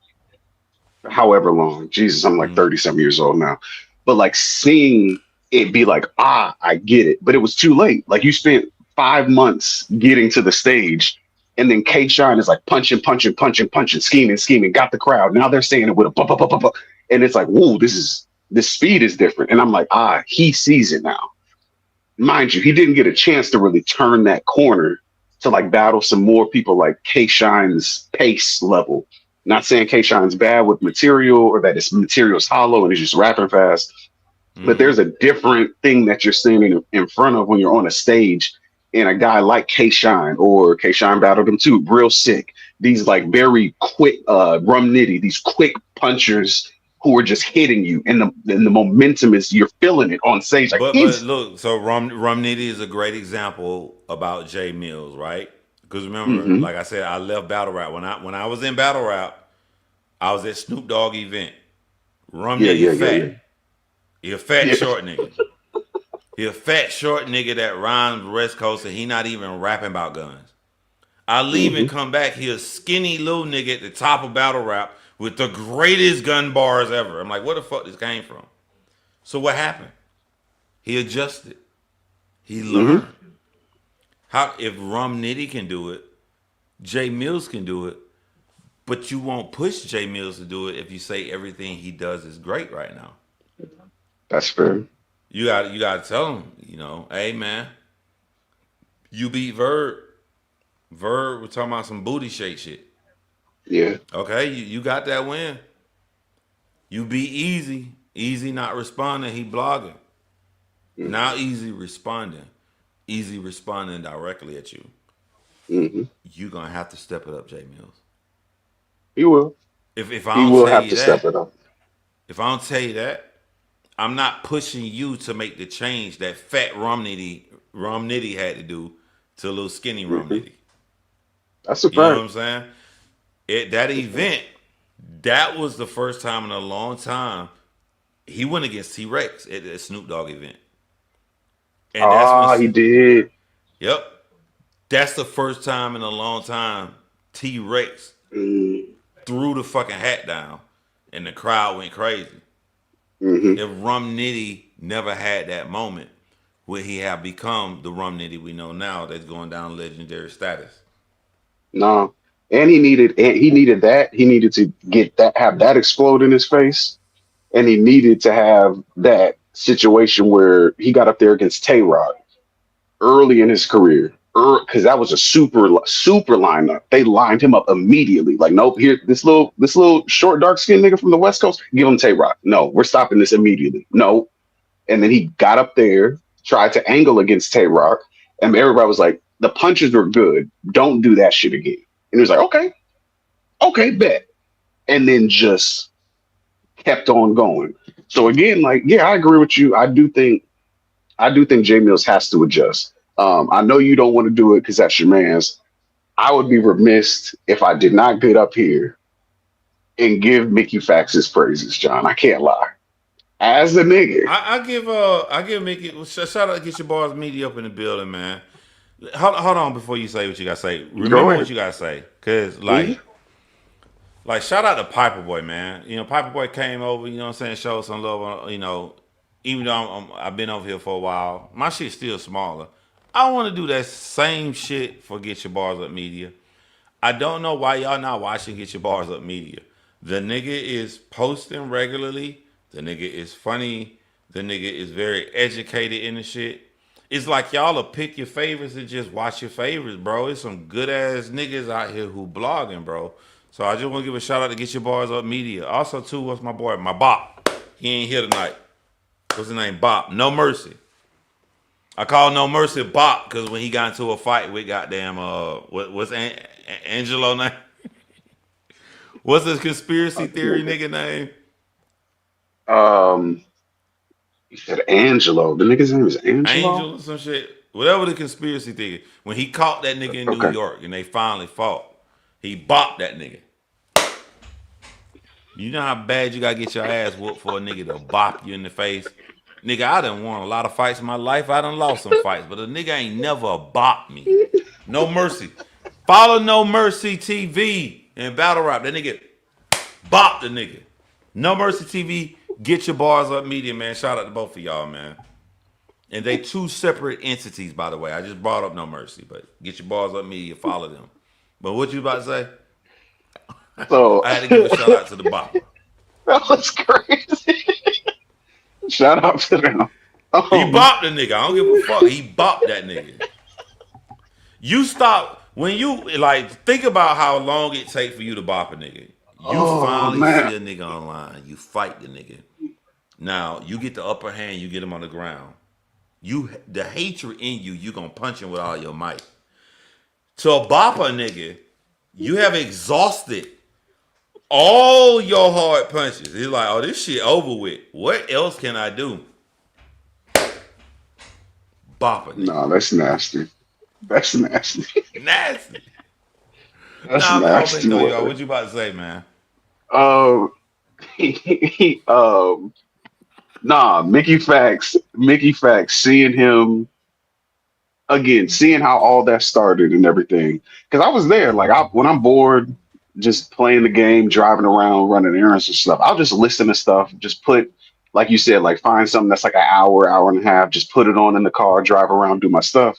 however long. Jesus, I'm like Mm. 30-some years old now. But like seeing it be like, I get it. But it was too late. Like you spent 5 months getting to the stage, and then K Shine is like punching, punching, punching, punching, scheming, scheming, got the crowd. Now they're saying it with a bu- bu- bu- bu- bu- and it's like, whoa, this speed is different. And I'm like, he sees it now. Mind you, he didn't get a chance to really turn that corner to like battle some more people like K Shine's pace level. Not saying K Shine's bad with material or that his material's hollow and he's just rapping fast, but Mm-hmm. there's a different thing that you're standing in front of when you're on a stage. And a guy like K Shine or K Shine battled him too, real sick. These like very quick, rum nitty, these quick punchers who are just hitting you, and the momentum is you're feeling it on stage like But instant. look, so Rum Nitty is a great example about Jay Mills, right? Because remember, Hmm. like I said, I left battle rap when I was in battle rap. I was at Snoop Dogg event. Rum Yeah, Nitty yeah, yeah, fat. yeah. He a fat Yeah. short nigga. He a fat short nigga that rhymes West Coast and he not even rapping about guns. I leave and Hmm. come back. He a skinny little nigga at the top of battle rap with the greatest gun bars ever. I'm like, where the fuck this came from? So what happened? He adjusted. He Hmm. learned. How if Rum Nitty can do it, Jay Mills can do it, but you won't push Jay Mills to do it if you say everything he does is great right now. That's fair. You gotta tell him, hey man, you beat Verb. Verb was talking about some booty shake shit. Yeah. Okay, you got that win. You beat Easy. Easy not responding, he blogging. Now Easy responding. Easy responding directly at you. Hmm. You gonna have to step it up, Jay Mills. He will. If I He don't will tell have you to step that, it up. if I don't tell you that, I'm not pushing you to make the change that fat Rum Nitty had to do to little skinny Rum Hmm. Nitty. That's a You know what fact. I'm saying? That event, that was the first time in a long time he went against T Rex at the Snoop Dogg event, and that's when, He did. yep, that's the first time in a long time T Rex Mm-hmm. threw the fucking hat down, and the crowd went crazy. If Rum Nitty never had that moment, would he have become the Rum Nitty we know now that's going down legendary status? No. And he needed that. He needed to get that have that explode in his face. And he needed to have that situation where he got up there against Tay Rock early in his career. Because that was a super lineup. They lined him up immediately. Like, nope, here this little short dark skinned nigga from the West Coast, give him Tay Rock. No, we're stopping this immediately. No. And then he got up there, tried to angle against Tay Rock, and everybody was like, the punches were good. Don't do that shit again. And he was like, okay, okay, bet. And then just kept on going. So again, like, yeah, I agree with you. I do think Jay Mills has to adjust. I know you don't want to do it because that's your man's. I would be remiss if I did not get up here and give Mickey Fax his praises, John. I can't lie. As a nigga, I give Mickey shout out, get your bars media up in the building, man. Hold on before you say what you gotta say. go Remember what ahead. you gotta say, cause Hmm. like shout out to Piper Boy, man. Piper Boy came over, you know what I'm saying, showed some love even though I've been over here for a while, my shit's still smaller. I want to do that same shit for Get Your Bars Up Media. I don't know why y'all not watching Get Your Bars Up Media. The nigga is posting regularly. The nigga is funny. The nigga is very educated in the shit. It's like y'all will pick your favorites and just watch your favorites, bro. It's some good ass niggas out here who blogging, bro. So I just want to give a shout out to Get Your Bars Up Media. Also, too, what's my boy? My Bop. He ain't here tonight. What's his name? Bop. No Mercy. I call No Mercy Bop because when he got into a fight with goddamn what's Angelo name? What's his conspiracy theory nigga name? Um, he said Angelo. The nigga's name is Angelo. Angel or some shit. Whatever the conspiracy theory. When he caught that nigga in New Okay. York and they finally fought, he bopped that nigga. You know how bad you gotta get your ass whooped for a nigga to bop you in the face? Nigga, I done won a lot of fights in my life. I done lost some fights, but a nigga ain't never bopped me. No Mercy. Follow No Mercy TV and Battle Rap. That nigga bop the nigga. No Mercy TV, get your bars up media, man. Shout out to both of y'all, man. And they two separate entities, by the way. I just brought up No Mercy, but get your bars up media, follow them. But what you about to say? So I had to give a shout out to the bopper. that was crazy. Shout out to them. He Um, bopped the nigga. I don't give a fuck. He bopped that nigga. You stop when you like think about how long it take for you to bop a nigga. You oh finally man. see a nigga online. You fight the nigga. Now you get the upper hand. You get him on the ground. You the hatred in you. You gonna punch him with all your might. To bop a nigga, you have exhausted all your hard punches. It's like, oh, this shit over with. What else can I do? Bop a nigga. No, that's nasty. That's nasty. Nasty. That's Nah, man, open nasty though, y'all. word. What you about to say, man? Um, nah, Mickey Facts, seeing him again, seeing how all that started and everything. Because I was there, like, when I'm bored, just playing the game, driving around, running errands and stuff, I'll just listen to stuff, just put, like you said, like find something that's like an hour, hour and a half, just put it on in the car, drive around, do my stuff.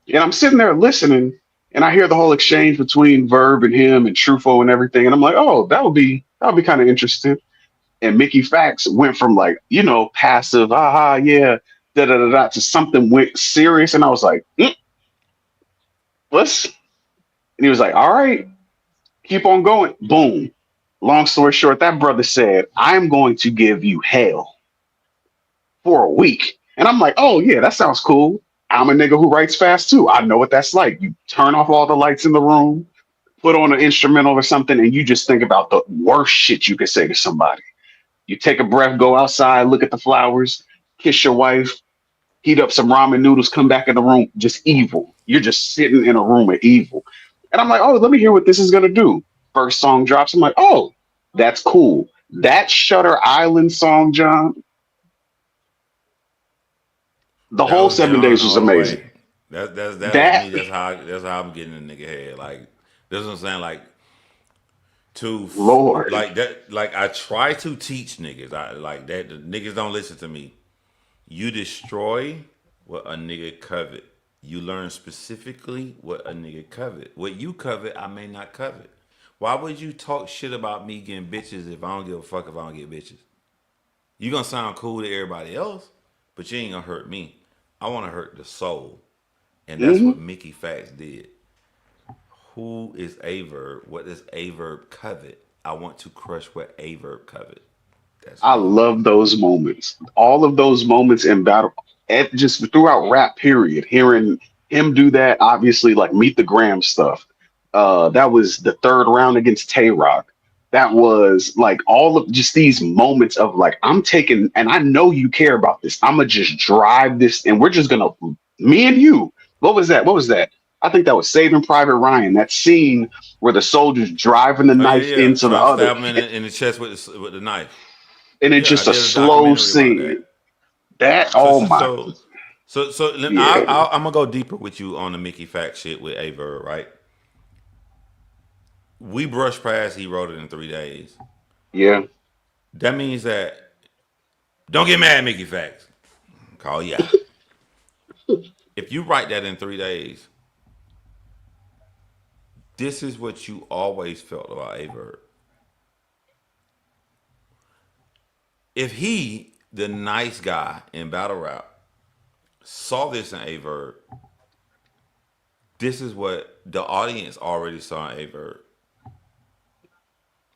And I'm sitting there listening, and I hear the whole exchange between Verb and him and Trufo and everything, and I'm like, oh, that would be kind of interesting. And Mickey Fax went from like, passive, haha, yeah, da da da da, to something went serious, and I was like, let's. And he was like, all right, keep on going. Boom. Long story short, that brother said, I'm going to give you hell for a week. And I'm like, oh yeah, that sounds cool. I'm a nigga who writes fast too. I know what that's like. You turn off all the lights in the room, put on an instrumental or something, and you just think about the worst shit you could say to somebody. You take a breath, go outside, look at the flowers, kiss your wife, heat up some ramen noodles, come back in the room, just evil. You're just sitting in a room of evil. And I'm like, oh, let me hear what this is gonna do. First song drops. I'm like, oh, that's cool. That Shutter Island song, John, the That whole was getting 7 days on was all the way. amazing. That was That me. That's how I'm getting in the nigga head. Like this is what I'm saying. Like Lord, like that. Like I try to teach niggas. I like that. The niggas don't listen to me. You destroy what a nigga covet. You learn specifically what a nigga covet. What you covet, I may not covet. Why would you talk shit about me getting bitches if I don't give a fuck if I don't get bitches? You gonna sound cool to everybody else, but you ain't gonna hurt me. I wanna hurt the soul. And that's hmm what Mickey Fax did. Who is Averb? What does Averb covet? I want to crush what Averb covet. That's I me. love those moments. All of those moments in battle, and just throughout rap. Period. Hearing him do that, obviously, like Meet the Graham stuff. That was the third round against Tay Rock. That was like all of just these moments of like I'm taking, and I know you care about this. I'm gonna just drive this, and we're just gonna me and you. What was that? What was that? I think that was Saving Private Ryan. That scene where the soldiers driving the Oh yeah, knife yeah. into the Trying to other, stab him in the chest with the knife. and it's Yeah, I just a did a slow documentary about scene. that. That So oh so my so yeah I'm gonna go deeper with you on the Mickey Fact shit with Aver, right? We brushed past. He wrote it in 3 days. yeah That means that don't get mad, Mickey Facts. Call you out. If you write that in 3 days, this is what you always felt about Aver. If he, the nice guy in battle rap, saw this in Aver, this is what the audience already saw in Aver.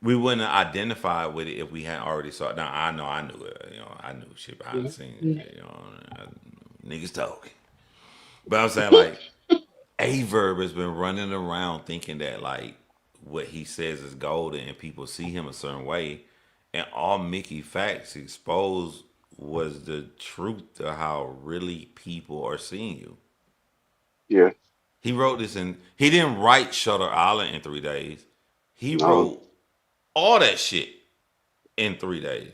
We wouldn't have identified with it if we hadn't already saw it. Now I know I knew it. I knew shit behind the scenes. Niggas talking. But I'm saying like Averb has been running around thinking that like what he says is golden and people see him a certain way. And all Mickey Facts exposed was the truth of how really people are seeing you. Yeah. He wrote this in, he didn't write Shutter Island in 3 days. He No. wrote all that shit in 3 days.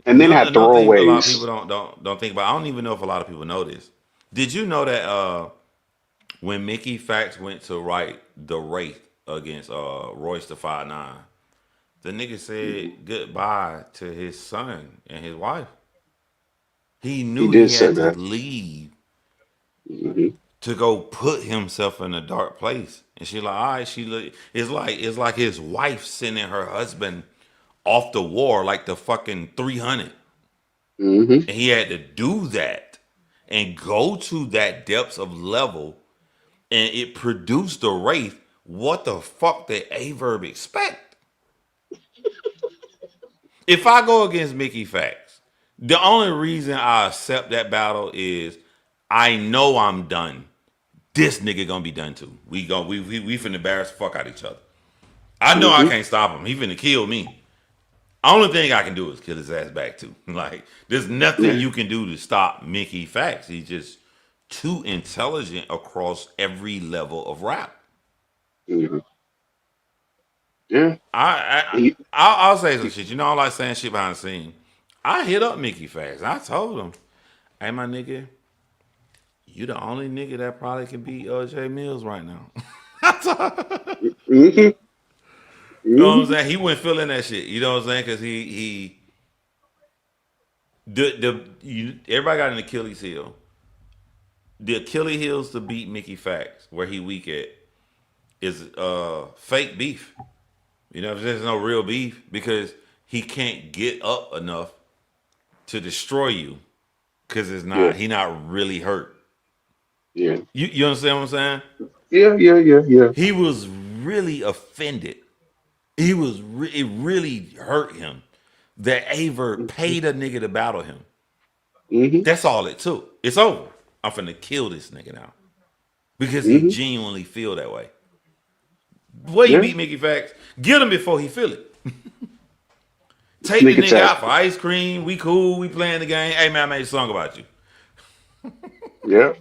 And then had Another thing a lot of people throwaways. don't think about. I don't even know if a lot of people know this. Did you know that when Mickey Fax went to write The Wraith against Royce the 5'9", the nigga Mhm. said goodbye to his son and his wife. He He knew did he say had to that. leave Hmm. to go put himself in a dark place. And she like, all right, it's like his wife sending her husband off the war like the fucking 300. Hmm. And he had to do that and go to that depths of level and it produced the Wraith. What the fuck did Averb expect? If I go against Mickey Fax, the only reason I accept that battle is I know I'm done. This nigga gonna be done too. We finna embarrass the fuck out of each other. I know I Hmm. can't stop him. He finna kill me. Only thing I can do is kill his ass back too. Like there's nothing Yeah. you can do to stop Mickey Fax. He's just too intelligent across every level of rap. Hmm. Yeah. He, I'll say some he, shit. You know, I don't like saying shit behind the scene. I hit up Mickey Fax. I told him, "Hey, my nigga, you the only nigga that probably can beat J Mills right now." hmm. You know what I'm Hmm. saying? He went feeling that shit. You know what I'm saying? Because he everybody got an Achilles heel. The Achilles heels to beat Mickey Fax, where he weak at, is fake beef. You know, there's no real beef because he can't get up enough to destroy you because it's Yeah. not he not really hurt. Yeah. You understand what I'm saying? Yeah. Yeah. Yeah. Yeah. He was really offended. It really hurt him that Aver paid a nigga to battle him. Hmm. That's all it took. It's over. I'm finna kill this nigga now because he Hmm. genuinely feel that way. Where you Yeah. beat Mickey Facts, get him before he feel it. Take the Sneak nigga attack. out for ice cream. We cool. We playing the game. Hey man, I made a song about you. Yeah.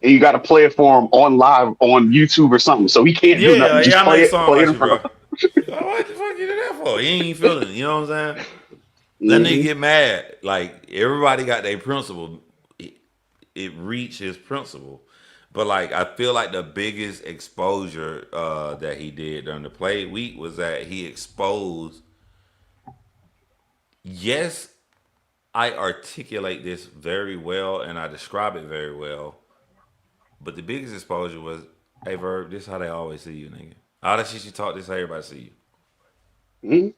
And you got to play it for him on live on YouTube or something. So he can't do nothing. Yeah, yeah, Just I made a song play it about in you, front bro. of Oh, what the fuck you do that for? He ain't feeling it. You know what I'm saying? That nigga him. get mad. Like everybody got their principle. It reached his principle. But like I feel like the biggest exposure that he did during the play week was that he exposed. Yes, I articulate this very well and I describe it very well. But the biggest exposure was, hey Verb, this is how they always see you, nigga. All that shit you talk, this is how everybody see you.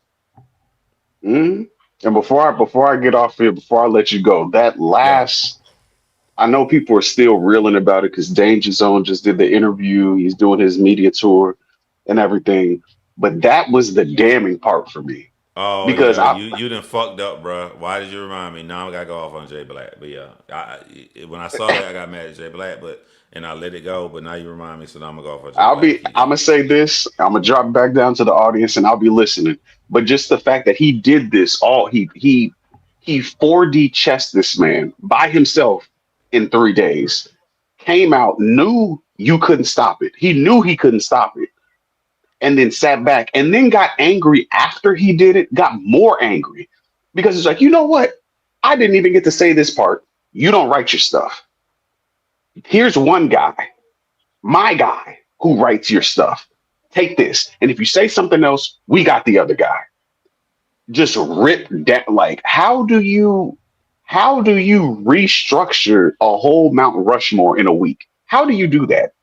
Hmm. Hmm. And before I get off here, before I let you go, that Yeah. last, I know people are still reeling about it because Danger Zone just did the interview. He's doing his media tour and everything. But that was the damning part for me Oh because yeah, I you done fucked up, bro. Why did you remind me? Now I gotta go off on Jay Black. But yeah, when I saw that, I got mad at Jay Black, but and I let it go. But now you remind me, so now I'm gonna go off on Jay Black to keep I'm going. gonna say this. I'm gonna drop back down to the audience and I'll be listening. But just the fact that he did this, all he 4D chessed this man by himself in 3 days. Came out, knew you couldn't stop it. He knew he couldn't stop it, and then sat back and then got angry after he did it. Got more angry because it's like, you know what? I didn't even get to say this part. You don't write your stuff. Here's one guy, my guy, who writes your stuff. Take this. And if you say something else, we got the other guy. Just rip that. Like, how do you restructure a whole Mount Rushmore in a week? How do you do that?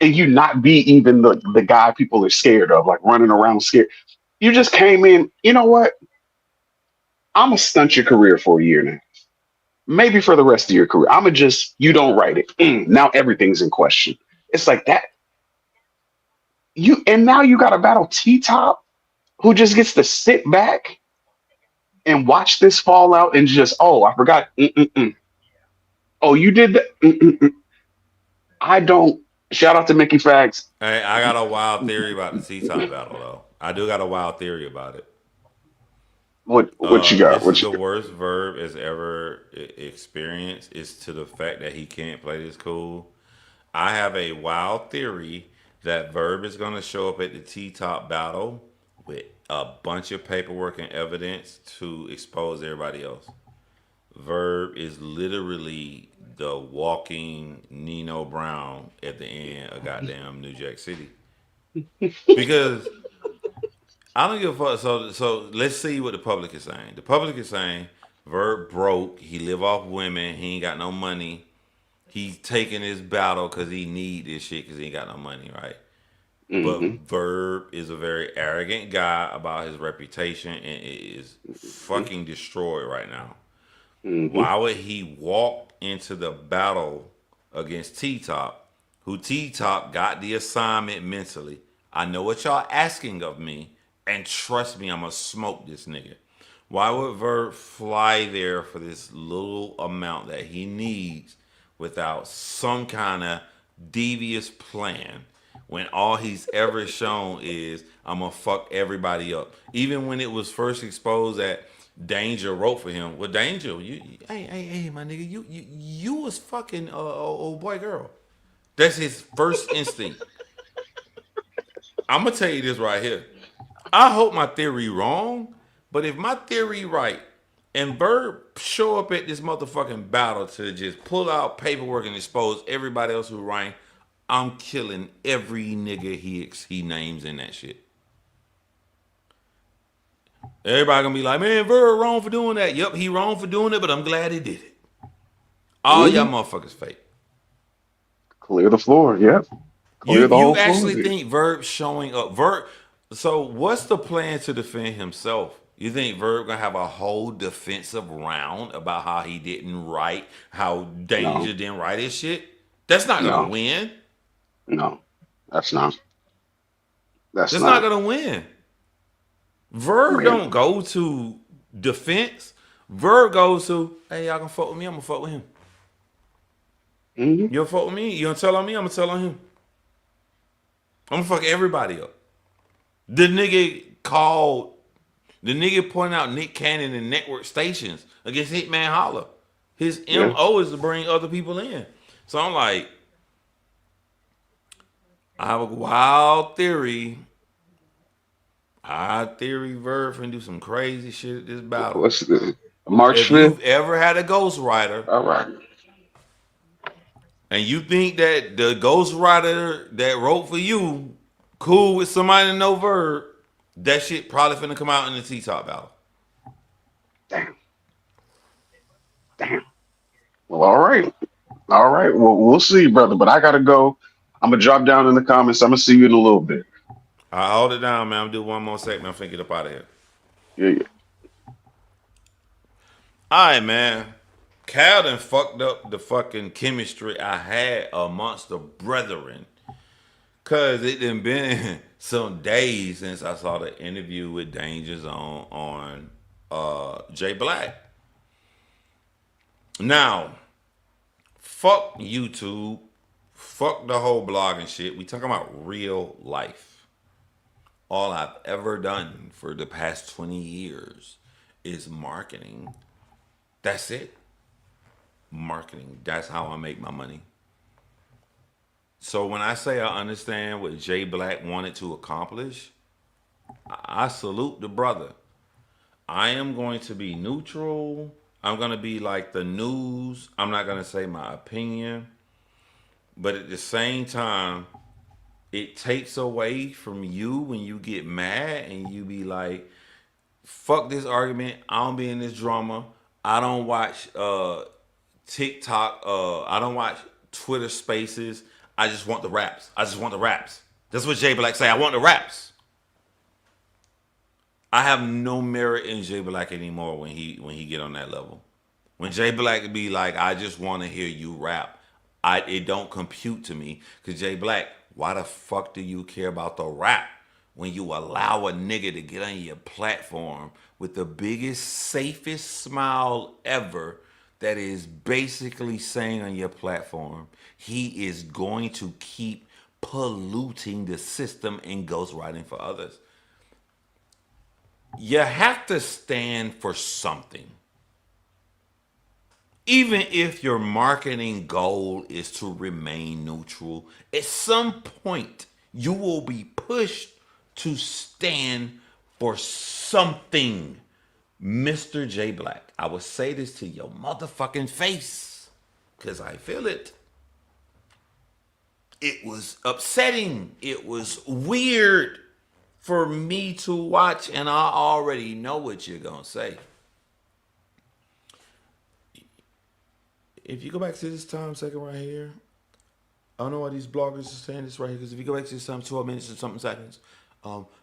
And you not be even the guy people are scared of, like running around scared. You just came in, you know what? I'm gonna stunt your career for a year now. Maybe for the rest of your career. I'm gonna just you don't write it. Now everything's in question. It's like that. And now you got to battle T Top, who just gets to sit back and watch this fall out and just, oh, I forgot. Mm-mm-mm. Oh, you did that? I don't. Shout out to Mickey Facts. Hey, I got a wild theory about the T-Top battle, though. I do got a wild theory about it. What you got? This What is you the got? worst Verb has ever experienced. Is to the fact that he can't play this cool. I have a wild theory that Verb is going to show up at the T-Top battle with a bunch of paperwork and evidence to expose everybody else. Verb is literally the walking Nino Brown at the end of goddamn New Jack City. Because I don't give a fuck. So let's see what the public is saying. The public is saying Verb broke. He live off women. He ain't got no money. He's taking his battle because he need this shit because he ain't got no money, right? But Hmm. Verb is a very arrogant guy about his reputation and is fucking destroyed right now. Hmm. Why would he walk into the battle against T Top, who T Top got the assignment mentally? I know what y'all asking of me, and trust me, I'm gonna smoke this nigga. Why would Vert fly there for this little amount that he needs without some kind of devious plan when all he's ever shown is I'm gonna fuck everybody up? Even when it was first exposed that Danger wrote for him, well, Danger, hey, my nigga, you was fucking old boy girl. That's his first instinct. I'm gonna tell you this right here. I hope my theory wrong, but if my theory right, and Bird show up at this motherfucking battle to just pull out paperwork and expose everybody else who rank, I'm killing every nigga he names in that shit. Everybody gonna be like, man, Bird wrong for doing that. Yep, he wrong for doing it, but I'm glad he did it. All y'all Hmm. motherfuckers fake. Clear the floor. Yep. You Clear the you whole floor. actually think Verb showing up? Verb. So what's the plan to defend himself? You think Verb gonna have a whole defensive round about how he didn't write, how No. Danger didn't write his shit? That's not gonna No. win. No. That's not. That's That's not not. gonna win. Verb don't Man. go to defense. Verb goes to, hey, y'all gonna fuck with me? I'm gonna fuck with him. Hmm. You gonna fuck with me? You gonna tell on me? I'm gonna tell on him. I'm gonna fuck everybody up. The nigga called. The nigga pointed out Nick Cannon and network stations against Hitman Holla. His Yeah. MO is to bring other people in. So I'm like, I have a wild theory. I theory Verb and do some crazy shit at this battle. What's the March If 5th? you've ever had a ghostwriter All right. and you think that the ghostwriter that wrote for you cool with somebody to know Verb, that shit probably finna come out in the T-Top battle. Damn. Damn. Well, all right. All right. Well, we'll see, brother. But I gotta go. I'm gonna drop down in the comments. I'm gonna see you in a little bit. I hold it down, man. I'm gonna do one more segment. I'm finna get up out of here. Yeah. Yeah. All right, man. Cal done fucked up the fucking chemistry I had amongst the brethren. Cause it done been some days since I saw the interview with Danger Zone on Jay Black. Now, fuck YouTube. Fuck the whole blog and shit. We talking about real life. All I've ever done for the past 20 years is marketing. That's it. Marketing. That's how I make my money. So when I say I understand what Jay Black wanted to accomplish, I salute the brother. I am going to be neutral. I'm going to be like the news. I'm not going to say my opinion. But at the same time, it takes away from you when you get mad and you be like, fuck this argument. I don't be in this drama. I don't watch TikTok. I don't watch Twitter Spaces. I just want the raps. I just want the raps. That's what Jay Black say. I want the raps. I have no merit in Jay Black anymore when he get on that level. When Jay Black be like, I just want to hear you rap. It don't compute to me. Cause Jay Black, why the fuck do you care about the rap when you allow a nigga to get on your platform with the biggest, safest smile ever that is basically saying on your platform, he is going to keep polluting the system and ghostwriting for others. You have to stand for something. Even if your marketing goal is to remain neutral, at some point you will be pushed to stand for something. Mr. J Black, I will say this to your motherfucking face because I feel it. It was upsetting. It was weird for me to watch, and I already know what you're going to say. If you go back to this time second right here, I don't know why these bloggers are saying this right here, because if you go back to this time 12 minutes and something seconds,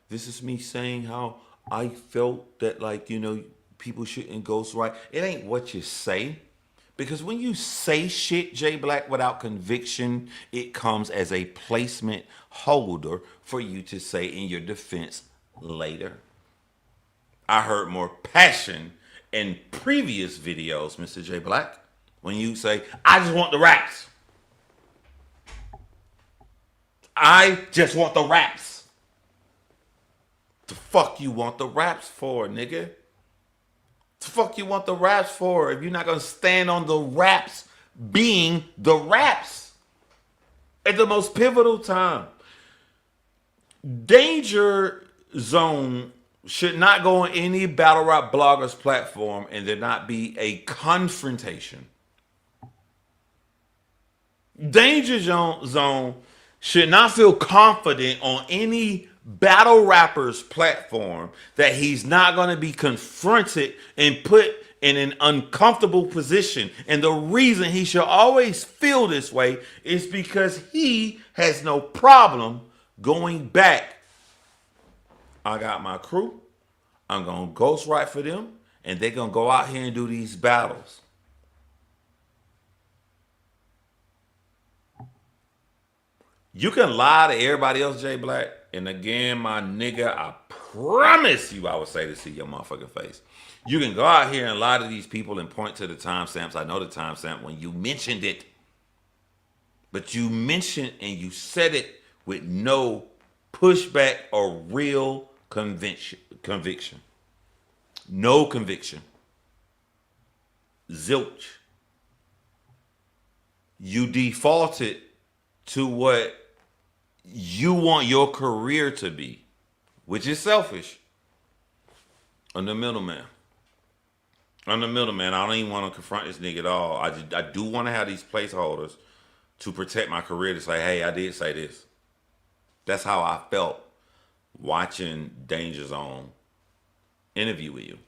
this is me saying how I felt that, like, you know, people shouldn't ghostwrite. It ain't what you say. Because when you say shit, J Black, without conviction, it comes as a placement holder for you to say in your defense later. I heard more passion in previous videos, Mr. J Black, when you say, I just want the raps. I just want the raps. The fuck you want the raps for, nigga? The fuck you want the raps for if you're not gonna stand on the raps being the raps at the most pivotal time? Danger Zone should not go on any battle rap blogger's platform and there not be a confrontation. Danger Zone should not feel confident on any battle rapper's platform that he's not going to be confronted and put in an uncomfortable position. And the reason he should always feel this way is because he has no problem going back. I got my crew. I'm going to ghostwrite for them. And they're going to go out here and do these battles. You can lie to everybody else, J Black. And again, my nigga, I promise you I will say this to your motherfucking face. You can go out here and lie to these people and point to the timestamps. I know the timestamp when you mentioned it. But you mentioned and you said it with no pushback or real conviction. No conviction. Zilch. You defaulted to what you want your career to be, which is selfish. I'm the middleman. I don't even want to confront this nigga at all. I do want to have these placeholders to protect my career, to say, hey, I did say this. That's how I felt watching Danger Zone interview with you.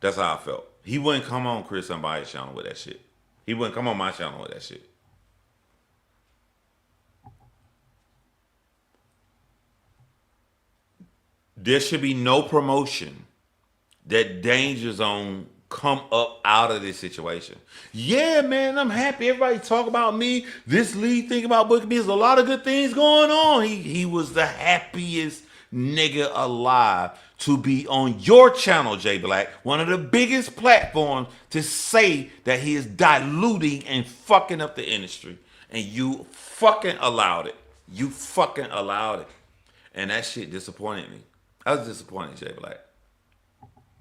That's how I felt. He wouldn't come on Chris somebody's channel with that shit. He wouldn't come on my channel with that shit. There should be no promotion that Danger Zone come up out of this situation. Yeah, man, I'm happy. Everybody talk about me. This league thing about booking me. There's a lot of good things going on. He was the happiest nigga alive to be on your channel, J Black, one of the biggest platforms, to say that he is diluting and fucking up the industry. And you fucking allowed it. You fucking allowed it. And that shit disappointed me. I was disappointed, J Black.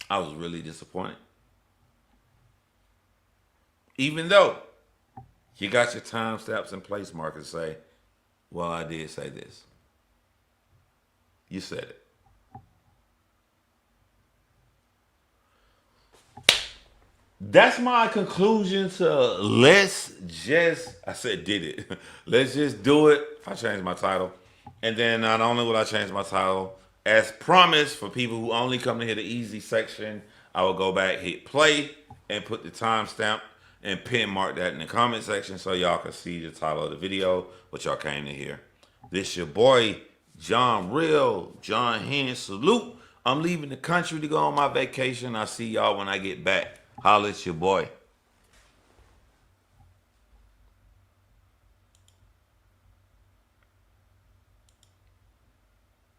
I was really disappointed. Even though you got your timestamps and place markers say, well, I did say this. You said it. That's my conclusion to let's just, I said did it. Let's just do it. I changed my title. And then not only will I change my title, as promised, for people who only come to hear the Eazy section, I will go back, hit play, and put the timestamp and pin mark that in the comment section so y'all can see the title of the video, what y'all came to hear. This your boy, John Real, John Hen, salute. I'm leaving the country to go on my vacation. I'll see y'all when I get back. Holla at your boy.